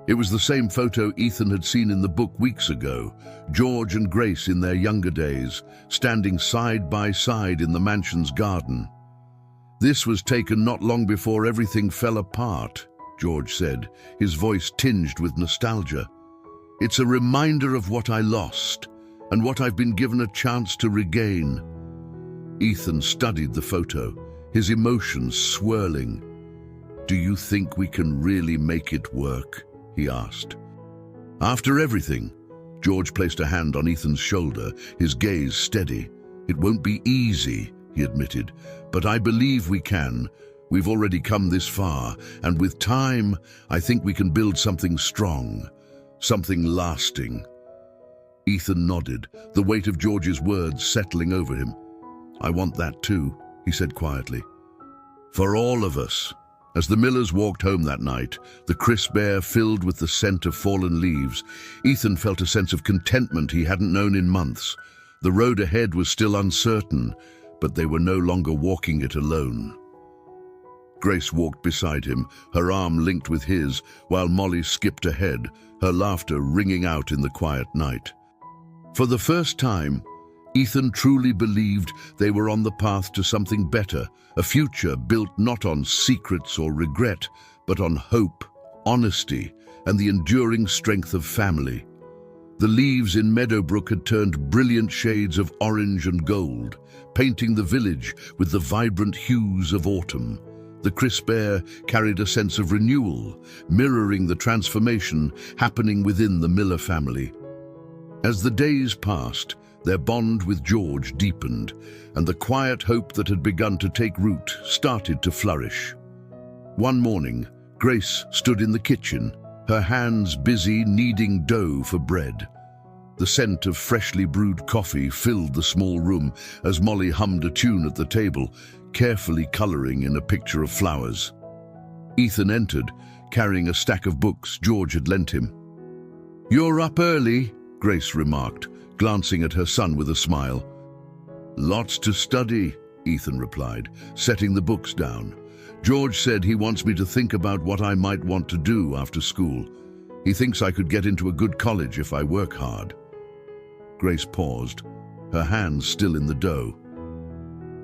It was the same photo Ethan had seen in the book weeks ago, George and Grace in their younger days, standing side by side in the mansion's garden. "This was taken not long before everything fell apart," George said, his voice tinged with nostalgia. "It's a reminder of what I lost and what I've been given a chance to regain." Ethan studied the photo, his emotions swirling. "Do you think we can really make it work?" he asked. "After everything," George placed a hand on Ethan's shoulder, his gaze steady. "It won't be easy," he admitted, "but I believe we can. We've already come this far, and with time, I think we can build something strong, something lasting." Ethan nodded, the weight of George's words settling over him. "I want that too," he said quietly. "For all of us." As the Millers walked home that night, the crisp air filled with the scent of fallen leaves, Ethan felt a sense of contentment he hadn't known in months. The road ahead was still uncertain, but they were no longer walking it alone. Grace walked beside him, her arm linked with his, while Molly skipped ahead, her laughter ringing out in the quiet night. For the first time, Ethan truly believed they were on the path to something better, a future built not on secrets or regret, but on hope, honesty, and the enduring strength of family. The leaves in Meadowbrook had turned brilliant shades of orange and gold, painting the village with the vibrant hues of autumn. The crisp air carried a sense of renewal, mirroring the transformation happening within the Miller family. As the days passed, their bond with George deepened, and the quiet hope that had begun to take root started to flourish. One morning, Grace stood in the kitchen, her hands busy kneading dough for bread. The scent of freshly brewed coffee filled the small room as Molly hummed a tune at the table, carefully coloring in a picture of flowers. Ethan entered, carrying a stack of books George had lent him. "You're up early," Grace remarked, glancing at her son with a smile. "Lots to study," Ethan replied, setting the books down. "George said he wants me to think about what I might want to do after school. He thinks I could get into a good college if I work hard." Grace paused, her hands still in the dough.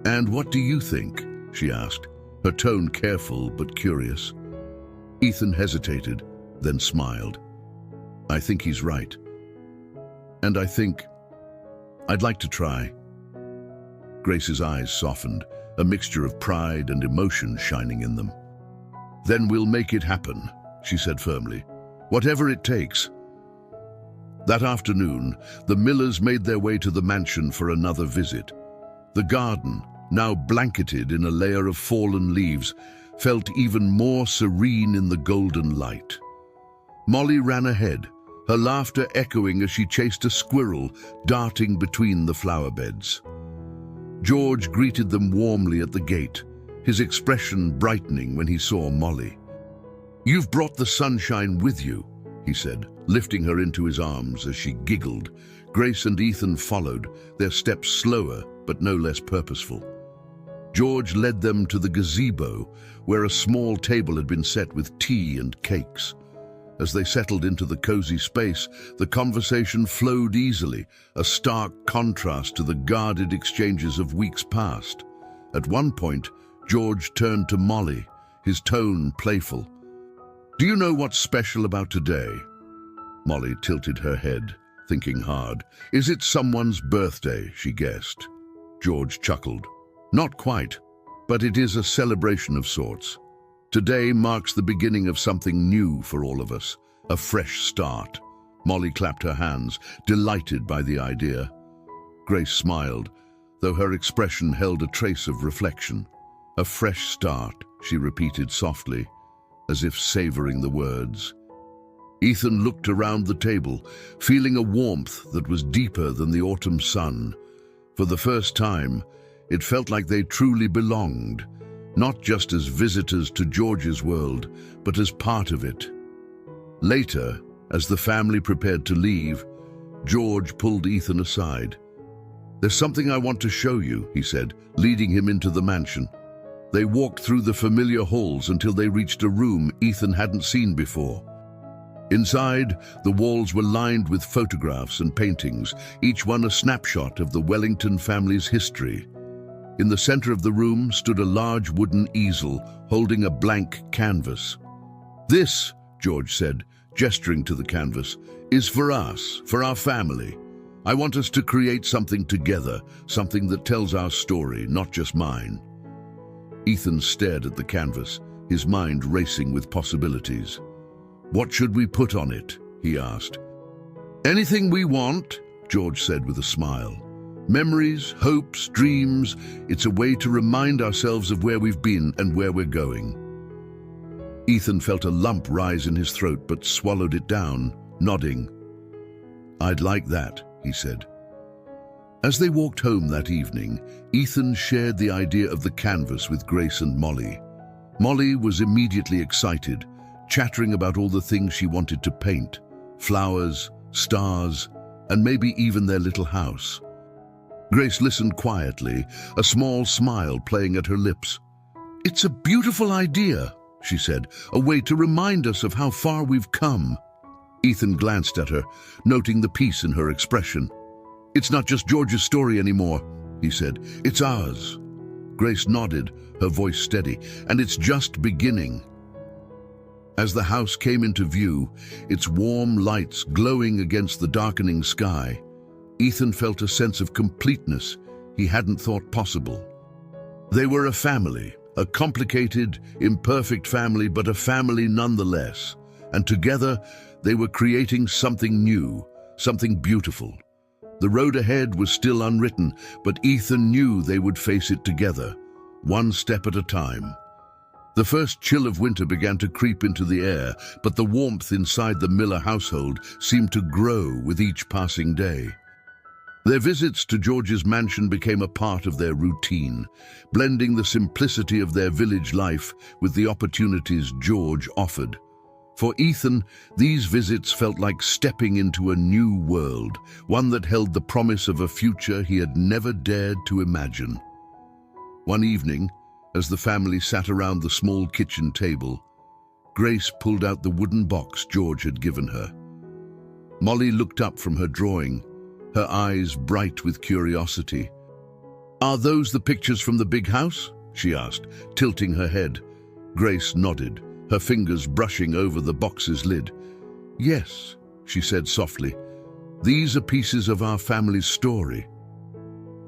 "And what do you think?" she asked, her tone careful but curious. Ethan hesitated, then smiled. "I think he's right. And I think I'd like to try." Grace's eyes softened, a mixture of pride and emotion shining in them. "Then we'll make it happen," she said firmly. "Whatever it takes." That afternoon, the Millers made their way to the mansion for another visit. The garden, now blanketed in a layer of fallen leaves, felt even more serene in the golden light. Molly ran ahead, her laughter echoing as she chased a squirrel darting between the flower beds. George greeted them warmly at the gate, his expression brightening when he saw Molly. "You've brought the sunshine with you," he said, lifting her into his arms as she giggled. Grace and Ethan followed, their steps slower but no less purposeful. George led them to the gazebo, where a small table had been set with tea and cakes. As they settled into the cozy space, the conversation flowed easily, a stark contrast to the guarded exchanges of weeks past. At one point, George turned to Molly, his tone playful. "Do you know what's special about today?" Molly tilted her head, thinking hard. "Is it someone's birthday?" she guessed. George chuckled. "Not quite, but it is a celebration of sorts. Today marks the beginning of something new for all of us, a fresh start." Molly clapped her hands, delighted by the idea. Grace smiled, though her expression held a trace of reflection. "A fresh start," she repeated softly, as if savoring the words. Ethan looked around the table, feeling a warmth that was deeper than the autumn sun. For the first time, it felt like they truly belonged, not just as visitors to George's world, but as part of it. Later, as the family prepared to leave, George pulled Ethan aside. "There's something I want to show you," he said, leading him into the mansion. They walked through the familiar halls until they reached a room Ethan hadn't seen before. Inside, the walls were lined with photographs and paintings, each one a snapshot of the Wellington family's history. In the center of the room stood a large wooden easel holding a blank canvas. "This," George said, gesturing to the canvas, "is for us, for our family. I want us to create something together, something that tells our story, not just mine." Ethan stared at the canvas, his mind racing with possibilities. "What should we put on it?" he asked. "Anything we want," George said with a smile. "Memories, hopes, dreams. It's a way to remind ourselves of where we've been and where we're going." Ethan felt a lump rise in his throat but swallowed it down, nodding. "I'd like that," he said. As they walked home that evening, Ethan shared the idea of the canvas with Grace and Molly. Molly was immediately excited, chattering about all the things she wanted to paint: flowers, stars, and maybe even their little house. Grace listened quietly, a small smile playing at her lips. "It's a beautiful idea," she said, "a way to remind us of how far we've come." Ethan glanced at her, noting the peace in her expression. "It's not just George's story anymore," he said. "It's ours." Grace nodded, her voice steady. "And it's just beginning." As the house came into view, its warm lights glowing against the darkening sky, Ethan felt a sense of completeness he hadn't thought possible. They were a family, a complicated, imperfect family, but a family nonetheless. And together, they were creating something new, something beautiful. The road ahead was still unwritten, but Ethan knew they would face it together, one step at a time. The first chill of winter began to creep into the air, but the warmth inside the Miller household seemed to grow with each passing day. Their visits to George's mansion became a part of their routine, blending the simplicity of their village life with the opportunities George offered. For Ethan, these visits felt like stepping into a new world, one that held the promise of a future he had never dared to imagine. One evening, as the family sat around the small kitchen table, Grace pulled out the wooden box George had given her. Molly looked up from her drawing, her eyes bright with curiosity. "Are those the pictures from the big house?" she asked, tilting her head. Grace nodded, her fingers brushing over the box's lid. "Yes," she said softly, "these are pieces of our family's story."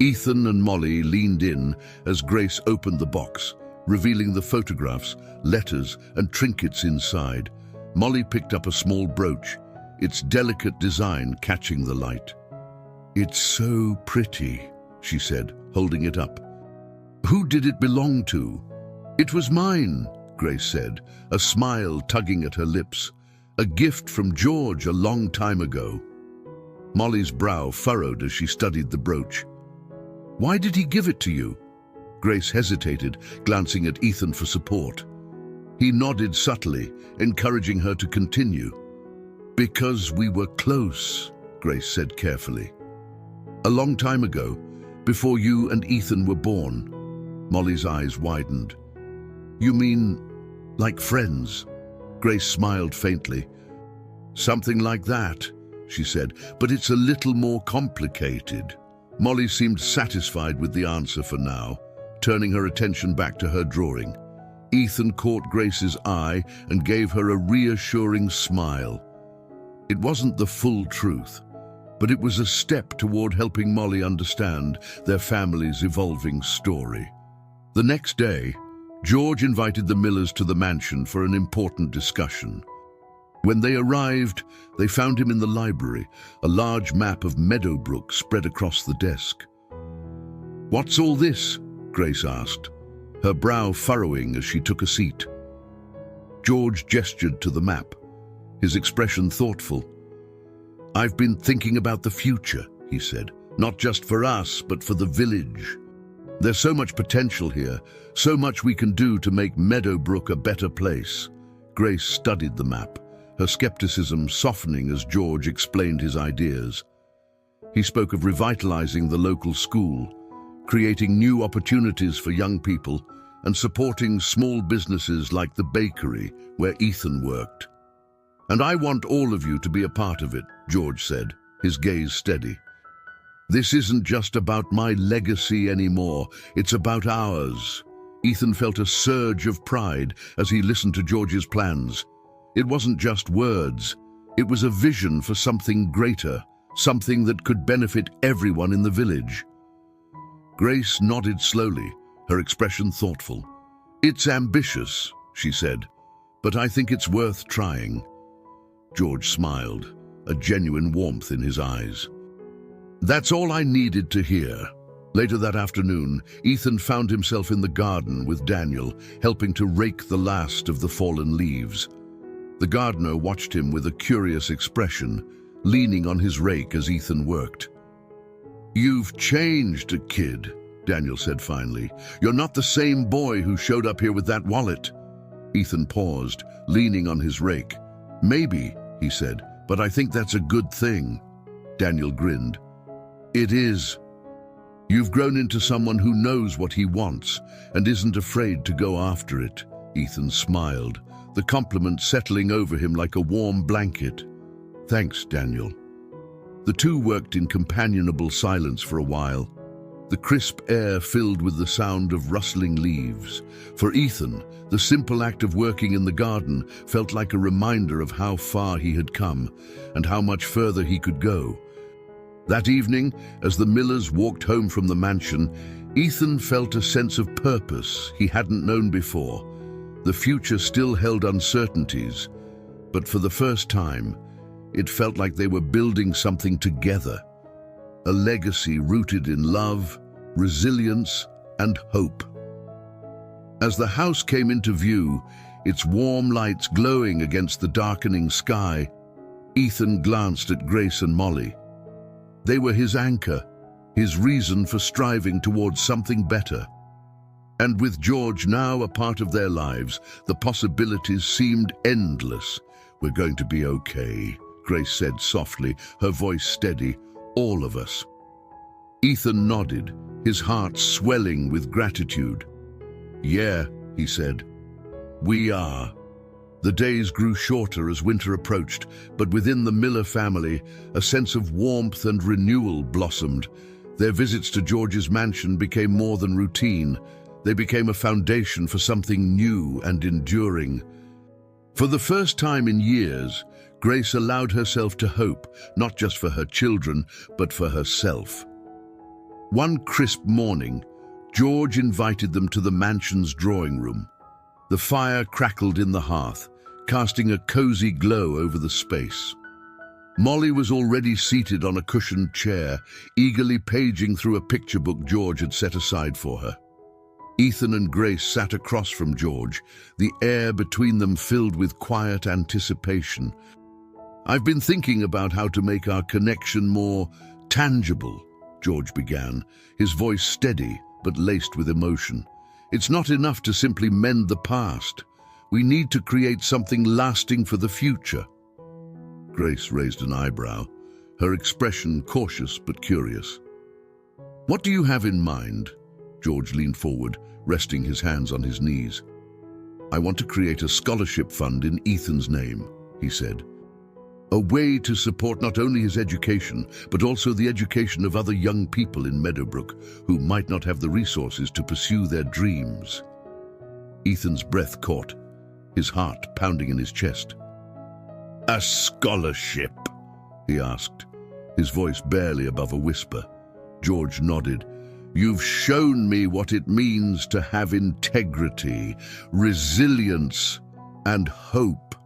Ethan and Molly leaned in as Grace opened the box, revealing the photographs, letters, and trinkets inside. Molly picked up a small brooch, its delicate design catching the light. "It's so pretty," she said, holding it up. "Who did it belong to?" "It was mine," Grace said, a smile tugging at her lips. "A gift from George a long time ago." Molly's brow furrowed as she studied the brooch. "Why did he give it to you?" Grace hesitated, glancing at Ethan for support. He nodded subtly, encouraging her to continue. "Because we were close," Grace said carefully. "A long time ago, before you and Ethan were born." Molly's eyes widened. "You mean, like friends?" Grace smiled faintly. "Something like that," she said, "but it's a little more complicated." Molly seemed satisfied with the answer for now, turning her attention back to her drawing. Ethan caught Grace's eye and gave her a reassuring smile. It wasn't the full truth, but it was a step toward helping Molly understand their family's evolving story. The next day, George invited the Millers to the mansion for an important discussion. When they arrived, they found him in the library, a large map of Meadowbrook spread across the desk. "What's all this?" Grace asked, her brow furrowing as she took a seat. George gestured to the map, his expression thoughtful. "I've been thinking about the future," he said, "not just for us, but for the village. There's so much potential here, so much we can do to make Meadowbrook a better place." Grace studied the map, her skepticism softening as George explained his ideas. He spoke of revitalizing the local school, creating new opportunities for young people, and supporting small businesses like the bakery where Ethan worked. "And I want all of you to be a part of it," George said, his gaze steady. "This isn't just about my legacy anymore, it's about ours." Ethan felt a surge of pride as he listened to George's plans. It wasn't just words, it was a vision for something greater, something that could benefit everyone in the village. Grace nodded slowly, her expression thoughtful. "It's ambitious," she said, "but I think it's worth trying." George smiled, a genuine warmth in his eyes. That's all I needed to hear. Later that afternoon, Ethan found himself in the garden with Daniel, helping to rake the last of the fallen leaves. The gardener watched him with a curious expression, leaning on his rake as Ethan worked. "You've changed, kid," Daniel said finally. "You're not the same boy who showed up here with that wallet." Ethan paused, leaning on his rake. "Maybe," he said, "but I think that's a good thing." Daniel grinned. "It is. You've grown into someone who knows what he wants and isn't afraid to go after it." Ethan smiled, the compliment settling over him like a warm blanket. "Thanks, Daniel." The two worked in companionable silence for a while, the crisp air filled with the sound of rustling leaves. For Ethan, the simple act of working in the garden felt like a reminder of how far he had come and how much further he could go. That evening, as the Millers walked home from the mansion, Ethan felt a sense of purpose he hadn't known before. The future still held uncertainties, but for the first time, it felt like they were building something together. A legacy rooted in love, resilience, and hope. As the house came into view, its warm lights glowing against the darkening sky, Ethan glanced at Grace and Molly. They were his anchor, his reason for striving towards something better. And with George now a part of their lives, the possibilities seemed endless. "We're going to be okay," Grace said softly, her voice steady. "All of us." Ethan nodded, his heart swelling with gratitude. "Yeah," he said, "we are." The days grew shorter as winter approached, but within the Miller family, a sense of warmth and renewal blossomed. Their visits to George's mansion became more than routine. They became a foundation for something new and enduring. For the first time in years, Grace allowed herself to hope, not just for her children, but for herself. One crisp morning, George invited them to the mansion's drawing room. The fire crackled in the hearth, casting a cozy glow over the space. Molly was already seated on a cushioned chair, eagerly paging through a picture book George had set aside for her. Ethan and Grace sat across from George, the air between them filled with quiet anticipation. "I've been thinking about how to make our connection more tangible," George began, his voice steady but laced with emotion. "It's not enough to simply mend the past. We need to create something lasting for the future." Grace raised an eyebrow, her expression cautious but curious. "What do you have in mind?" George leaned forward, resting his hands on his knees. "I want to create a scholarship fund in Ethan's name," he said. "A way to support not only his education, but also the education of other young people in Meadowbrook who might not have the resources to pursue their dreams." Ethan's breath caught, his heart pounding in his chest. "A scholarship?" he asked, his voice barely above a whisper. George nodded. "You've shown me what it means to have integrity, resilience, and hope.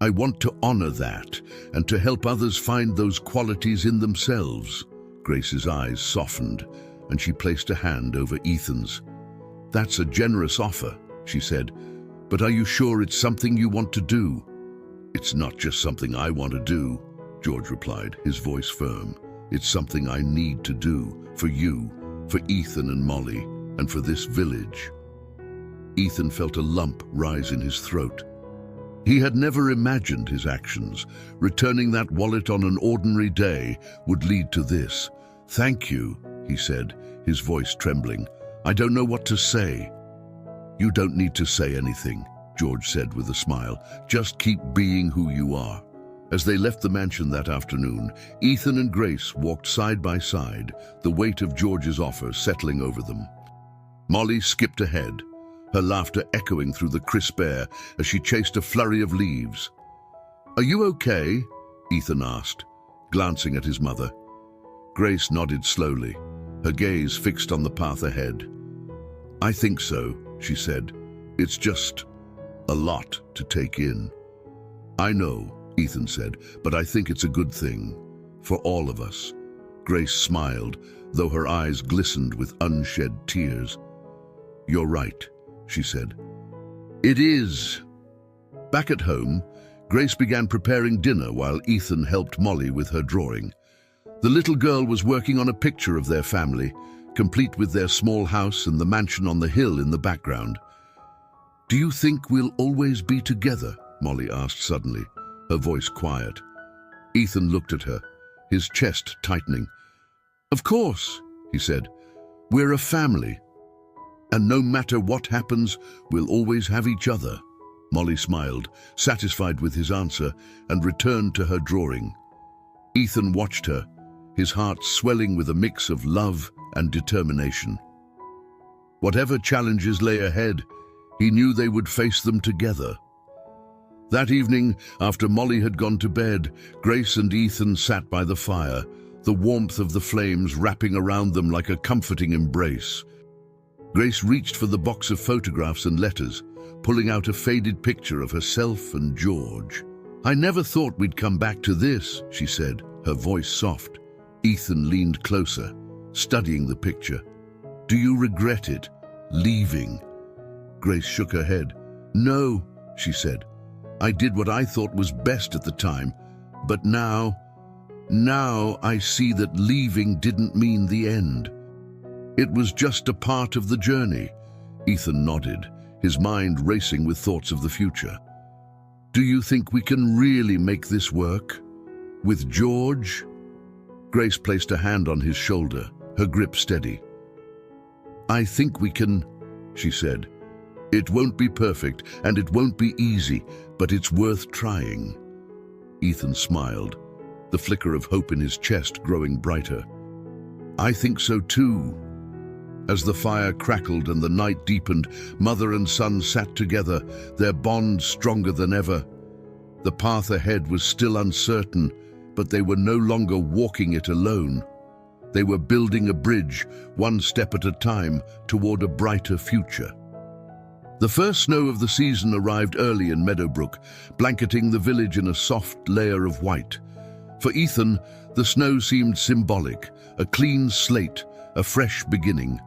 I want to honor that and to help others find those qualities in themselves." Grace's eyes softened, and she placed a hand over Ethan's. "That's a generous offer," she said, "but are you sure it's something you want to do?" "It's not just something I want to do," George replied, his voice firm. "It's something I need to do, for you, for Ethan and Molly, and for this village." Ethan felt a lump rise in his throat. He had never imagined his actions, returning that wallet on an ordinary day, would lead to this. "Thank you," he said, his voice trembling. "I don't know what to say." "You don't need to say anything," George said with a smile. "Just keep being who you are." As they left the mansion that afternoon, Ethan and Grace walked side by side, the weight of George's offer settling over them. Molly skipped ahead, her laughter echoing through the crisp air as she chased a flurry of leaves. "Are you okay?" Ethan asked, glancing at his mother. Grace nodded slowly, her gaze fixed on the path ahead. "I think so," she said, It's just a lot to take in. I know, Ethan said, but I think it's a good thing. For all of us. Grace smiled, though her eyes glistened with unshed tears. You're right, she said. It is. Back at home, Grace began preparing dinner while Ethan helped Molly with her drawing. The little girl was working on a picture of their family, complete with their small house and the mansion on the hill in the background. Do you think we'll always be together? Molly asked suddenly, her voice quiet. Ethan looked at her, his chest tightening. Of course, he said. We're a family. And no matter what happens, we'll always have each other. Molly smiled, satisfied with his answer, and returned to her drawing. Ethan watched her, his heart swelling with a mix of love and determination. Whatever challenges lay ahead, he knew they would face them together. That evening, after Molly had gone to bed, Grace and Ethan sat by the fire, the warmth of the flames wrapping around them like a comforting embrace. Grace reached for the box of photographs and letters, pulling out a faded picture of herself and George. I never thought we'd come back to this, she said, her voice soft. Ethan leaned closer, studying the picture. Do you regret it, leaving? Grace shook her head. No, she said. I did what I thought was best at the time, but now I see that leaving didn't mean the end. It was just a part of the journey. Ethan nodded, his mind racing with thoughts of the future. Do you think we can really make this work? With George? Grace placed a hand on his shoulder, her grip steady. I think we can, she said. It won't be perfect, and it won't be easy, but it's worth trying. Ethan smiled, the flicker of hope in his chest growing brighter. I think so too. As the fire crackled and the night deepened, mother and son sat together, their bond stronger than ever. The path ahead was still uncertain, but they were no longer walking it alone. They were building a bridge, one step at a time, toward a brighter future. The first snow of the season arrived early in Meadowbrook, blanketing the village in a soft layer of white. For Ethan, the snow seemed symbolic, a clean slate, a fresh beginning.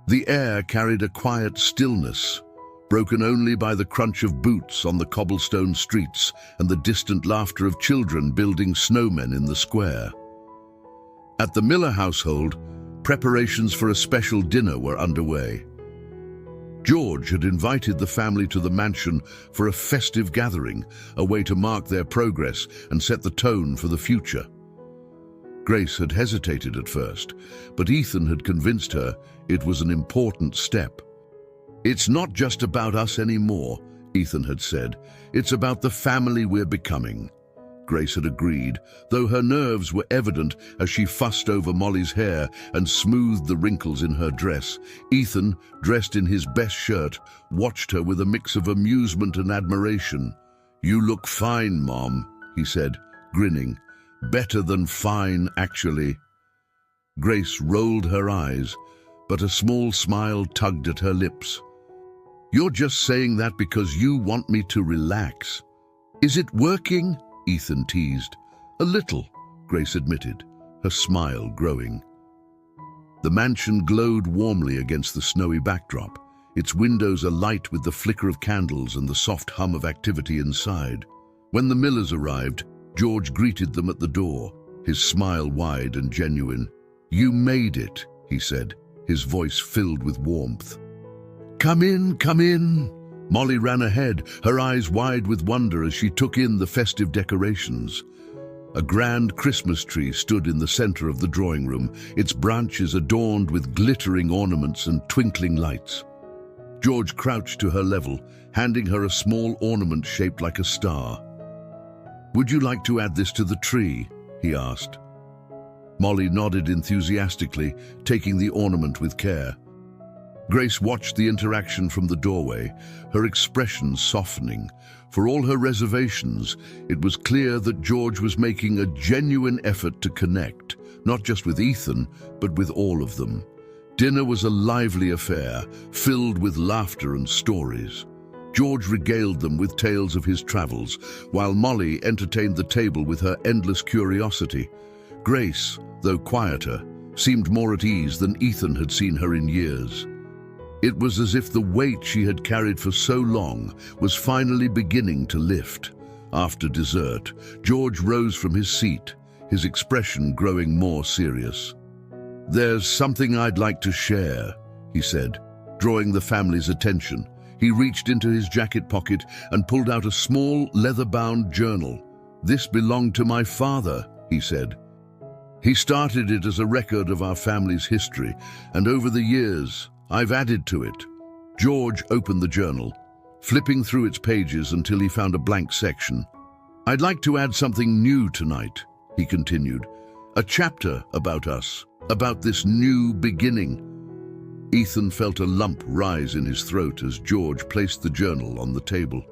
The air carried a quiet stillness, broken only by the crunch of boots on the cobblestone streets and the distant laughter of children building snowmen in the square. At the Miller household, preparations for a special dinner were underway. George had invited the family to the mansion for a festive gathering, a way to mark their progress and set the tone for the future. Grace had hesitated at first, but Ethan had convinced her it was an important step. It's not just about us anymore, Ethan had said. It's about the family we're becoming. Grace had agreed, though her nerves were evident as she fussed over Molly's hair and smoothed the wrinkles in her dress. Ethan, dressed in his best shirt, watched her with a mix of amusement and admiration. You look fine, Mom, he said, grinning. Better than fine, actually. Grace rolled her eyes, but a small smile tugged at her lips. You're just saying that because you want me to relax. Is it working? Ethan teased. A little, Grace admitted, her smile growing. The mansion glowed warmly against the snowy backdrop, its windows alight with the flicker of candles and the soft hum of activity inside. When the Millers arrived, George greeted them at the door, his smile wide and genuine. You made it, he said, his voice filled with warmth. Come in, come in. Molly ran ahead, her eyes wide with wonder as she took in the festive decorations. A grand Christmas tree stood in the center of the drawing room, its branches adorned with glittering ornaments and twinkling lights. George crouched to her level, handing her a small ornament shaped like a star. Would you like to add this to the tree? He asked. Molly nodded enthusiastically, taking the ornament with care. Grace watched the interaction from the doorway, her expression softening. For all her reservations, it was clear that George was making a genuine effort to connect, not just with Ethan, but with all of them. Dinner was a lively affair, filled with laughter and stories. George regaled them with tales of his travels, while Molly entertained the table with her endless curiosity. Grace, though quieter, seemed more at ease than Ethan had seen her in years. It was as if the weight she had carried for so long was finally beginning to lift. After dessert, George rose from his seat, his expression growing more serious. "There's something I'd like to share," he said, drawing the family's attention. He reached into his jacket pocket and pulled out a small, leather-bound journal. "This belonged to my father," he said. "He started it as a record of our family's history, and over the years, I've added to it." George opened the journal, flipping through its pages until he found a blank section. "I'd like to add something new tonight," he continued. "A chapter about us, about this new beginning." Ethan felt a lump rise in his throat as George placed the journal on the table.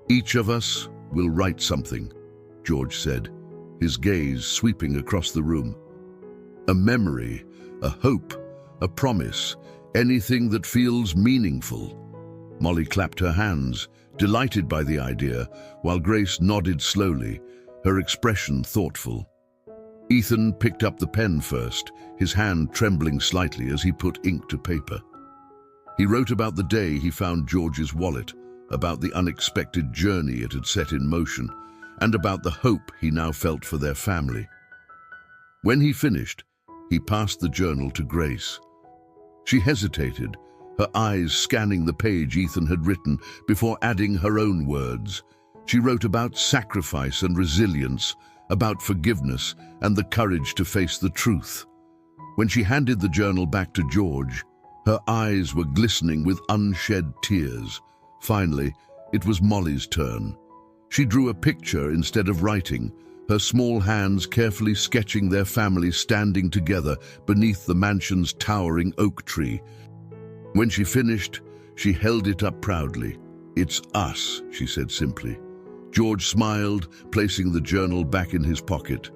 "Each of us will write something," George said, his gaze sweeping across the room. "A memory, a hope, a promise, anything that feels meaningful." Molly clapped her hands, delighted by the idea, while Grace nodded slowly, her expression thoughtful. Ethan picked up the pen first, his hand trembling slightly as he put ink to paper. He wrote about the day he found George's wallet, about the unexpected journey it had set in motion, and about the hope he now felt for their family. When he finished, he passed the journal to Grace. She hesitated, her eyes scanning the page Ethan had written before adding her own words. She wrote about sacrifice and resilience, about forgiveness and the courage to face the truth. When she handed the journal back to George, her eyes were glistening with unshed tears. Finally, it was Molly's turn. She drew a picture instead of writing, her small hands carefully sketching their family standing together beneath the mansion's towering oak tree. When she finished, she held it up proudly. "It's us," she said simply. George smiled, placing the journal back in his pocket.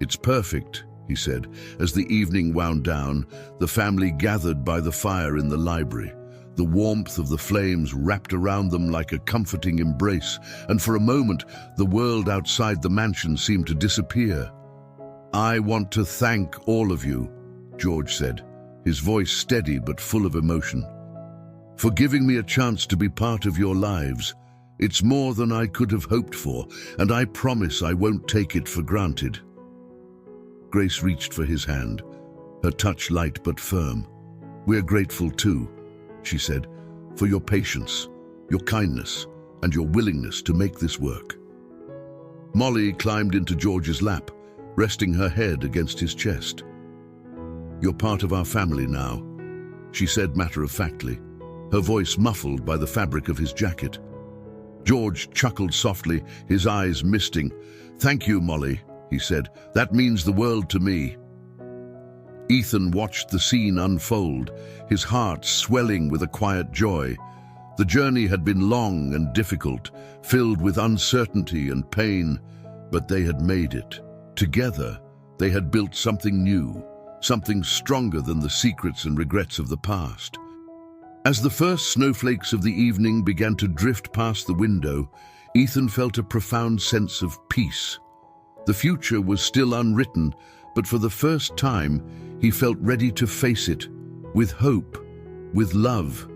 "It's perfect," he said. As the evening wound down, the family gathered by the fire in the library. The warmth of the flames wrapped around them like a comforting embrace, and for a moment, the world outside the mansion seemed to disappear. "I want to thank all of you," George said, his voice steady but full of emotion, "for giving me a chance to be part of your lives. It's more than I could have hoped for, and I promise I won't take it for granted." Grace reached for his hand, her touch light but firm. "We're grateful too," she said, "for your patience, your kindness, and your willingness to make this work." Molly climbed into George's lap, resting her head against his chest. "You're part of our family now," she said matter-of-factly, her voice muffled by the fabric of his jacket. George chuckled softly, his eyes misting. "Thank you, Molly," he said. "That means the world to me." Ethan watched the scene unfold, his heart swelling with a quiet joy. The journey had been long and difficult, filled with uncertainty and pain, but they had made it. Together, they had built something new, something stronger than the secrets and regrets of the past. As the first snowflakes of the evening began to drift past the window, Ethan felt a profound sense of peace. The future was still unwritten, but for the first time, he felt ready to face it, with hope, with love,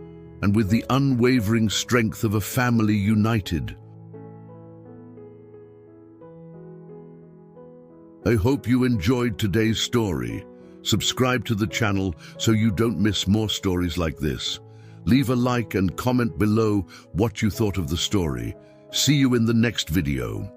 and with the unwavering strength of a family united. I hope you enjoyed today's story. Subscribe to the channel so you don't miss more stories like this. Leave a like and comment below what you thought of the story. See you in the next video.